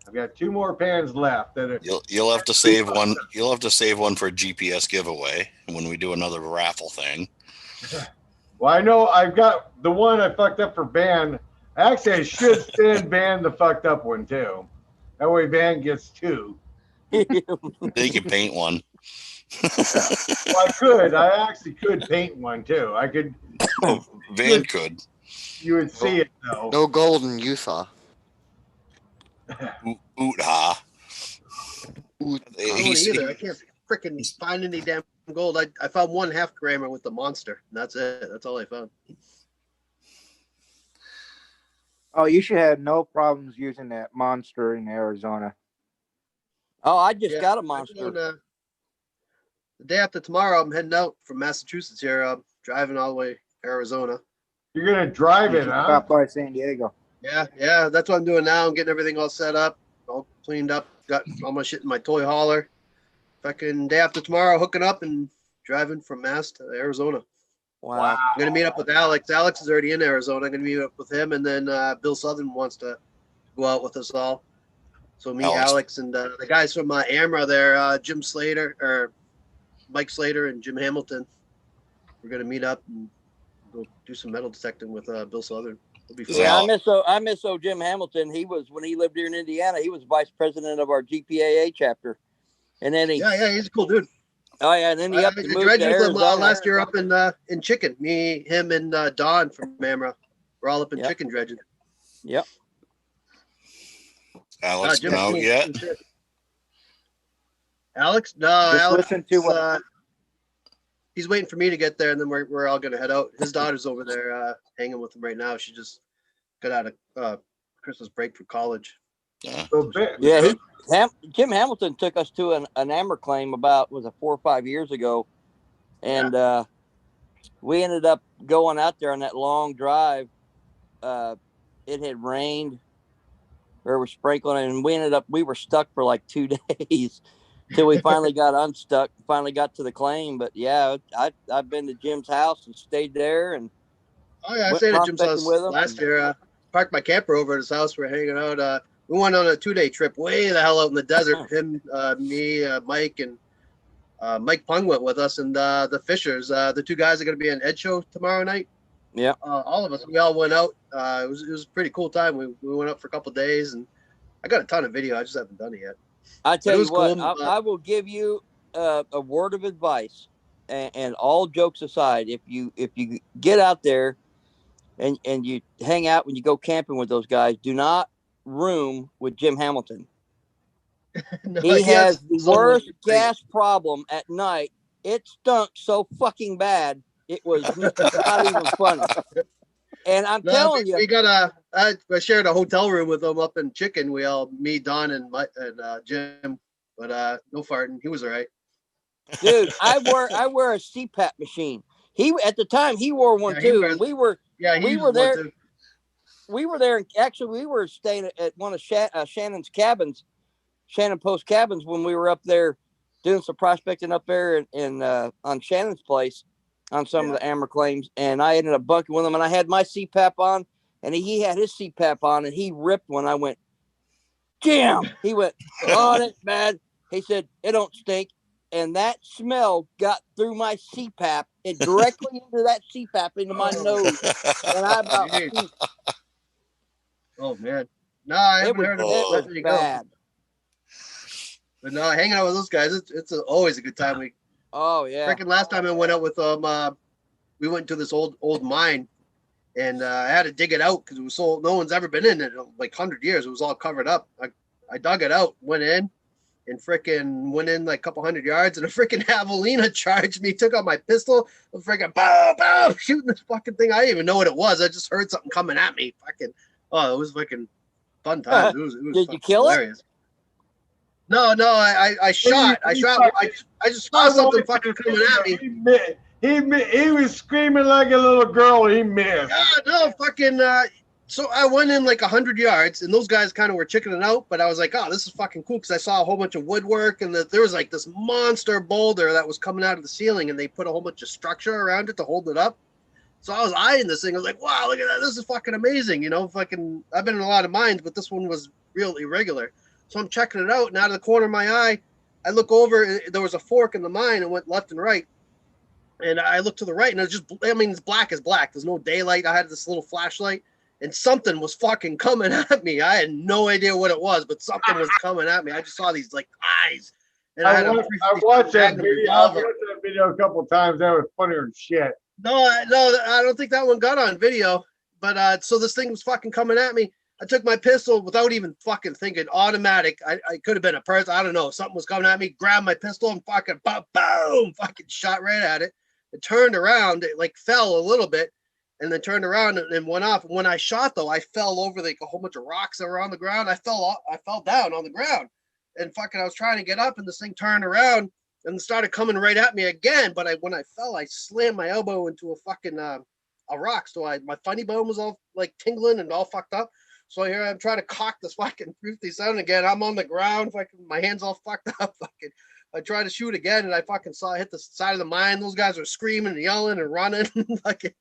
I've got 2 more pans left. That are, You'll have to save one. You'll have to save one for a GPS giveaway when we do another raffle thing. well, I know I've got the one I fucked up for Van. Actually, I should send Van the fucked up one too. That way Van gets 2. Then you can paint one. Well, I could. I actually could paint one too. I could. Van could. You would see it though. No gold in Utah. Oot-ha. I don't either. I can't freaking find any damn gold. I found 1 half grammer with the monster. And that's it. That's all I found. Oh, you should have no problems using that monster in Arizona. Oh, I just got a monster. The day after tomorrow, I'm heading out from Massachusetts here. I'm driving all the way to Arizona. You're gonna drive it, huh? Stop by San Diego. Yeah. That's what I'm doing now. I'm getting everything all set up, all cleaned up. Got all my shit in my toy hauler. Fucking day after tomorrow, hooking up and driving from Mass to Arizona. Wow. I'm gonna meet up with Alex. Alex is already in Arizona. I'm gonna meet up with him, and then Bill Southern wants to go out with us all. So me, Alex and the guys from AMRA there, Jim Slater or Mike Slater and Jim Hamilton. We're gonna meet up and go do some metal detecting with Bill Southern. It'll be fun. Yeah, I miss Jim Hamilton. He was, when he lived here in Indiana, he was vice president of our GPAA chapter. And then he's a cool dude. Oh yeah, and then he up to move dredged to with him Arizona. last year up in Chicken. Me, him, and Don from AMRA. We're all up in Chicken dredging. Yep. Alex Jim's been out cool. yet? Alex? No, Just Alex. listen to what He's waiting for me to get there, and then we're all gonna head out. His daughter's over there hanging with him right now. She just got out of Christmas break for college. Yeah. Jim Hamilton took us to an AMRA claim about 4 or 5 years ago, and we ended up going out there on that long drive. It had rained, or was sprinkling, and we were stuck for like 2 days till we finally got unstuck. Finally got to the claim, but yeah, I've been to Jim's house and stayed there, and I stayed at Jim's house last year. Parked my camper over at his house. We're hanging out. We went on a 2-day trip way the hell out in the desert. Him, me, Mike, and Mike Pung went with us, and the Fishers. The 2 guys are going to be on Ed Show tomorrow night. Yeah. All of us, we all went out. It was a pretty cool time. We went out for a couple of days, and I got a ton of video. I just haven't done it yet. I tell you what, cool. I will give you a word of advice, and all jokes aside, if you get out there and you hang out when you go camping with those guys, do not room with Jim Hamilton. No, he has the worst gas problem at night. It stunk so fucking bad. It was not even funny. And I'm telling you, we got I shared a hotel room with them up in Chicken. We all, me, Don, and Jim, but no farting. He was all right. Dude, I wear a CPAP machine. At the time he wore one too. And we were there. Too. We were there, and actually we were staying at one of Shannon's cabins, Shannon Post cabins, when we were up there doing some prospecting up there in on Shannon's place on some of the AMRA claims, and I ended up bunking with him, and I had my CPAP on, and he had his CPAP on, and he ripped when I went, Jim. He went, oh, that's bad. He said, it don't stink. And that smell got through my CPAP and directly into that CPAP into my nose. And I about oh man. No, I haven't heard of it. It was bad. But no, hanging out with those guys, it's always a good time. Freaking last time I went out with them, we went to this old mine, and I had to dig it out because it was so no one's ever been in it in like 100 years. It was all covered up. I dug it out, went in, and freaking went in like a couple 100 yards, and a freaking javelina charged me, took out my pistol, and freaking bow, bow, shooting this fucking thing. I didn't even know what it was. I just heard something coming at me. It was fucking fun times. It was Did you kill hilarious. No, I shot. I just saw something fucking coming at me. He was screaming like a little girl. He missed. Yeah, no, fucking. So I went in like 100 yards, and those guys kind of were chickening out. But I was like, oh, this is fucking cool because I saw a whole bunch of woodwork, and there was like this monster boulder that was coming out of the ceiling, and they put a whole bunch of structure around it to hold it up. So I was eyeing this thing. I was like, wow, look at that. This is fucking amazing. You know, I've been in a lot of mines, but this one was real irregular. So I'm checking it out, and out of the corner of my eye, I look over, and there was a fork in the mine and went left and right. And I looked to the right, and it's just, I mean, it's black as black. There's no daylight. I had this little flashlight, and something was fucking coming at me. I had no idea what it was, but something was coming at me. I just saw these like eyes. And I watched that video. I've watched that video a couple of times. That was funnier than shit. No, I don't think that one got on video. But so this thing was fucking coming at me. I took my pistol without even fucking thinking, automatic. I could have been a person. I don't know. Something was coming at me, grabbed my pistol and fucking boom, fucking shot right at it. It turned around, it like fell a little bit, and then turned around and went off. When I shot though, I fell over like a whole bunch of rocks that were on the ground. I fell down on the ground, and fucking I was trying to get up, and this thing turned around and started coming right at me again. But when I fell, I slammed my elbow into a fucking a rock, so my funny bone was all like tingling and all fucked up. So here I'm trying to cock this fucking 57 again. I'm on the ground, fucking my hands all fucked up. Fucking, I tried to shoot again, and I fucking saw it hit the side of the mine. Those guys were screaming and yelling and running. Fucking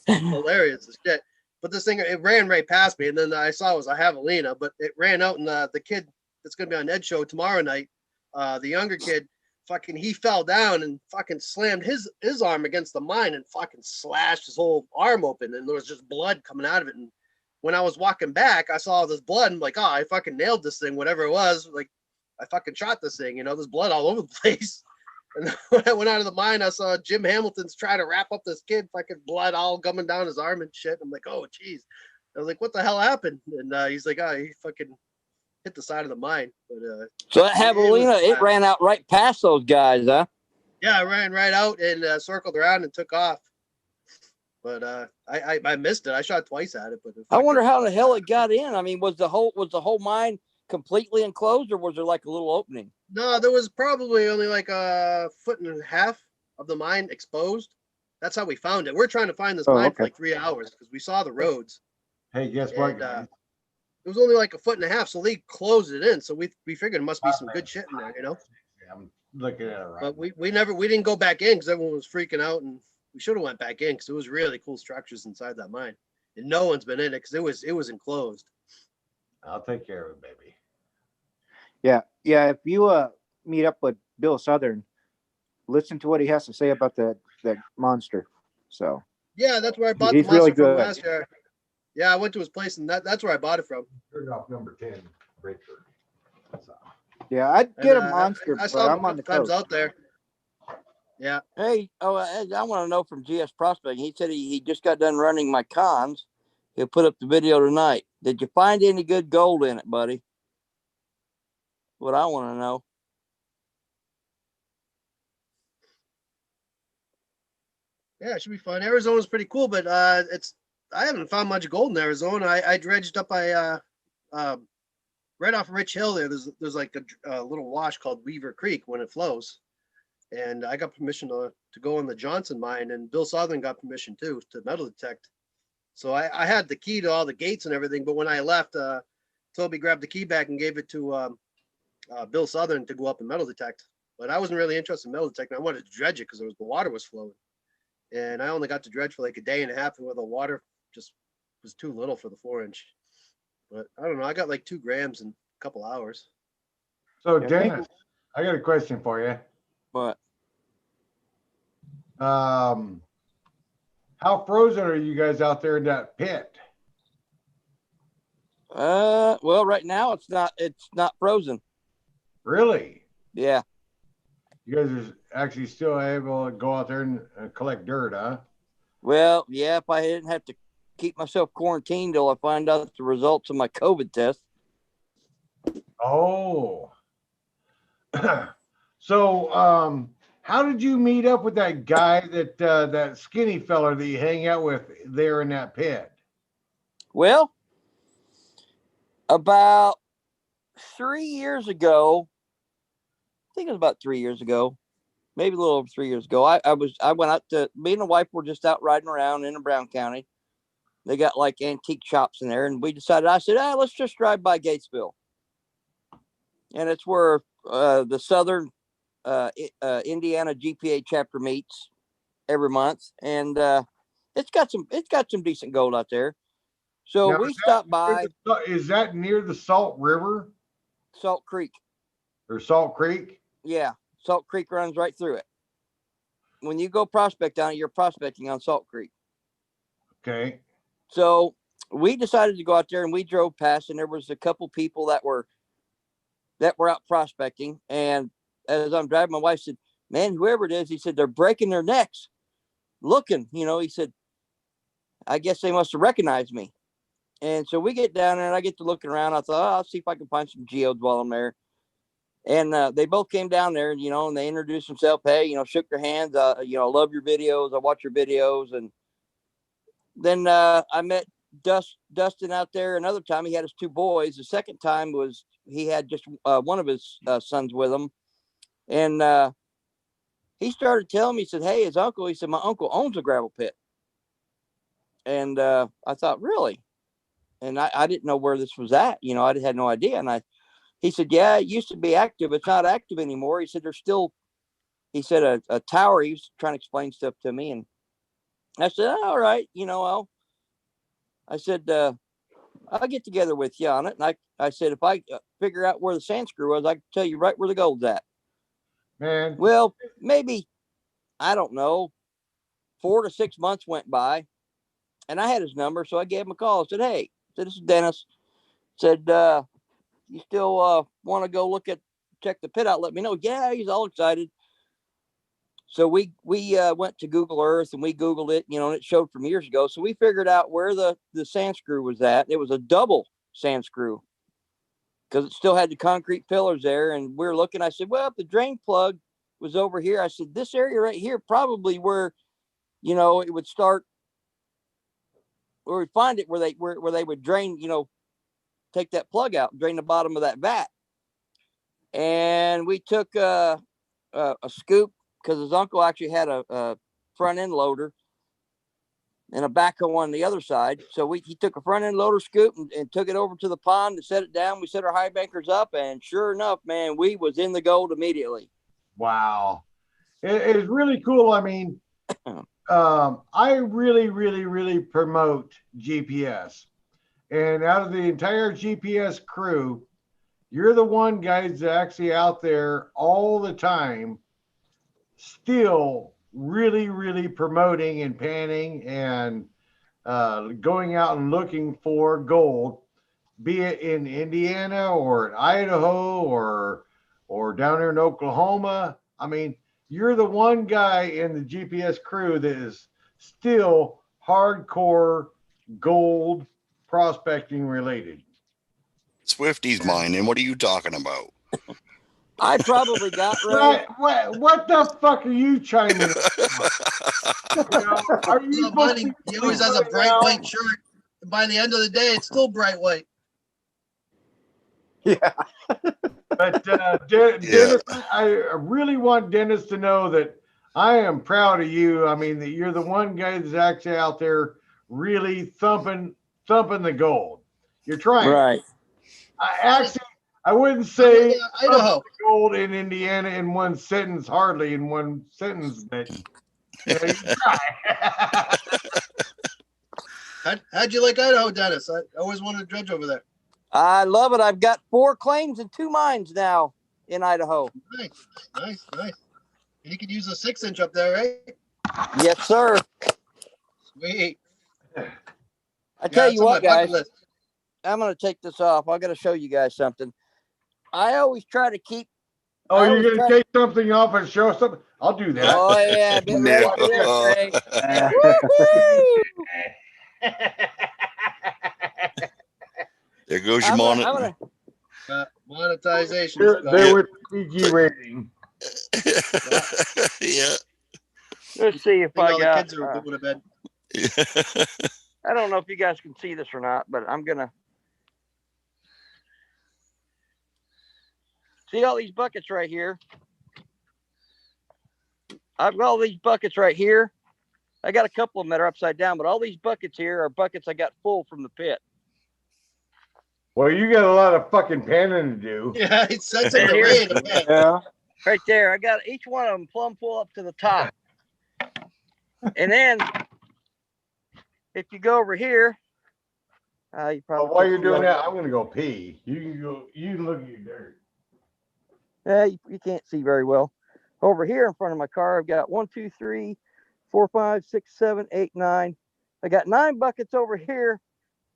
hilarious as shit. But this thing, it ran right past me, and then I saw it was a javelina, but it ran out, and the kid that's gonna be on Ed show tomorrow night, the younger kid, fucking he fell down and fucking slammed his arm against the mine and fucking slashed his whole arm open, and there was just blood coming out of it. And when I was walking back, I saw all this blood. And I'm like, oh, I fucking nailed this thing, whatever it was. Like, I fucking shot this thing, there's blood all over the place. And when I went out of the mine, I saw Jim Hamilton's trying to wrap up this kid, fucking blood all coming down his arm and shit. I'm like, oh, geez. I was like, what the hell happened? And he's like, oh, he fucking hit the side of the mine. But so that javelina, it ran out right past those guys, huh? Yeah, I ran right out and circled around and took off. But I missed it. I shot twice at it. But I wonder how the hell it got in. I mean, was the whole mine completely enclosed, or was there like a little opening? No, there was probably only like a foot and a half of the mine exposed. That's how we found it. We're trying to find this mine for like 3 hours because we saw the roads. Hey, guess what? It was only like a foot and a half, so they closed it in. So we figured it must be some good shit in there, Yeah, I'm looking at it right. But we didn't go back in because everyone was freaking out, and we should have went back in because it was really cool structures inside that mine, and no one's been in it because it was enclosed. I'll take care of it, baby. Yeah. If you meet up with Bill Southern, listen to what he has to say about that monster. So yeah, that's where I bought he's the monster really from good. last year. Yeah, I went to his place, and that's where I bought it from. Turned off number 10, Richard. Yeah, I'd get a monster, I but saw him I'm on the times coast. out there. Yeah. Hey, I want to know from GS Prospecting. He said he just got done running my cons. He'll put up the video tonight. Did you find any good gold in it, buddy? What I want to know. Yeah, it should be fun. Arizona's pretty cool, but I haven't found much gold in Arizona. I dredged up right off Rich Hill there. There's like a little wash called Weaver Creek when it flows. And I got permission to go in the Johnson mine, and Bill Southern got permission too to metal detect. So I had the key to all the gates and everything, but when I left, Toby grabbed the key back and gave it to Bill Southern to go up and metal detect. But I wasn't really interested in metal detecting. I wanted to dredge it because the water was flowing. And I only got to dredge for like a day and a half, where the water just was too little for the 4-inch. But I don't know. I got like 2 grams in a couple hours. So Dennis, I got a question for you. What? How frozen are you guys out there in that pit? Well, right now it's not frozen. Really? Yeah. You guys are actually still able to go out there and collect dirt, huh? Well, yeah, if I didn't have to keep myself quarantined till I find out the results of my COVID test. Oh. So, how did you meet up with that guy that skinny fella that you hang out with there in that pit? Well, about 3 years ago, I think it was about 3 years ago, maybe a little over 3 years ago. I went out to, me and the wife were just out riding around in Brown County. They got like antique shops in there, and we decided, I said, let's just drive by Gatesville. And it's where the Southern Indiana GPA chapter meets every month, and it's got some decent gold out there. So Now, we stopped by is that near the Salt River Salt Creek. or Salt Creek? Yeah, Salt Creek runs right through it. When you go prospect on it, you're prospecting on Salt Creek. Okay. So we decided to go out there, and we drove past, and there was a couple people that were out prospecting. And as I'm driving, my wife said, "Man, whoever it is," he said, "they're breaking their necks looking." He said, "I guess they must have recognized me." And so we get down there, and I get to looking around. I thought, I'll see if I can find some geodes while I'm there. And they both came down there, and and they introduced themselves. Hey, shook their hands. I love your videos. I watch your videos. And then I met Dustin out there another time. He had his two boys. The second time was he had just one of his sons with him. And he started telling me, he said, "Hey, his uncle," he said, "my uncle owns a gravel pit." And I thought, really? And I didn't know where this was at. I had no idea. And he said, "Yeah, it used to be active. It's not active anymore." He said, "There's still," he said, a tower. He was trying to explain stuff to me. And I said, "All right, I said, I'll get together with you on it." And I said, "If I figure out where the sand screw was, I can tell you right where the gold's at." Man. Well, maybe, I don't know, 4 to 6 months went by, and I had his number. So I gave him a call. I said, "Hey," this is Dennis. Said, "You still want to go check the pit out? Let me know." Yeah, he's all excited. So we went to Google Earth, and we Googled it, and it showed from years ago. So we figured out where the sand screw was at. It was a double sand screw because it still had the concrete pillars there. And we were looking. I said, "Well, if the drain plug was over here," I said, "this area right here, probably where, it would start, where we find it, where they would drain, take that plug out and drain the bottom of that vat." And we took a scoop, because his uncle actually had a front end loader and a backhoe on the other side. So he took a front end loader scoop and took it over to the pond and set it down. We set our high bankers up, and sure enough, man, we was in the gold immediately. Wow. It's really cool. I mean, I really, really, really promote GPS. And out of the entire GPS crew, you're the one guys that actually out there all the time, still really, really promoting and panning and going out and looking for gold, be it in Indiana or in Idaho or down there in Oklahoma. I mean, you're the one guy in the GPS crew that is still hardcore gold prospecting related. Swifty's mine, and what are you talking about? I probably got What the fuck are you chiming in? Are you he always has a bright white shirt. And by the end of the day, it's still bright white. Yeah. But Dennis, I really want Dennis to know that I am proud of you. I mean, that you're the one guy that's actually out there really thumping the gold. You're trying. Right. I wouldn't say Idaho gold in Indiana in one sentence, hardly in one sentence, but you try. How'd you like Idaho, Dennis? I always wanted to dredge over there. I love it. I've got 4 claims and 2 mines now in Idaho. Nice. And you could use a 6-inch up there, right? Yes, sir. Sweet. I tell you what, guys, I'm going to take this off. I got to show you guys something. I always try to keep. Oh, you're going to take something off and show something? I'll do that. Oh, yeah. Get ready for this, There goes your monitor. Monetization. There with PG rating. Yeah. Let's see if I got. The kids are going to bed. I don't know if you guys can see this or not, but I'm going to. See all these buckets right here? I've got all these buckets right here. I got a couple of them that are upside down, but all these buckets here are buckets I got full from the pit. Well, you got a lot of fucking panning to do. Yeah, it's such a rain. Yeah. Right there. I got each one of them plumb full up to the top. And then if you go over here, You Well, probably while can't you're see doing very- that, I'm gonna go pee. You can go. You can look at your dirt. you can't see very well. Over here in front of my car, I've got 1, 2, 3, 4, 5, 6, 7, 8, 9. I got 9 buckets over here.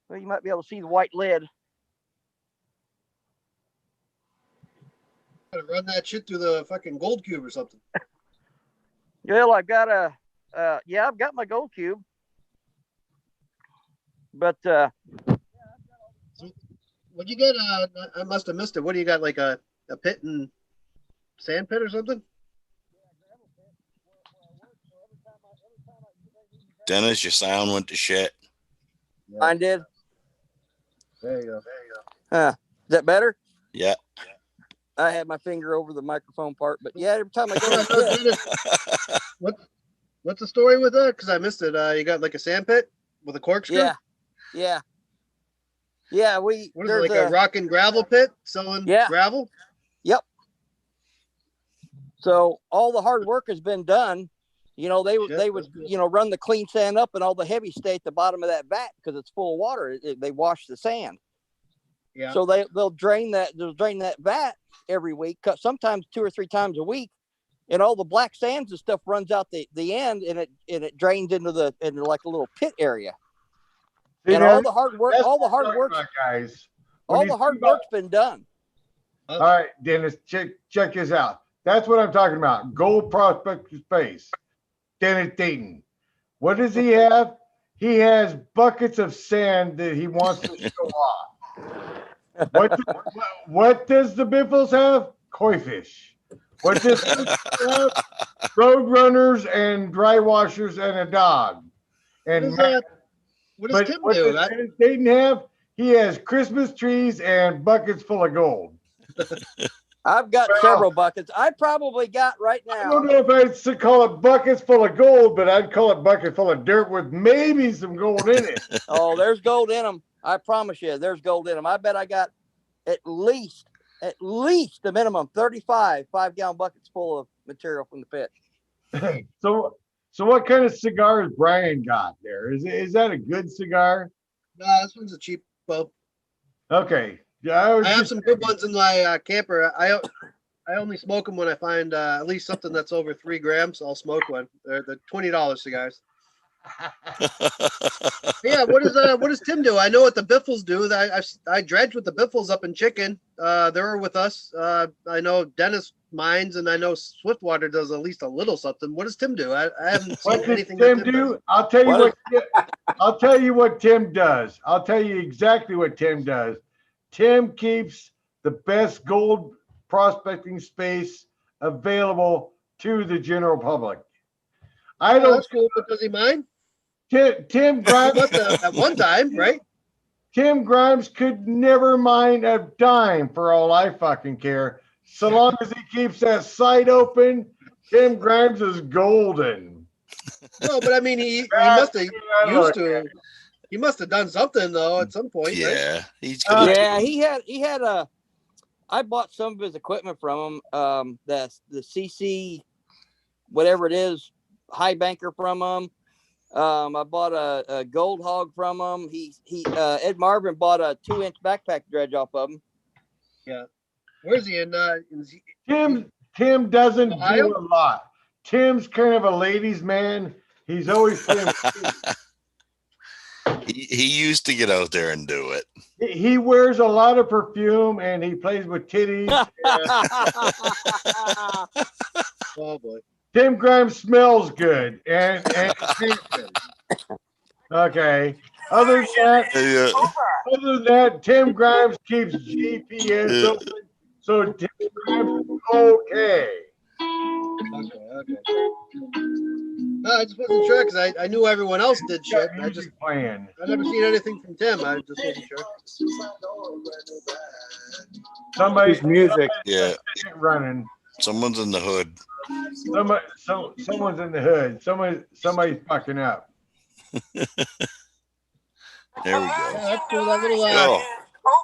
Well, you might be able to see the white lid. Gotta run that shit through the fucking gold cube or something. Well, I've got I've got my gold cube, but What do you get? I must have missed it. What do you got? Like a pit and sand pit or something? Dennis, your sound went to shit. mine did. There you go. Is that better? Yeah. I had my finger over the microphone part, but yeah, every time I go to the pit, What's the story with that? Because I missed it. You got like a sand pit with a corkscrew? yeah. What is it, like a rock and gravel pit selling gravel? Yep. So all the hard work has been done. You know, they would run the clean sand up, and all the heavy stay at the bottom of that vat because it's full of water. They wash the sand. Yeah. So they'll drain that vat every week, sometimes 2 or 3 times a week, and all the black sands and stuff runs out the end, and it drains into like a little pit area. See, and now, all the hard work, guys. all the hard work's been done. All right, Dennis, check this out. That's what I'm talking about. Gold prospector space. Dennis Dayton. What does he have? He has buckets of sand that he wants to show off. What does the Biffles have? Koi fish. What does have? Road runners and dry washers and a dog. And what does Tim what do? does Dennis Dayton have? He has Christmas trees and buckets full of gold. I've got several buckets. I probably got right now. I don't know if I'd call it buckets full of gold, but I'd call it bucket full of dirt with maybe some gold in it. Oh, there's gold in them. I promise you, there's gold in them. I bet I got at least the minimum 35 5-gallon buckets full of material from the pit. So what kind of cigar has Brian got there? Is that a good cigar? No, this one's a cheap bow. Okay. Yeah, I have some good ones in my camper. I only smoke them when I find at least something that's over 3 grams. I'll smoke one. They're the $20 cigars. Yeah, what does Tim do? I know what the Biffles do. I dredge with the Biffles up in Chicken. They're with us. I know Dennis mines, and I know Swiftwater does at least a little something. What does Tim do? I haven't seen anything. What does Tim do? I'll tell you what Tim does. I'll tell you exactly what Tim does. Tim keeps the best gold prospecting space available to the general public. That's cool, but does he mine? Tim Grimes at one time, right? Tim Grimes could never mine a dime for all I fucking care. So long as he keeps that site open, Tim Grimes is golden. No, but I mean, he must have used to. He must have done something though at some point. Yeah, right? He had a. I bought some of his equipment from him. The CC, whatever it is, high banker from him. I bought a gold hog from him. Ed Marvin bought a 2-inch backpack dredge off of him. Yeah, where's he in? Tim doesn't do a lot. Tim's kind of a ladies' man. He's always he used to get out there and do it. He wears a lot of perfume and he plays with titties. Oh boy. Tim Grimes smells good and okay. Other than that, Tim Grimes keeps GPS open, so Tim Grimes is okay. Okay. No, I just wasn't sure because I knew everyone else did shit. I never seen anything from Tim. I just wasn't sure. Somebody's music. Yeah. Running. Someone's in the hood. Someone's in the hood. Somebody's fucking up. There we go. Yeah, that's cool. That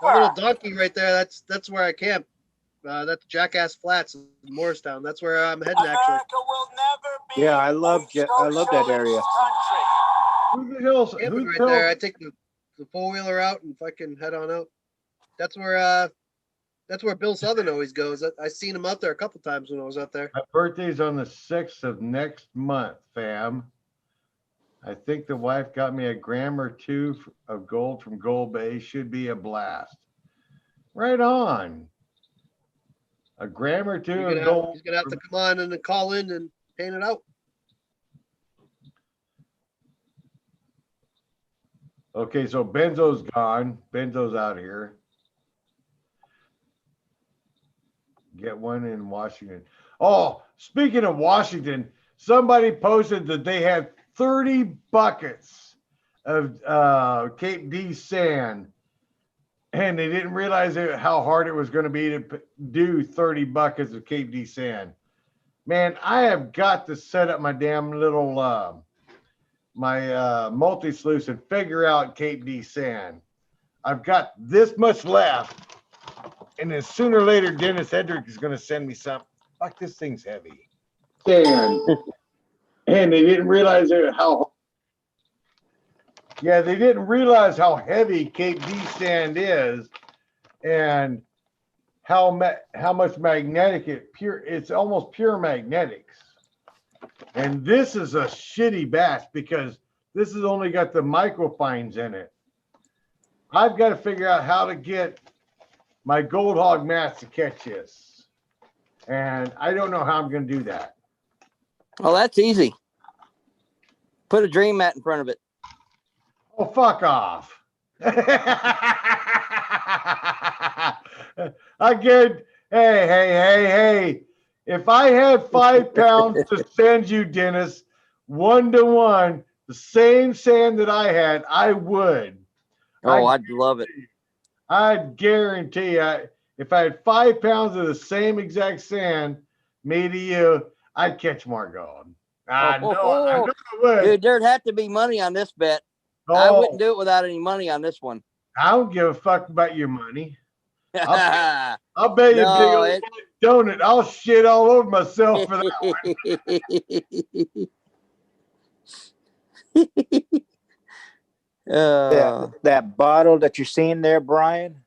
little donkey right there. That's where I camp. That's Jackass Flats in Morristown. That's where I'm heading actually. Yeah, I love that area. Who the hell's Camping right there. I take the the four-wheeler out and fucking head on out. That's where Bill Southern always goes. I seen him out there a couple times when I was out there. My birthday's on the 6th of next month, fam. I think the wife got me a gram or two of gold from Gold Bay. Should be a blast. Right on. A gram or two of gold. He's gonna have to come on and then call in and paint it out. Okay, so Benzo's gone. Benzo's out here. Get one in Washington. Oh, speaking of Washington, somebody posted that they had 30 buckets of Cape D sand, and they didn't realize how hard it was going to be to do 30 buckets of Cape D sand. Man, I have got to set up my damn little my multi-sluice and figure out Cape D sand. I've got this much left, and then sooner or later, Dennis Hedrick is going to send me some. Fuck, this thing's heavy. Sand. And they didn't realize how. Yeah, they didn't realize how heavy Cape D sand is, and how much magnetic it's almost pure magnetics. And this is a shitty batch because this has only got the microfines in it. I've got to figure out how to get my Gold Hog mats to catch this. And I don't know how I'm going to do that. Well, that's easy. Put a dream mat in front of it. Oh, fuck off. I get, hey. If I had 5 pounds to send you, Dennis, 1-to-1, the same sand that I had, I would. Oh, I'd love it. I'd guarantee you, if I had 5 pounds of the same exact sand made to you, I'd catch more gold. I know I would. Dude, there'd have to be money on this bet. I wouldn't do it without any money on this one. I don't give a fuck about your money. I'll bet you a big old donut. I'll shit all over myself for that one. That bottle that you're seeing there, Brian,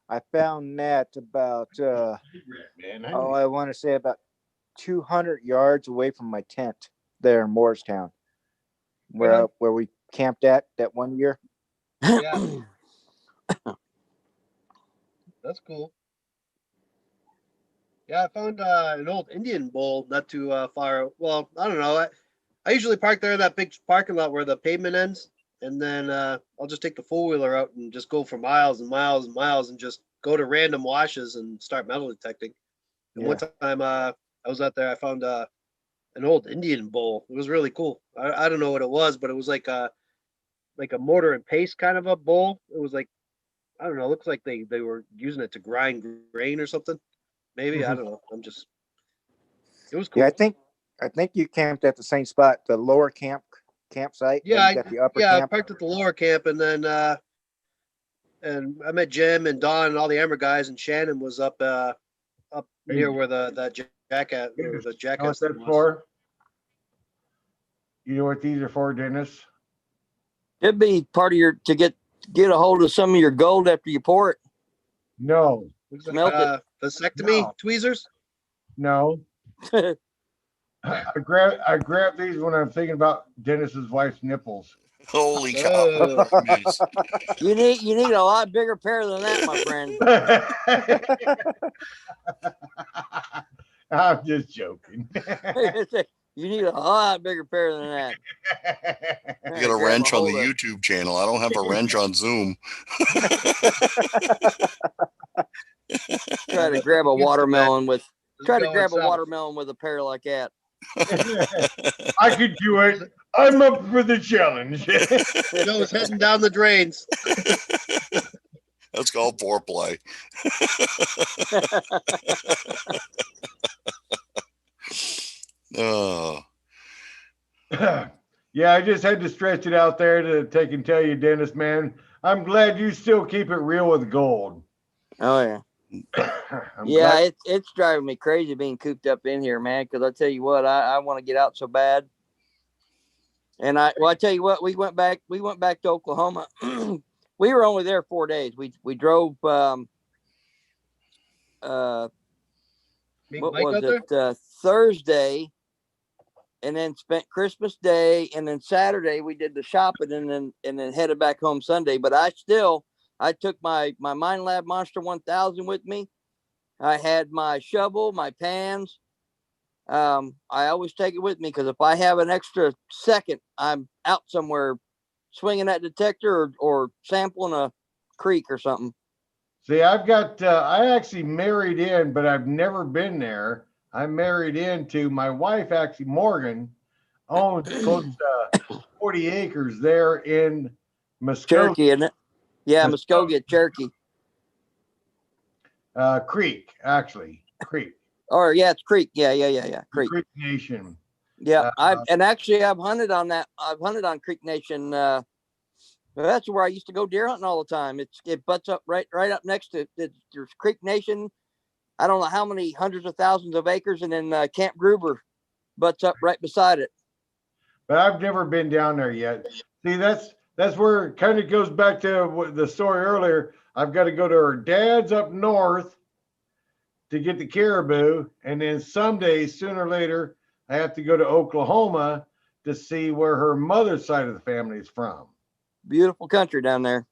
I found that about I want to say about 200 yards away from my tent there in Morristown, where we camped at that one year. Yeah. That's cool. Yeah, I found an old Indian bowl not too far. Well, I don't know. I usually park there in that big parking lot where the pavement ends, and then I'll just take the four-wheeler out and just go for miles and miles and miles and just go to random washes and start metal detecting. And one time I was out there, I found an old Indian bowl. It was really cool. I don't know what it was, but it was like a mortar and paste kind of a bowl. It was like, I don't know, it looks like they were using it to grind grain or something. Maybe, I don't know. It was cool. Yeah, I think you camped at the same spot, the lower campsite. Yeah, camp. I parked at the lower camp, and then and I met Jim and Don and all the Emmer guys, and Shannon was up near where the jackass What's that for? You know what these are for, Dennis? It'd be part of to get a hold of some of your gold after you pour it. No. Smelt it. Vasectomy tweezers? No. I grab these when I'm thinking about Dennis's wife's nipples. Holy cow! You need a lot bigger pair than that, my friend. I'm just joking. You need a lot bigger pair than that. You got a wrench on the YouTube channel. I don't have a wrench on Zoom. Try to grab a watermelon with a pair like that. I could do it. I'm up for the challenge. Joe's heading down the drains. That's called foreplay. Oh. Yeah, I just had to stretch it out there to take and tell you, Dennis, man, I'm glad you still keep it real with gold. Oh, yeah. Yeah, it's driving me crazy being cooped up in here, man, because I tell you what, I want to get out so bad. And I tell you what, we went back to Oklahoma we were only there 4 days. We drove what was it? Thursday, and then spent Christmas Day, and then Saturday we did the shopping, and then headed back home Sunday. But I took my Mine Lab Monster 1000 with me. I had my shovel, my pans. I always take it with me because if I have an extra second, I'm out somewhere swinging that detector or sampling a creek or something. See, I've got, I actually married in, but I've never been there. I married into my wife, actually, Morgan, owns close to 40 acres there in Muskogee. Cherokee, isn't it? Yeah, Muskogee, Cherokee. Creek, actually. Creek. Or yeah, it's Creek. Yeah. Creek. Creek Nation. Yeah, I've hunted on that. I've hunted on Creek Nation. That's where I used to go deer hunting all the time. It butts up right up next to there's Creek Nation. I don't know how many hundreds of thousands of acres, and then Camp Gruber butts up right beside it. But I've never been down there yet. See, that's where it kind of goes back to the story earlier. I've got to go to her dad's up north to get the caribou, and then someday, sooner or later, I have to go to Oklahoma to see where her mother's side of the family is from. Beautiful country down there.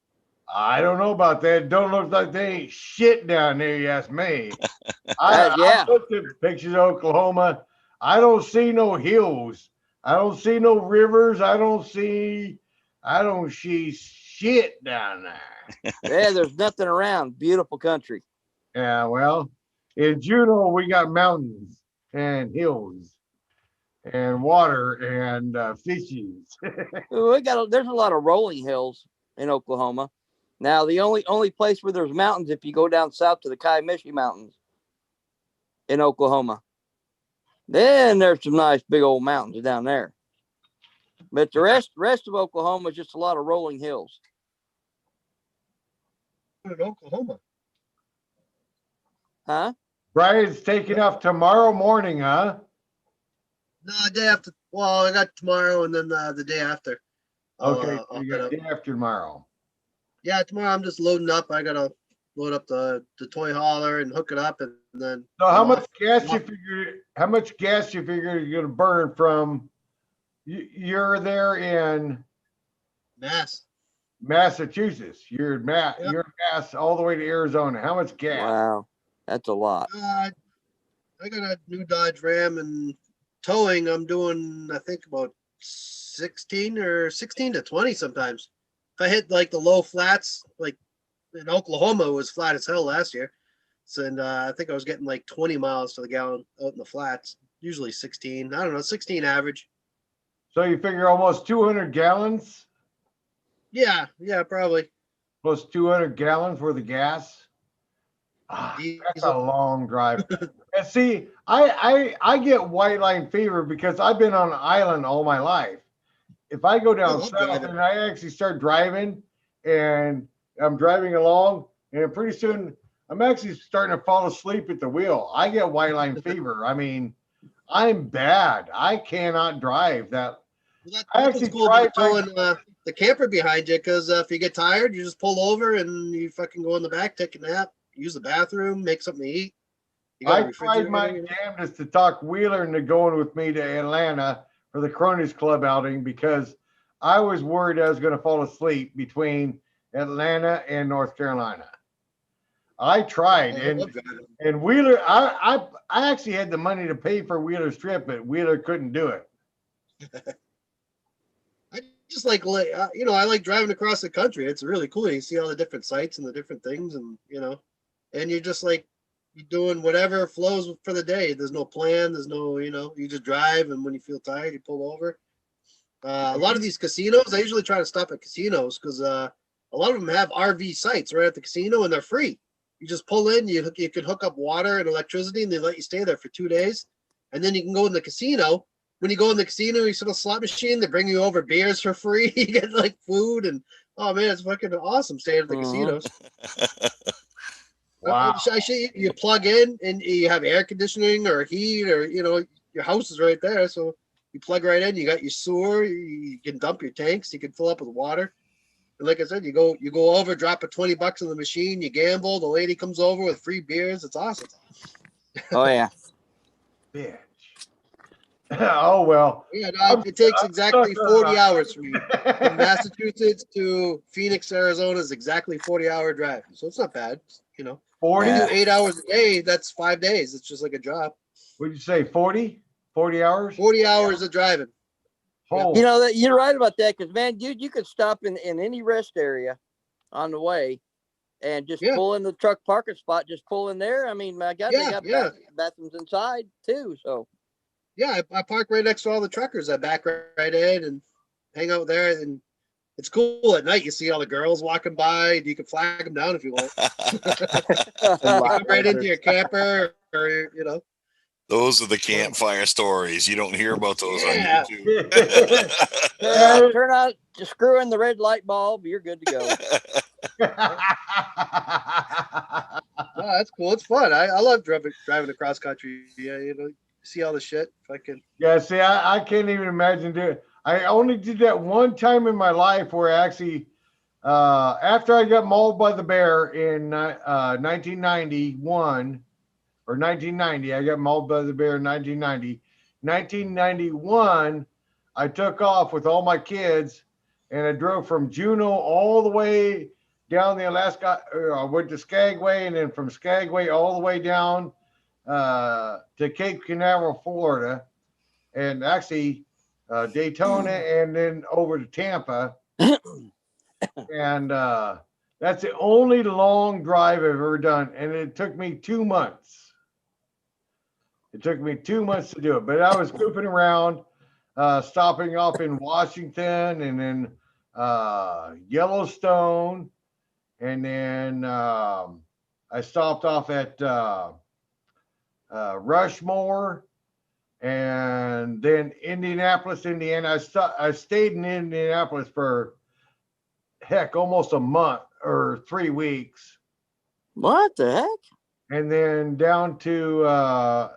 I don't know about that. Don't look like they ain't shit down there, you ask me. Yeah. I looked at pictures of Oklahoma. I don't see no hills. I don't see no rivers. I don't see shit down there. Yeah, there's nothing around. Beautiful country. Yeah, well, in Juneau, we got mountains and hills and water and fishes. There's a lot of rolling hills in Oklahoma. Now, the only place where there's mountains, if you go down south to the Kiamichi Mountains in Oklahoma, then there's some nice big old mountains down there. But the rest of Oklahoma is just a lot of rolling hills. In Oklahoma. Huh? Brian's taking off tomorrow morning, huh? No, day after. Well, I got tomorrow and then the day after. Okay, you got day after tomorrow. Yeah, tomorrow I'm just loading up. I gotta load up the toy hauler and hook it up, and then. So how much gas you figure you're gonna burn from? You're there in Massachusetts. You're in Mass all the way to Arizona. How much gas? Wow, that's a lot. I got a new Dodge Ram, and towing I'm doing I think about 16 to 20 sometimes. If I hit like the low flats, like in Oklahoma, it was flat as hell last year. So, and I think I was getting like 20 miles to the gallon out in the flats. Usually 16. I don't know, 16 average. So you figure almost 200 gallons? Yeah, probably. Plus 200 gallons worth of gas? That's a long drive. And see, I get white line fever because I've been on an island all my life. If I go down south and I actually start driving and I'm driving along, and pretty soon I'm actually starting to fall asleep at the wheel. I get white line fever. I mean, I'm bad. I cannot drive that. Well, that's cool about towing the camper behind you, because if you get tired, you just pull over and you fucking go in the back, take a nap, use the bathroom, make something to eat. I tried my damnedest to talk Wheeler into going with me to Atlanta for the Cronies Club outing because I was worried I was going to fall asleep between Atlanta and North Carolina. I tried, and Wheeler, I actually had the money to pay for Wheeler's trip, but Wheeler couldn't do it. I just like I like driving across the country. It's really cool. You see all the different sites and the different things, and and you're just like you're doing whatever flows for the day. There's no plan. There's no you just drive, and when you feel tired, you pull over. A lot of these casinos, I usually try to stop at casinos because a lot of them have RV sites right at the casino, and they're free. You just pull in, you can hook up water and electricity, and they let you stay there for 2 days, and then you can go in the casino. When you go in the casino, you sit on a slot machine, they bring you over beers for free. You get like food, and oh man, it's fucking awesome staying at the casinos. Wow. You plug in and you have air conditioning or heat, or your house is right there, so you plug right in. You got your sewer. You can dump your tanks. You can fill up with water. And like I said, you go over, drop a $20 in the machine, you gamble. The lady comes over with free beers. It's awesome. Oh yeah. Bitch. Oh well. Yeah, no, it takes exactly 40 hours for me. From Massachusetts to Phoenix, Arizona is exactly 40-hour drive. So it's not bad, you know. 40? You do 8 hours a day, that's 5 days. It's just like a job. What'd you say? 40? 40 hours? 40 hours of driving. Oh. You know that you're right about that, because man, dude, you could stop in any rest area on the way and just pull in the truck parking spot, just pull in there. I mean, my God, they got bathrooms inside too. So yeah, I park right next to all the truckers. I back right in and hang out there, and it's cool at night. You see all the girls walking by. You can flag them down if you want. You come right into your camper, or you know. Those are the campfire stories. You don't hear about those on YouTube. turn out, just screw in the red light bulb. You're good to go. No, that's cool. It's fun. I love driving across country. Yeah, you know, see all the shit. If I can. Yeah, see, I can't even imagine doing it. I only did that one time in my life where I actually, after I got mauled by the bear in 1991 or 1990, I got mauled by the bear in 1990. 1991, I took off with all my kids and I drove from Juneau all the way down the Alaska. I went to Skagway, and then from Skagway all the way down to Cape Canaveral, Florida, and actually Daytona, and then over to Tampa. And that's the only long drive I've ever done, and it took me 2 months. It took me 2 months to do it, but I was pooping around, stopping off in Washington, and then Yellowstone, and then I stopped off at Rushmore, and then Indianapolis, Indiana. I stayed in Indianapolis for heck almost a month or 3 weeks. What the heck? And then down to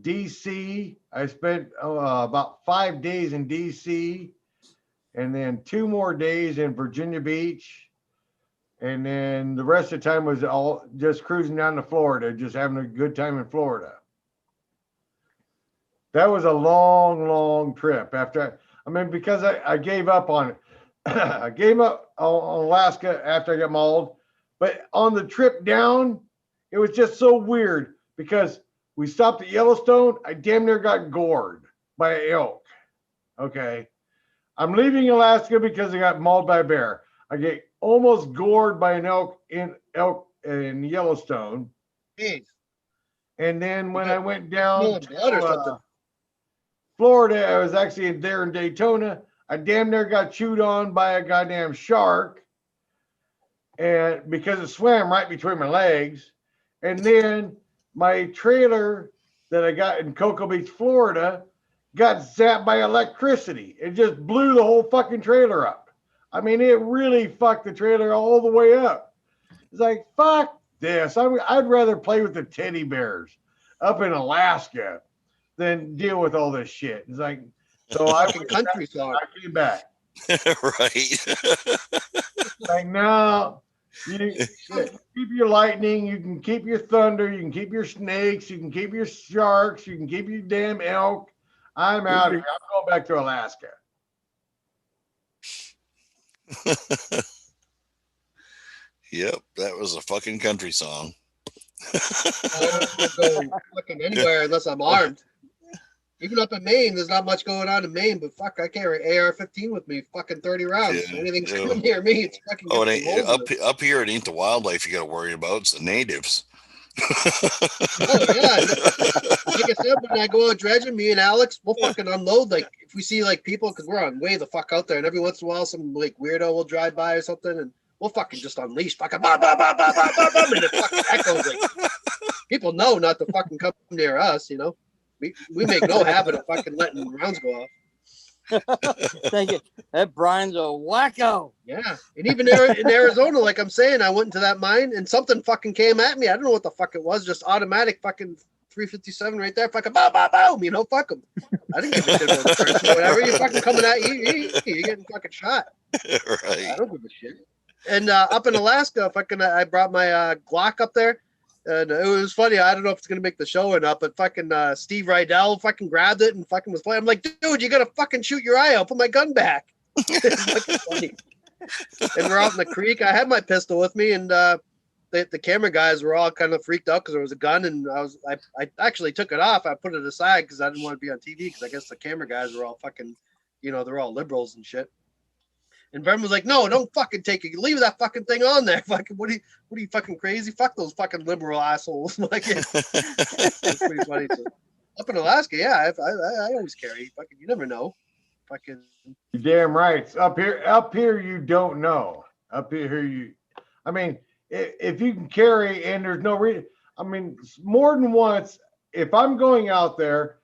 DC. I spent about 5 days in DC, and then 2 more days in Virginia Beach. And then the rest of the time was all just cruising down to Florida, just having a good time in Florida. That was a long, long trip. Because I gave up on it. I gave up on Alaska after I got mauled. But on the trip down, it was just so weird because we stopped at Yellowstone. I damn near got gored by an elk. Okay. I'm leaving Alaska because I got mauled by a bear. I get almost gored by an elk in Yellowstone. Jeez. And then when I went down blood or something. Florida, I was actually there in Daytona. I damn near got chewed on by a goddamn shark, and because it swam right between my legs. And then my trailer that I got in Cocoa Beach, Florida, got zapped by electricity. It just blew the whole fucking trailer up. I mean, it really fucked the trailer all the way up. It's like, fuck this. I'd rather play with the teddy bears up in Alaska than deal with all this shit. It's like, so I came back. Right. Like, no, you keep your lightning, you can keep your thunder, you can keep your snakes, you can keep your sharks, you can keep your damn elk. I'm out of here. I'm going back to Alaska. Yep, that was a fucking country song. I don't go fucking anywhere unless I'm armed. Even up in Maine, there's not much going on in Maine, but fuck, I carry AR-15 with me, fucking 30 rounds. Yeah, Anything's coming near me, it's fucking. Oh, it ain't, up here, it ain't the wildlife you got to worry about. It's the natives. Oh yeah, like I said, when I go out dredging, me and Alex, we'll fucking unload. Like if we see like people, because we're on way the fuck out there, and every once in a while, some like weirdo will drive by or something, and we'll fucking just unleash, fucking bah, bah, bah, bah, bah, bah, bah, and it fucking echoes. Like people know not to fucking come near us, you know. We make no habit of fucking letting rounds go off. Thank you. That Brian's a wacko. Yeah, and even in Arizona, like I'm saying, I went into that mine and something fucking came at me. I don't know what the fuck it was, just automatic fucking 357 right there. Fucking boom, boom, boom. You know, fuck them. I didn't give a shit about the person or whatever. You're fucking coming at you. You're getting fucking shot. Right. I don't give a shit. And up in Alaska, fucking, I brought my Glock up there. And it was funny. I don't know if it's gonna make the show or not, but fucking Steve Rydell fucking grabbed it and fucking was playing. I'm like, dude, you gotta fucking shoot your eye out. Put my gun back. It's fucking funny. And we're out in the creek. I had my pistol with me, and the camera guys were all kind of freaked out because there was a gun, and I actually took it off. I put it aside because I didn't want to be on TV because I guess the camera guys were all fucking, you know, they're all liberals and shit. And Vern was like, "No, don't fucking take it. Leave that fucking thing on there. Fucking what are you fucking crazy? Fuck those fucking liberal assholes." Like it's pretty funny. So, up in Alaska, yeah, I always carry. Fucking, you never know. Fucking. You're damn right. Up here, you don't know. Up here, I mean, if you can carry and there's no reason. I mean, more than once, if I'm going out there,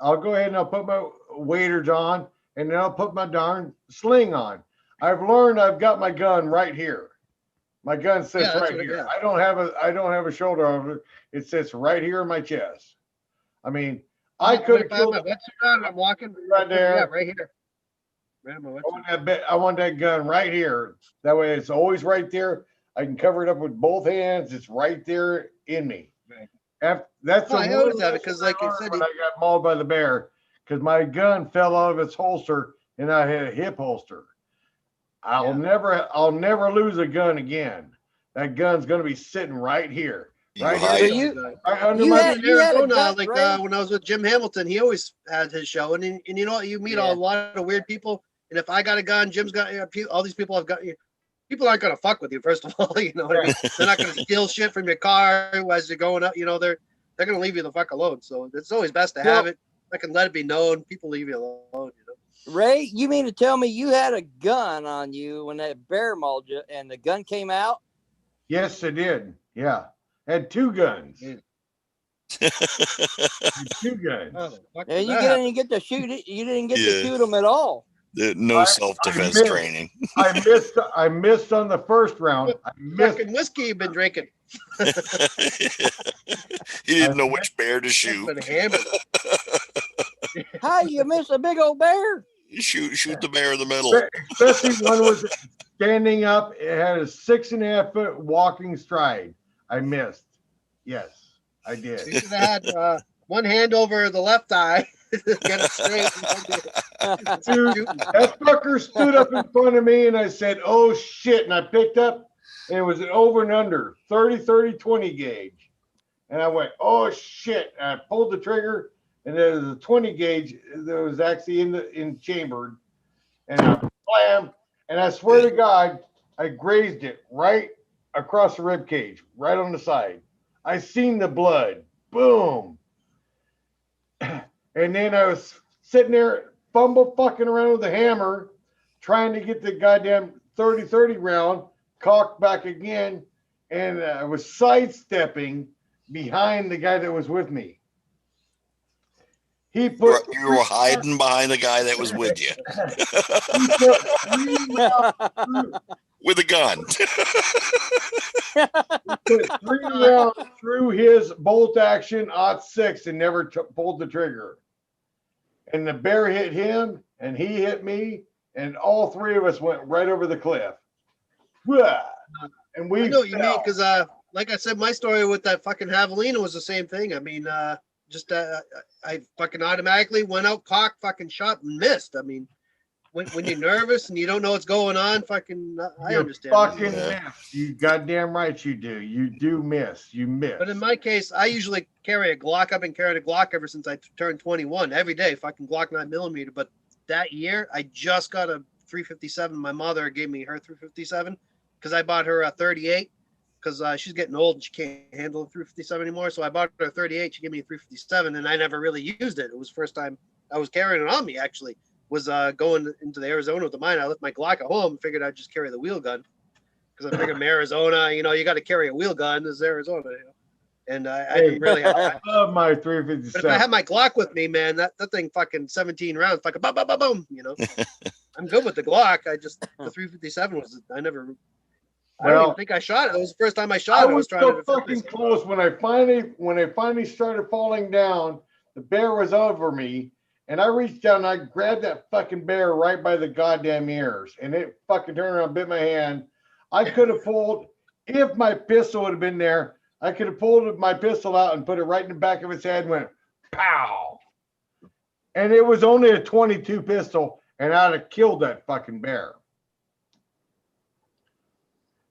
I'll go ahead and I'll put my waders on, and then I'll put my darn sling on. I've learned I've got my gun right here. My gun sits right here. I don't have a shoulder over it. It sits right here in my chest. I mean, I could have killed. I'm walking right there. Yeah, right here. I want that gun right here. That way, it's always right there. I can cover it up with both hands. It's right there in me. Right. That's I always have it because, like you said, when I got mauled by the bear, because my gun fell out of its holster and I had a hip holster. I'll never lose a gun again. That gun's gonna be sitting right here. Right here. Right under my Arizona, like when I was with Jim Hamilton, he always had his show. And you know what? You meet a lot of weird people. And if I got a gun, Jim's got all these people have got you. People aren't gonna fuck with you, first of all. You know what I mean? They're not gonna steal shit from your car as you're going up, you know, they're gonna leave you the fuck alone. So it's always best to have it. I can let it be known. People leave you alone, you know. Ray, you mean to tell me you had a gun on you when that bear mauled you and the gun came out? Yes, I did. Yeah. I had two guns. Two guns. And you didn't get to shoot it. You didn't get to shoot them at all. No self-defense training. I missed on the first round. I missed. Fucking whiskey you've been drinking. He didn't know which bear to shoot. How you miss a big old bear? You shoot the bear in the middle. Especially one was standing up. It had a 6.5 foot walking stride. I missed. Yes, I did. You should have had one hand over the left eye. Get it straight. Dude, that fucker stood up in front of me and I said, "Oh shit." And I picked up and it was an over and under 30-30-20 gauge. And I went, "Oh shit." And I pulled the trigger and there was a 20 gauge that was actually in chambered. And I blam. And I swear to God, I grazed it right across the rib cage, right on the side. I seen the blood. Boom. And then I was sitting there fucking around with the hammer, trying to get the goddamn 30-30 round cocked back again. And I was sidestepping behind the guy that was with me. You were hiding behind the guy that was with you. With a gun. He put 3 rounds through his bolt action .6 and never pulled the trigger. And the bear hit him, and he hit me, and all 3 of us went right over the cliff. And we I know what you mean, because like I said, my story with that fucking javelina was the same thing. I mean, I fucking automatically went out, cocked, fucking shot, and missed. I mean, when you're nervous and you don't know what's going on, fucking, I understand. Fucking miss. You goddamn right you do. You do miss. You miss. But in my case, I usually carry a Glock. I've been carrying a Glock ever since I turned 21. Every day, fucking Glock 9mm. But that year, I just got a 357. My mother gave me her 357 because I bought her a 38 because she's getting old and she can't handle a 357 anymore. So I bought her a 38. She gave me a 357, and I never really used it. It was the first time I was carrying it on me, actually. Was going into the Arizona with the mine. I left my Glock at home and figured I'd just carry the wheel gun because I figured I'm Arizona, you know, you got to carry a wheel gun. This is Arizona, you know? And I didn't really have I love my 357. But if I had my Glock with me, man, that thing fucking 17 rounds, fucking boom, boom, boom, boom, you know. I'm good with the Glock. The 357 was, I never I don't Well, even think I shot it. It was the first time I shot it. I was trying so to defend fucking myself. close when I finally started falling down. The bear was over me, and I reached down and I grabbed that fucking bear right by the goddamn ears, and it fucking turned around and bit my hand. I could have pulled, if my pistol would have been there, I could have pulled my pistol out and put it right in the back of its head and went pow. And it was only a 22 pistol, and I'd have killed that fucking bear.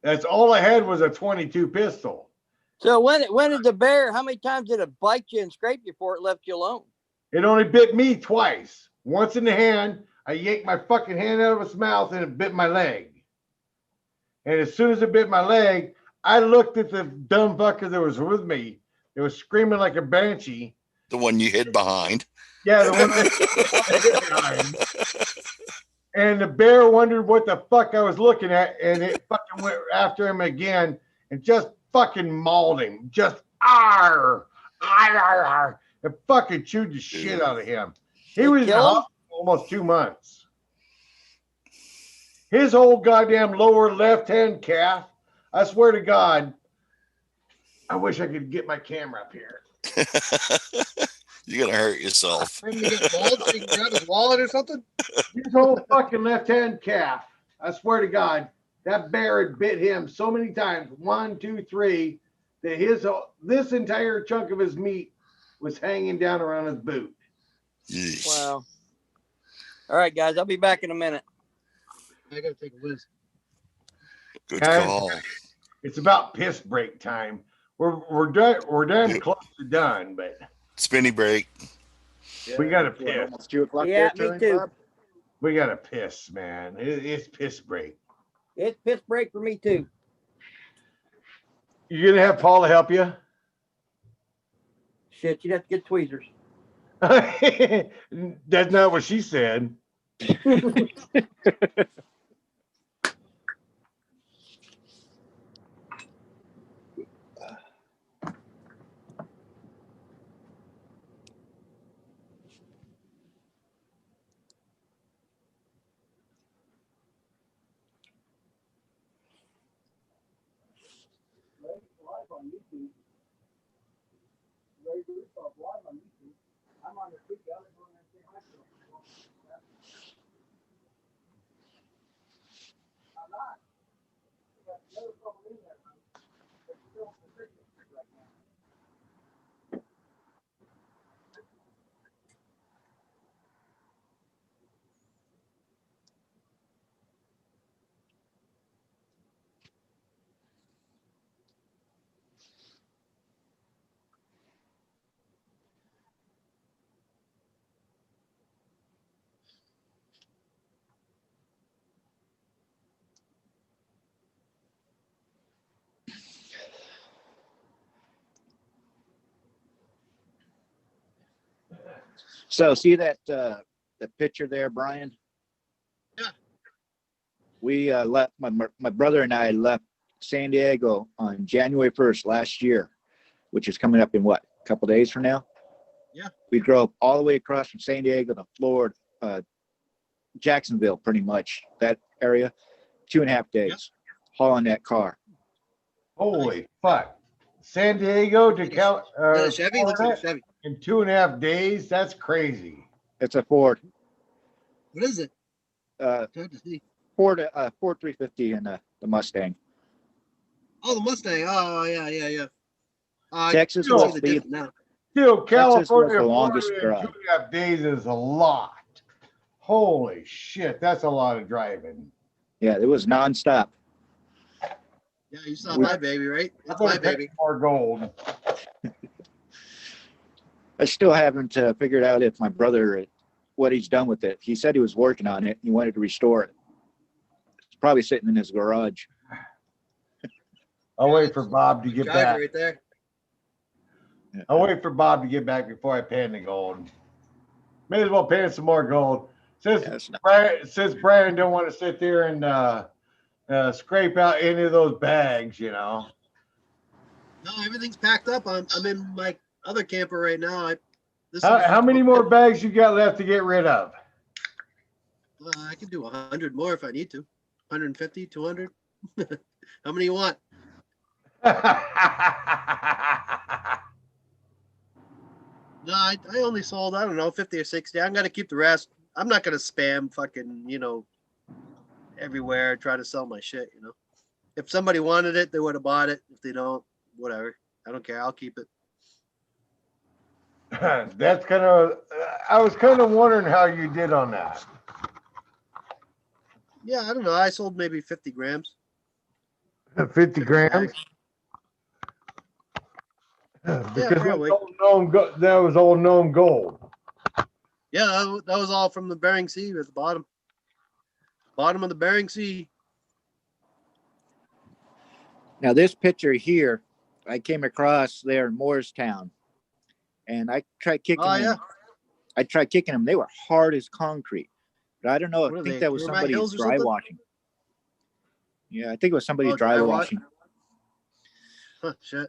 That's all I had was a 22 pistol. So when did the bear? How many times did it bite you and scrape you before it left you alone? It only bit me twice. Once in the hand, I yanked my fucking hand out of its mouth and it bit my leg. And as soon as it bit my leg, I looked at the dumb fucker that was with me. It was screaming like a banshee. The one you hid behind. Yeah, the one I hid behind. And the bear wondered what the fuck I was looking at, and it fucking went after him again and just fucking mauled him. Just and fucking chewed the shit out of him. He was in the hospital almost 2 months. His whole goddamn lower left-hand calf, I swear to God, I wish I could get my camera up here. You're gonna hurt yourself. Maybe you get mauled so you can grab his wallet or something? His whole fucking left-hand calf, I swear to God, that bear had bit him so many times, 1, 2, 3, that this entire chunk of his meat was hanging down around his boot. Yeesh. Wow. All right, guys, I'll be back in a minute. I gotta take a whiz. Good call. It's about piss break time. We're damn close to done, but Spinny break. we gotta piss. Almost 2 o'clock. Yeah, there, me Terry, too. Bob? We gotta piss, man. It's piss break. It's piss break for me too. You gonna have Paula help you? Shit, you'd have to get tweezers. That's not what she said. So see that the picture there, Brian? Yeah. We left my brother and I left San Diego on January 1st last year, which is coming up in what, a couple days from now? Yeah. We drove all the way across from San Diego to Florida, Jacksonville, pretty much that area, 2.5 days, hauling that car. Holy fuck. San Diego to a Chevy? Looks like a Chevy. In 2.5 days? That's crazy. It's a Ford. What is it? Ford 350 and the Mustang. Oh, the Mustang. Oh, yeah. Texas I will see the be difference now. Still, California, the longest Florida in drive. 2.5 days is a lot. Holy shit, that's a lot of driving. Yeah, it was nonstop. Yeah, you saw my baby, right? That's my baby. More gold. I still haven't figured out if my brother, what he's done with it. He said he was working on it. He wanted to restore it. It's probably sitting in his garage. I'll wait for Bob to get Driver back. right there. I'll wait for Bob to get back before I pan the gold. May as well pan some more gold. Since Brian don't want to sit there and scrape out any of those bags, you know. No, everything's packed up. I'm in my other camper right now. How many more bags you got left to get rid of? I can do 100 more if I need to. 150, 200. How many you want? No, I only sold, I don't know, 50 or 60. I'm gonna keep the rest. I'm not gonna spam fucking, everywhere, try to sell my shit, If somebody wanted it, they would have bought it. If they don't, whatever. I don't care. I'll keep it. That's kind of, I was kind of wondering how you did on that. Yeah, I don't know. I sold maybe 50 grams. 50 grams? bags. Because probably. that was all known gold. Yeah, that was all from the Bering Sea at the bottom. Bottom of the Bering Sea. Now this picture here, I came across there in Moorestown, and I tried kicking them. Yeah. I tried kicking them. They were hard as concrete. But I don't know. I think that was somebody dry washing. Yeah, I think it was somebody dry washing. Huh, shit.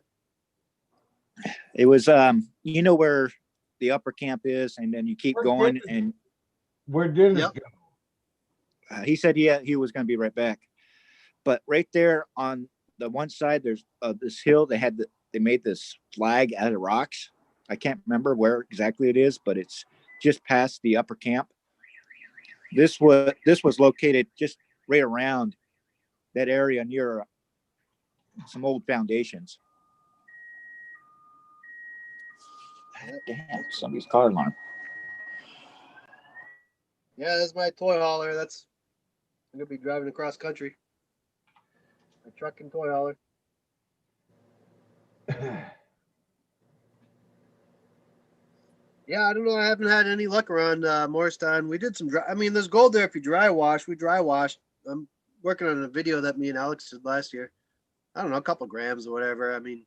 It was where the upper camp is, and then you keep going, and where Dennis go? He said he was going to be right back. But right there on the one side, there's this hill. They made this flag out of rocks. I can't remember where exactly it is, but it's just past the upper camp. This was located just right around that area near some old foundations. Damn, somebody's car alarm. Yeah, that's my toy hauler. I'm gonna be driving across country. My truck and toy hauler. Yeah, I don't know. I haven't had any luck around Morristown. We did some there's gold there if you dry wash. We dry washed. I'm working on a video that me and Alex did last year. I don't know, a couple grams or whatever. I mean,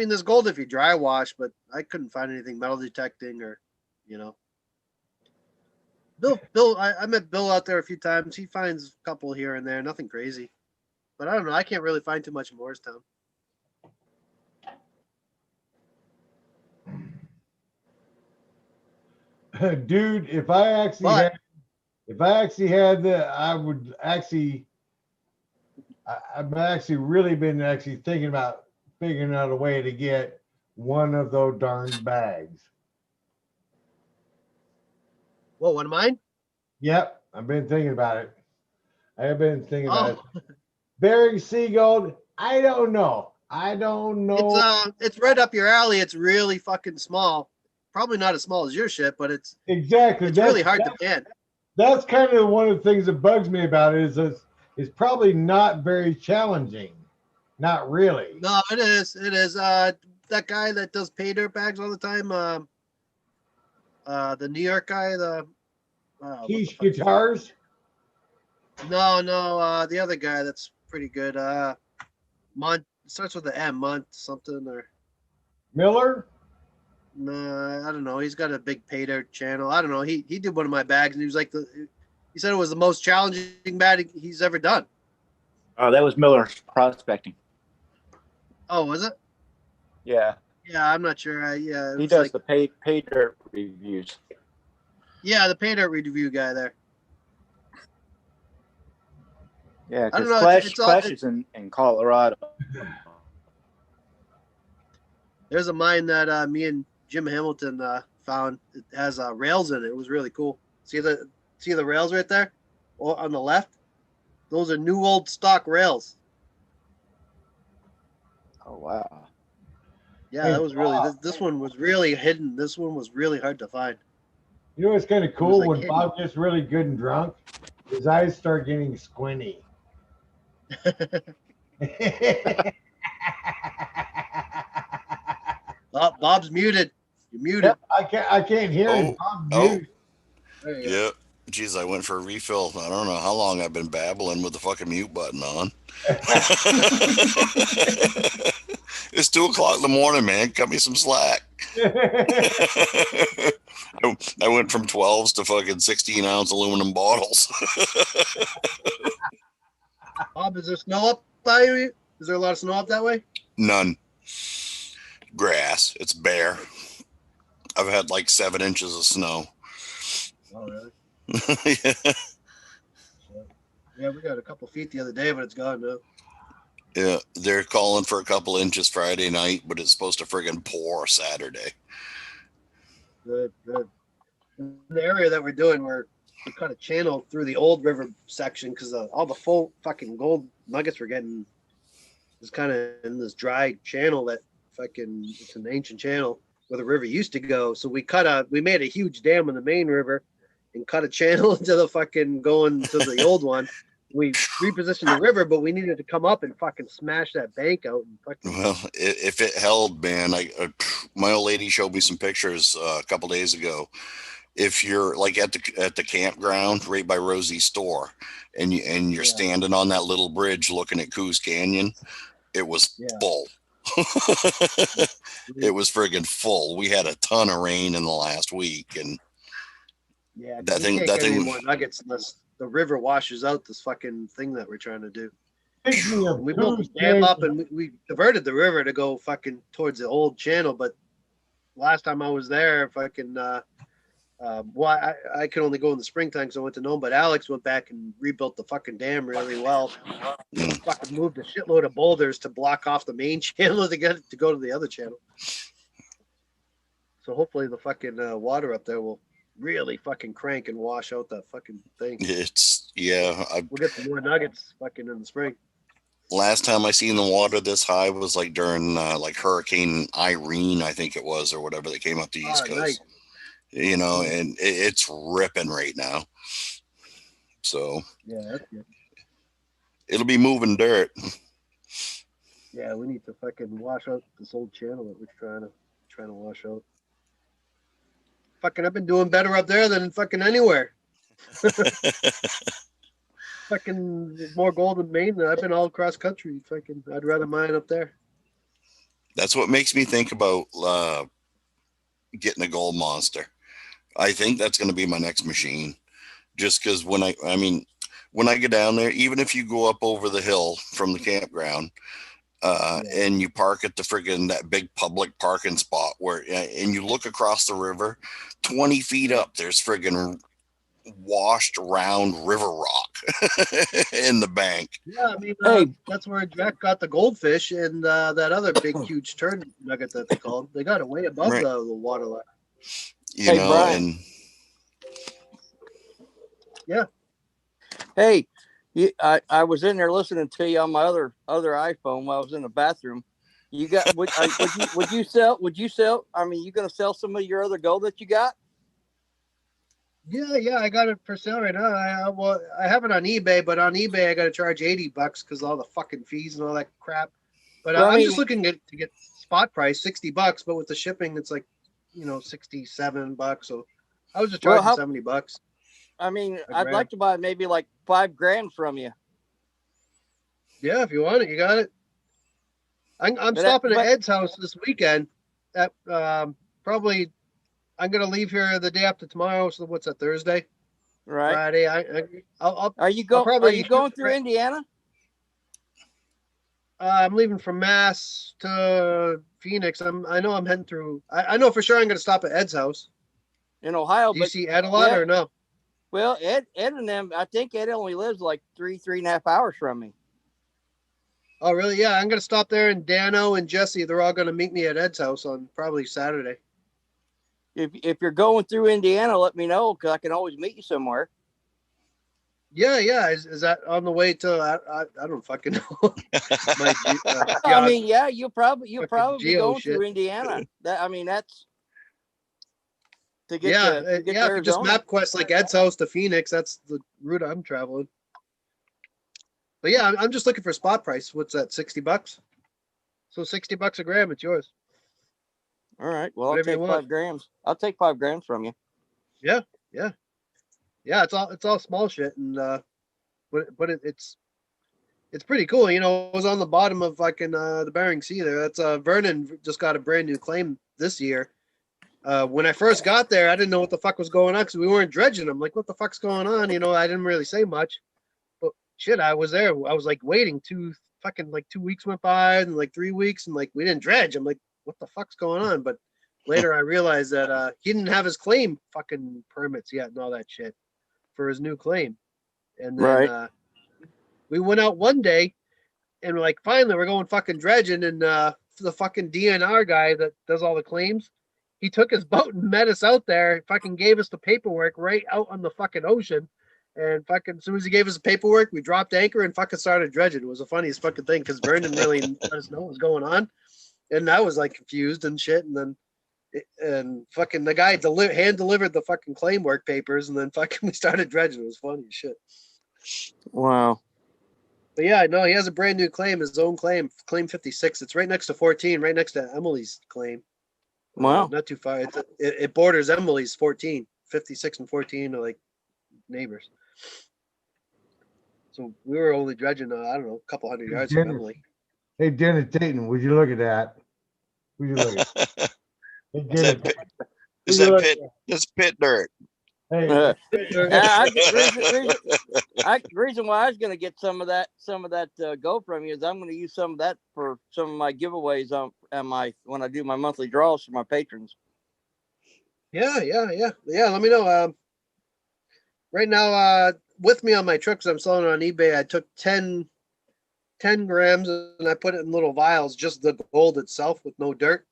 there's gold if you dry wash, but I couldn't find anything metal detecting or, Bill, I met Bill out there a few times. He finds a couple here and there, nothing crazy. But I don't know. I can't really find too much in Morristown. Dude, if I actually had that, I would actually, I've actually really been thinking about figuring out a way to get one of those darn bags. Well, one of mine? Yep, I've been thinking about it. I have been thinking about it. Bering Sea gold, I don't know. It's right up your alley. It's really fucking small. Probably not as small as your shit, but it's really hard to pan. That's kind of one of the things that bugs me about it is it's probably not very challenging. Not really. No, it is. It is. That guy that does pay dirt bags all the time. The New York guy. Quiche Guitars. No. The other guy that's pretty good. Starts with the M. Mont something or. Miller. No, I don't know. He's got a big pay dirt channel. I don't know. He did one of my bags, and he was like he said it was the most challenging bag he's ever done. Oh, that was Miller's prospecting. Oh, was it? Yeah. Yeah, I'm not sure. He does the pay dirt reviews. Yeah, the pay dirt review guy there. Yeah, because Clash is in Colorado. There's a mine that me and Jim Hamilton found. It has rails in it. It was really cool. See the rails right there, on the left. Those are new old stock rails. Oh wow! Yeah, that was really. This one was really hidden. This one was really hard to find. You know what's kind of cool when Bob gets really good and drunk? His eyes start getting squinty. Bob's muted. You're muted. Yep, I can't hear him. Bob's muted. Yeah. Geez, I went for a refill. I don't know how long I've been babbling with the fucking mute button on. It's 2:00 in the morning, man. Cut me some slack. I went from 12s to fucking 16-ounce aluminum bottles. Bob, is there snow up by you? Is there a lot of snow up that way? None. Grass. It's bare. I've had like 7 inches of snow. Oh, really? Yeah. Yeah, we got a couple feet the other day, but it's gone now. Yeah, they're calling for a couple inches Friday night, but it's supposed to friggin' pour Saturday. Good. The area that we're doing, we cut a channel through the old river section because all the full fucking gold nuggets we're getting is kind of in this dry channel that it's an ancient channel where the river used to go. So we made a huge dam in the main river and cut a channel into the fucking going to the old one. We repositioned the river, but we needed to come up and fucking smash that bank out. And Well, if it held, man, my old lady showed me some pictures a couple days ago. If you're like at the campground right by Rosie's store, and you're standing on that little bridge looking at Coos Canyon, it was full. It was friggin' full. We had a ton of rain in the last week, and that thing get any more nuggets unless the river washes out this fucking thing that we're trying to do. We built this dam up and we diverted the river to go fucking towards the old channel. But last time I was there, fucking, I could only go in the springtime because I went to Nome. But Alex went back and rebuilt the fucking dam really well. Fucking moved a shitload of boulders to block off the main channel to get it to go to the other channel. So hopefully the fucking water up there will really fucking crank and wash out that fucking thing. We'll get some more nuggets fucking in the spring. Last time I seen the water this high was like during like Hurricane Irene, I think it was, or whatever that came up the East Coast. Nice. You know, and it's ripping right now. So that's good. It'll be moving dirt. Yeah, we need to fucking wash out this old channel that we're trying to wash out. Fucking, I've been doing better up there than fucking anywhere. Fucking more gold in Maine than I've been all across country. Fucking, I'd rather mine up there. That's what makes me think about getting a gold monster. I think that's going to be my next machine. Just because when I get down there, even if you go up over the hill from the campground, and you park at the friggin' that big public parking spot and you look across the river, 20 feet up, there's friggin' washed around river rock in the bank. Yeah, I mean, that's where Jack got the goldfish and that other big, huge turd nugget that they called. They got it way above the water line. You know, Brian. Hey, I was in there listening to you on my other iPhone while I was in the bathroom. You got would you sell? I mean, you gonna sell some of your other gold that you got? Yeah, I got it for sale right now. I have it on eBay, but on eBay I got to charge $80 because all the fucking fees and all that crap. But I'm just looking to get spot price $60, but with the shipping it's like, $67. So I was just charging $70. I mean, I'd like to buy maybe like $5,000 from you. Yeah, if you want it, you got it. I'm stopping at Ed's house this weekend. At probably, I'm gonna leave here the day after tomorrow. So what's that, Thursday? Right. Friday. Are you going through Indiana? I'm leaving from Mass to Phoenix. I know I'm heading through. I know for sure I'm gonna stop at Ed's house in Ohio. Do you see Ed a lot or no? Well, Ed and them, I think Ed only lives like 3.5 hours from me. Oh, really? Yeah, I'm going to stop there, and Dano and Jesse, they're all going to meet me at Ed's house on probably Saturday. If you're going through Indiana, let me know because I can always meet you somewhere. Yeah. Is that on the way to? I don't fucking know. I mean, yeah, you'll probably be going through Indiana. That's. To get if you just MapQuest like Ed's house to Phoenix, that's the route I'm traveling. But yeah, I'm just looking for spot price. What's that, $60? So $60 a gram, it's yours. All right. Well, I'll take 5 grams. I'll take 5 grams from you. Yeah. It's all small shit, and but it's pretty cool. It was on the bottom of fucking the Bering Sea there. That's Vernon just got a brand new claim this year. When I first got there, I didn't know what the fuck was going on because we weren't dredging. I'm like, what the fuck's going on? I didn't really say much. But shit, I was there. I was like waiting 2 weeks went by and like 3 weeks and like we didn't dredge. I'm like, what the fuck's going on? But later I realized that he didn't have his claim fucking permits yet and all that shit for his new claim. And then we went out one day and like finally we're going fucking dredging, and the fucking DNR guy that does all the claims, he took his boat and met us out there, fucking gave us the paperwork right out on the fucking ocean. And fucking as soon as he gave us the paperwork, we dropped anchor and fucking started dredging. It was the funniest fucking thing because Vern didn't really let us know what was going on. And I was like confused and shit. And then and fucking the guy hand delivered the fucking claim work papers, and then fucking we started dredging. It was funny as shit. Wow. But yeah, no, he has a brand new claim, his own claim, claim 56. It's right next to 14, right next to Emily's claim. Wow. Not too far. It borders Emily's 14. 56 and 14 are like neighbors. So we were only dredging, I don't know, a couple hundred yards from Emily. Hey, Dennis Dayton, would you look at that? Would you look at that? Hey, Dennis, Is that pit? That's pit dirt. Hey, reason why I was going to get some of that go from you is I'm going to use some of that for some of my giveaways when I do my monthly draws for my patrons. Yeah. Let me know. Right now, with me on my truck, 'cause I'm selling it on eBay, I took 10 grams and I put it in little vials, just the gold itself with no dirt.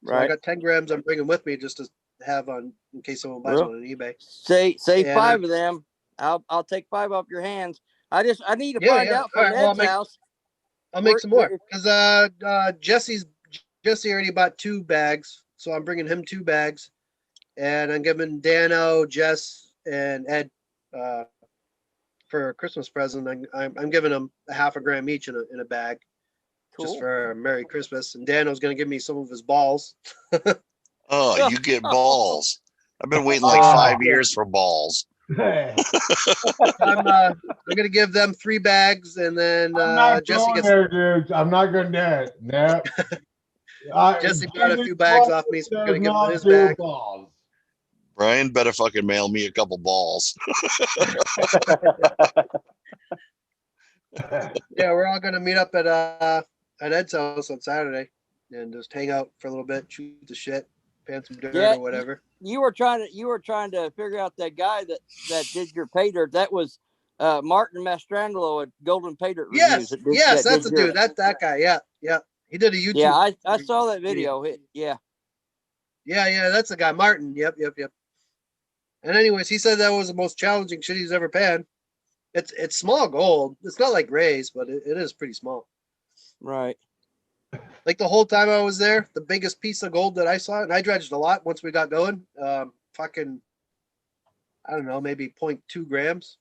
So I got 10 grams I'm bringing with me just to have on in case someone buys one on eBay. Say 5 of them. I'll take 5 off your hands. I need to find out from Ed's house. I'll make some more because Jesse already bought 2 bags, so I'm bringing him 2 bags, and I'm giving Dano, Jess, and Ed for a Christmas present. I'm giving them a half a gram each in a bag, just for a Merry Christmas. And Dano's gonna give me some of his balls. Oh, you get balls. I've been waiting like 5 years for balls. Hey. I'm gonna give them 3 bags, and then Jesse gets there, dude. I'm not gonna do it. No. Jesse bought a few bags off me, so I'm gonna give him his bag. Balls. Brian better fucking mail me a couple balls. Yeah, we're all gonna meet up at Ed's house on Saturday and just hang out for a little bit, shoot the shit, pan some dirt or whatever. You were trying to figure out that guy that did your pay dirt. That was Martin Mastrangelo at Golden Pay Dirt Yes, Reviews. yes, that's the dude. That guy. Yeah. He did a YouTube. Yeah, I saw that video. Yeah, that's the guy, Martin. Yep. And anyways, he said that was the most challenging shit he's ever panned. It's small gold. It's not like Ray's, but it is pretty small. Right. Like the whole time I was there, the biggest piece of gold that I saw, and I dredged a lot once we got going. Fucking, I don't know, maybe 0.2 grams.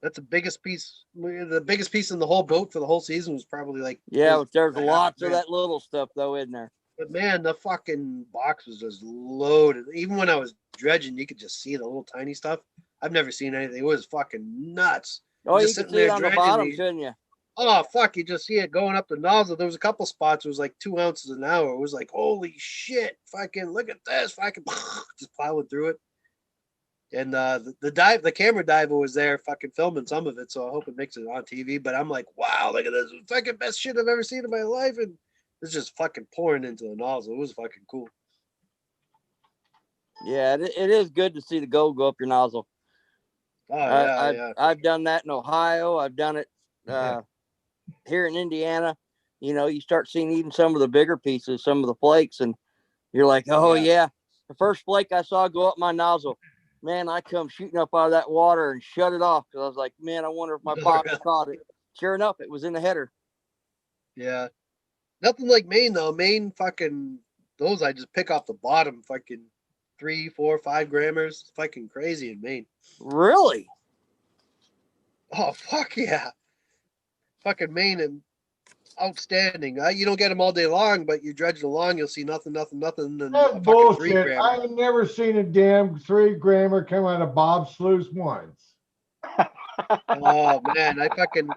That's the biggest piece. The biggest piece in the whole boat for the whole season was probably like. Yeah, but there's lots of that little stuff though, isn't there? But man, the fucking box was just loaded. Even when I was dredging, you could just see the little tiny stuff. I've never seen anything. It was fucking nuts. Oh, you could see it on the bottom, couldn't you? Oh, fuck. You just see it going up the nozzle. There was a couple spots. It was like 2 ounces an hour. It was like, holy shit. Fucking look at this. Fucking just plowing through it. And the camera diver was there fucking filming some of it. So I hope it makes it on TV. But I'm like, wow, look at this. Fucking best shit I've ever seen in my life. And it's just fucking pouring into the nozzle. It was fucking cool. Yeah, it is good to see the gold go up your nozzle. Oh, yeah. I've done that in Ohio. I've done it here in Indiana. You know, you start seeing even some of the bigger pieces, some of the flakes, and you're like, oh, yeah. The first flake I saw go up my nozzle, man, I come shooting up out of that water and shut it off because I was like, man, I wonder if my box caught it. Sure enough, it was in the header. Yeah. Nothing like Maine, though. Maine fucking, those I just pick off the bottom, fucking 3, 4, 5 grammars. It's fucking crazy in Maine. Really? Oh, fuck yeah. Fucking Maine and outstanding. You don't get them all day long, but you dredge along, you'll see nothing. And That's bullshit. I ain't never seen a damn 3 grammer come out of Bob Sluice once. Oh, man. I fucking,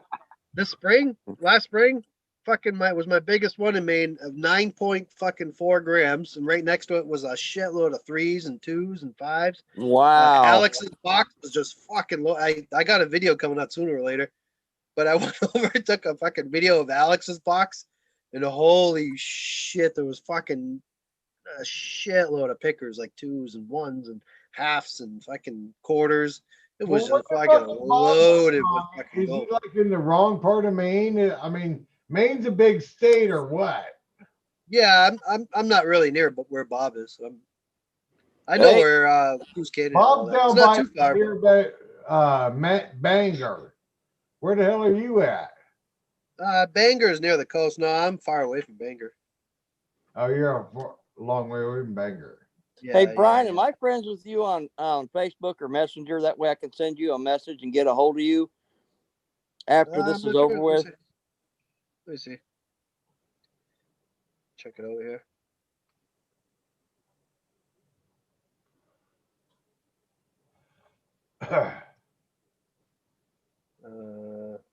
last spring, fucking was my biggest one in Maine of 9.4 grams, and right next to it was a shitload of 3s and 2s and 5s. Wow. Alex's box was just fucking low. I got a video coming out sooner or later, but I went over and took a fucking video of Alex's box, and holy shit, there was fucking a shitload of pickers, like 2s and 1s and halves and fucking quarters. It Well, was what just the fucking fuck is Bob loaded with doing? fucking Is he gold. like in the wrong part of Maine? I mean, Maine's a big state or what? Yeah, I'm not really near where Bob is. I know Hey, where Goose Canyon and all Bob's that. It's down not by too far. near Bangor. Where the hell are you at? Bangor is near the coast. No, I'm far away from Bangor. Oh, you're a long way away from Bangor. Yeah, hey, Brian, yeah, am yeah. I friends with you on Facebook or Messenger? That way I can send you a message and get a hold of you after I'm this is not over sure. with. Let me see. Check it over here.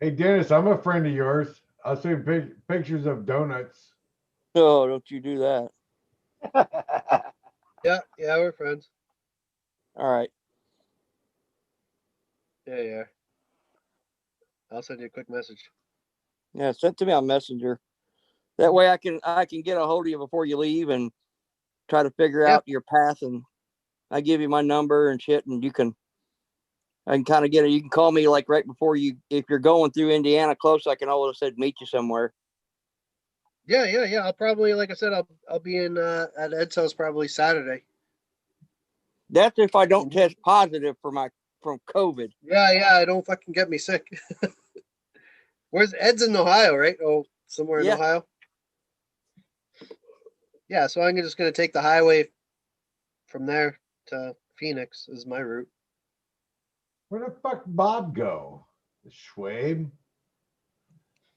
Hey, Dennis, I'm a friend of yours. I'll send pictures of donuts. No, don't you do that. Yeah, we're friends. All right. Yeah. I'll send you a quick message. Yeah, send it to me on Messenger. That way I can get a hold of you before you leave and try to figure out your path, and I give you my number and shit, and I can kind of get it. You can call me like right before if you're going through Indiana close, I can always said meet you somewhere. Yeah. I'll probably, like I said, I'll be in at Ed's house probably Saturday. That's if I don't test positive from COVID. Yeah, don't fucking get me sick. Where's Ed's in Ohio, right? Oh, somewhere in Ohio. Yeah, so I'm just gonna take the highway from there to Phoenix is my route. Where the fuck Bob go? The Schwabe?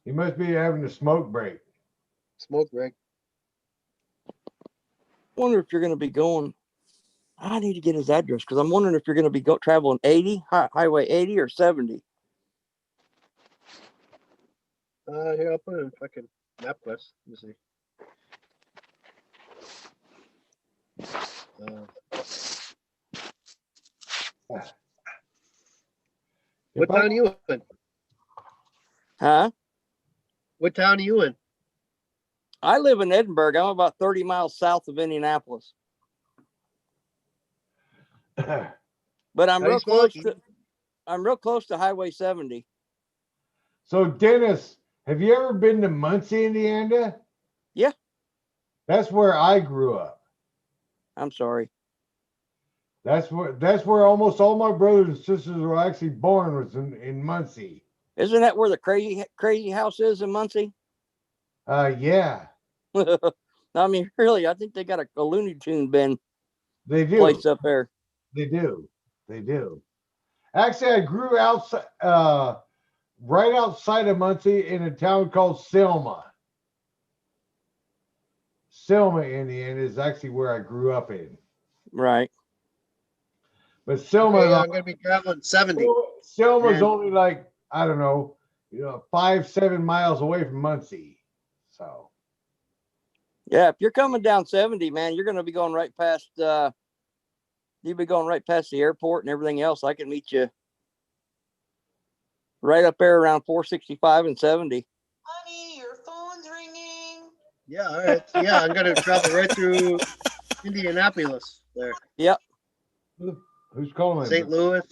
He must be having a smoke break. Smoke break. Wonder if you're going to be going. I need to get his address because I'm wondering if you're going to be traveling 80 highway 80 or 70. Here, I'll put it in fucking MapQuest. Let me see. What town are you in? Huh? What town are you in? I live in Edinburgh. I'm about 30 miles south of Indianapolis. But I'm real close to Highway 70. So, Dennis, have you ever been to Muncie, Indiana? Yeah. That's where I grew up. I'm sorry. That's where almost all my brothers and sisters were actually born, was in Muncie. Isn't that where the crazy house is in Muncie? Yeah. I mean, really, I think they got a Looney Tune bin. They do. Place up there. They do. Actually, I grew outside, right outside of Muncie in a town called Selma. Selma, Indiana is actually where I grew up in. Right. But Selma, I'm gonna be traveling 70. Selma's only like, I don't know, 5-7 miles away from Muncie. So. Yeah, if you're coming down 70, man, you're going to be going right past. You'll be going right past the airport and everything else. I can meet you right up there around 465 and 70. Honey, your phone's ringing. Yeah, all right. So, yeah, I'm gonna travel right through Indianapolis there. Yep. Who's calling? St. Louis.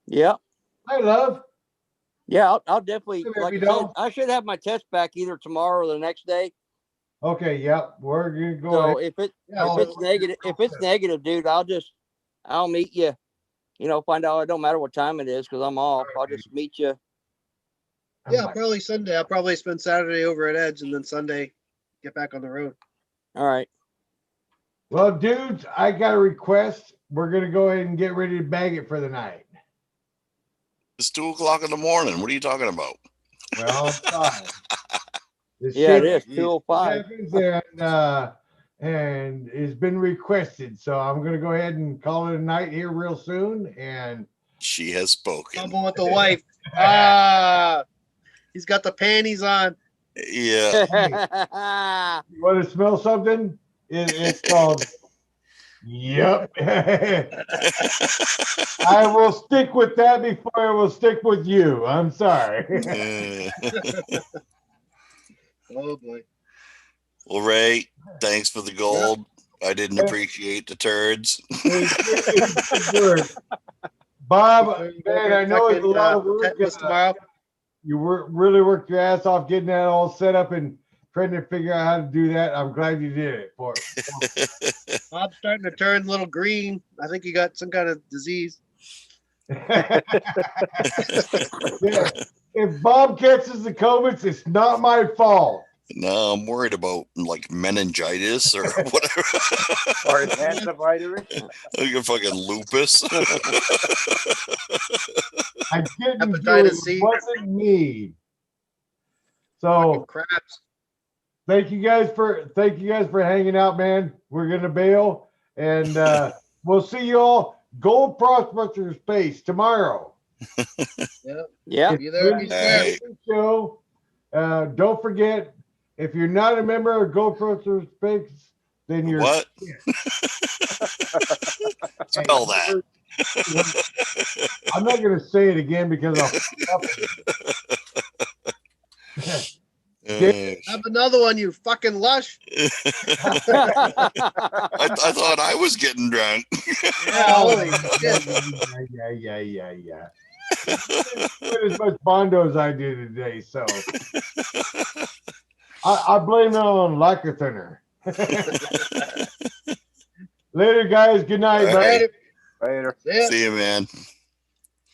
Yep. Hi, love. Yeah, I'll definitely. Hey, like I said, I should have my test back either tomorrow or the next day. Okay. Yep. We're gonna go. So ahead. if it's negative, dude, I'll meet you. Find out. It don't matter what time it is because I'm off. I'll just meet you. Yeah, probably Sunday. I'll probably spend Saturday over at Ed's and then Sunday get back on the road. All right. Well, dudes, I got a request. We're gonna go ahead and get ready to bag it for the night. It's 2 o'clock in the morning. What are you talking about? Well, I'm sorry. Yeah, it is 2:05. And it's been requested, so I'm gonna go ahead and call it a night here real soon. And she has spoken. Trouble with the wife. He's got the panties on. Yeah. You want to smell something? It's called. Yep. I will stick with that before I will stick with you. I'm sorry. Oh boy. Well, Ray, thanks for the gold. I didn't appreciate the turds. It's good. Bob, man, I know it's a Fucking, lot of work. tent this tomorrow. You really worked your ass off getting that all set up and trying to figure out how to do that. I'm glad you did it for Bob's starting to turn a little green. I think he got some kind of disease. Yeah. If Bob catches the COVID, it's not my fault. No, I'm worried about like meningitis or whatever. Or antivirus. Like a fucking lupus. I didn't do it. Hepatitis It C. wasn't me. So Craps. thank you guys for hanging out, man. We're gonna bail, and we'll see you all Gold Prospector Space tomorrow. Yeah. Be there, be square. Hey. Show. Don't forget, if you're not a member of Gold Prospector Space, then you're What? Spell that. I'm not gonna say it again because I'll Have another one, you fucking lush. I thought I was getting drunk. Yeah, holy shit. Yeah. Not as much Bondo as I did today, so I blame it on lack of thinner. Later, guys. Good night, All right. man. Later. Yeah. See you, man.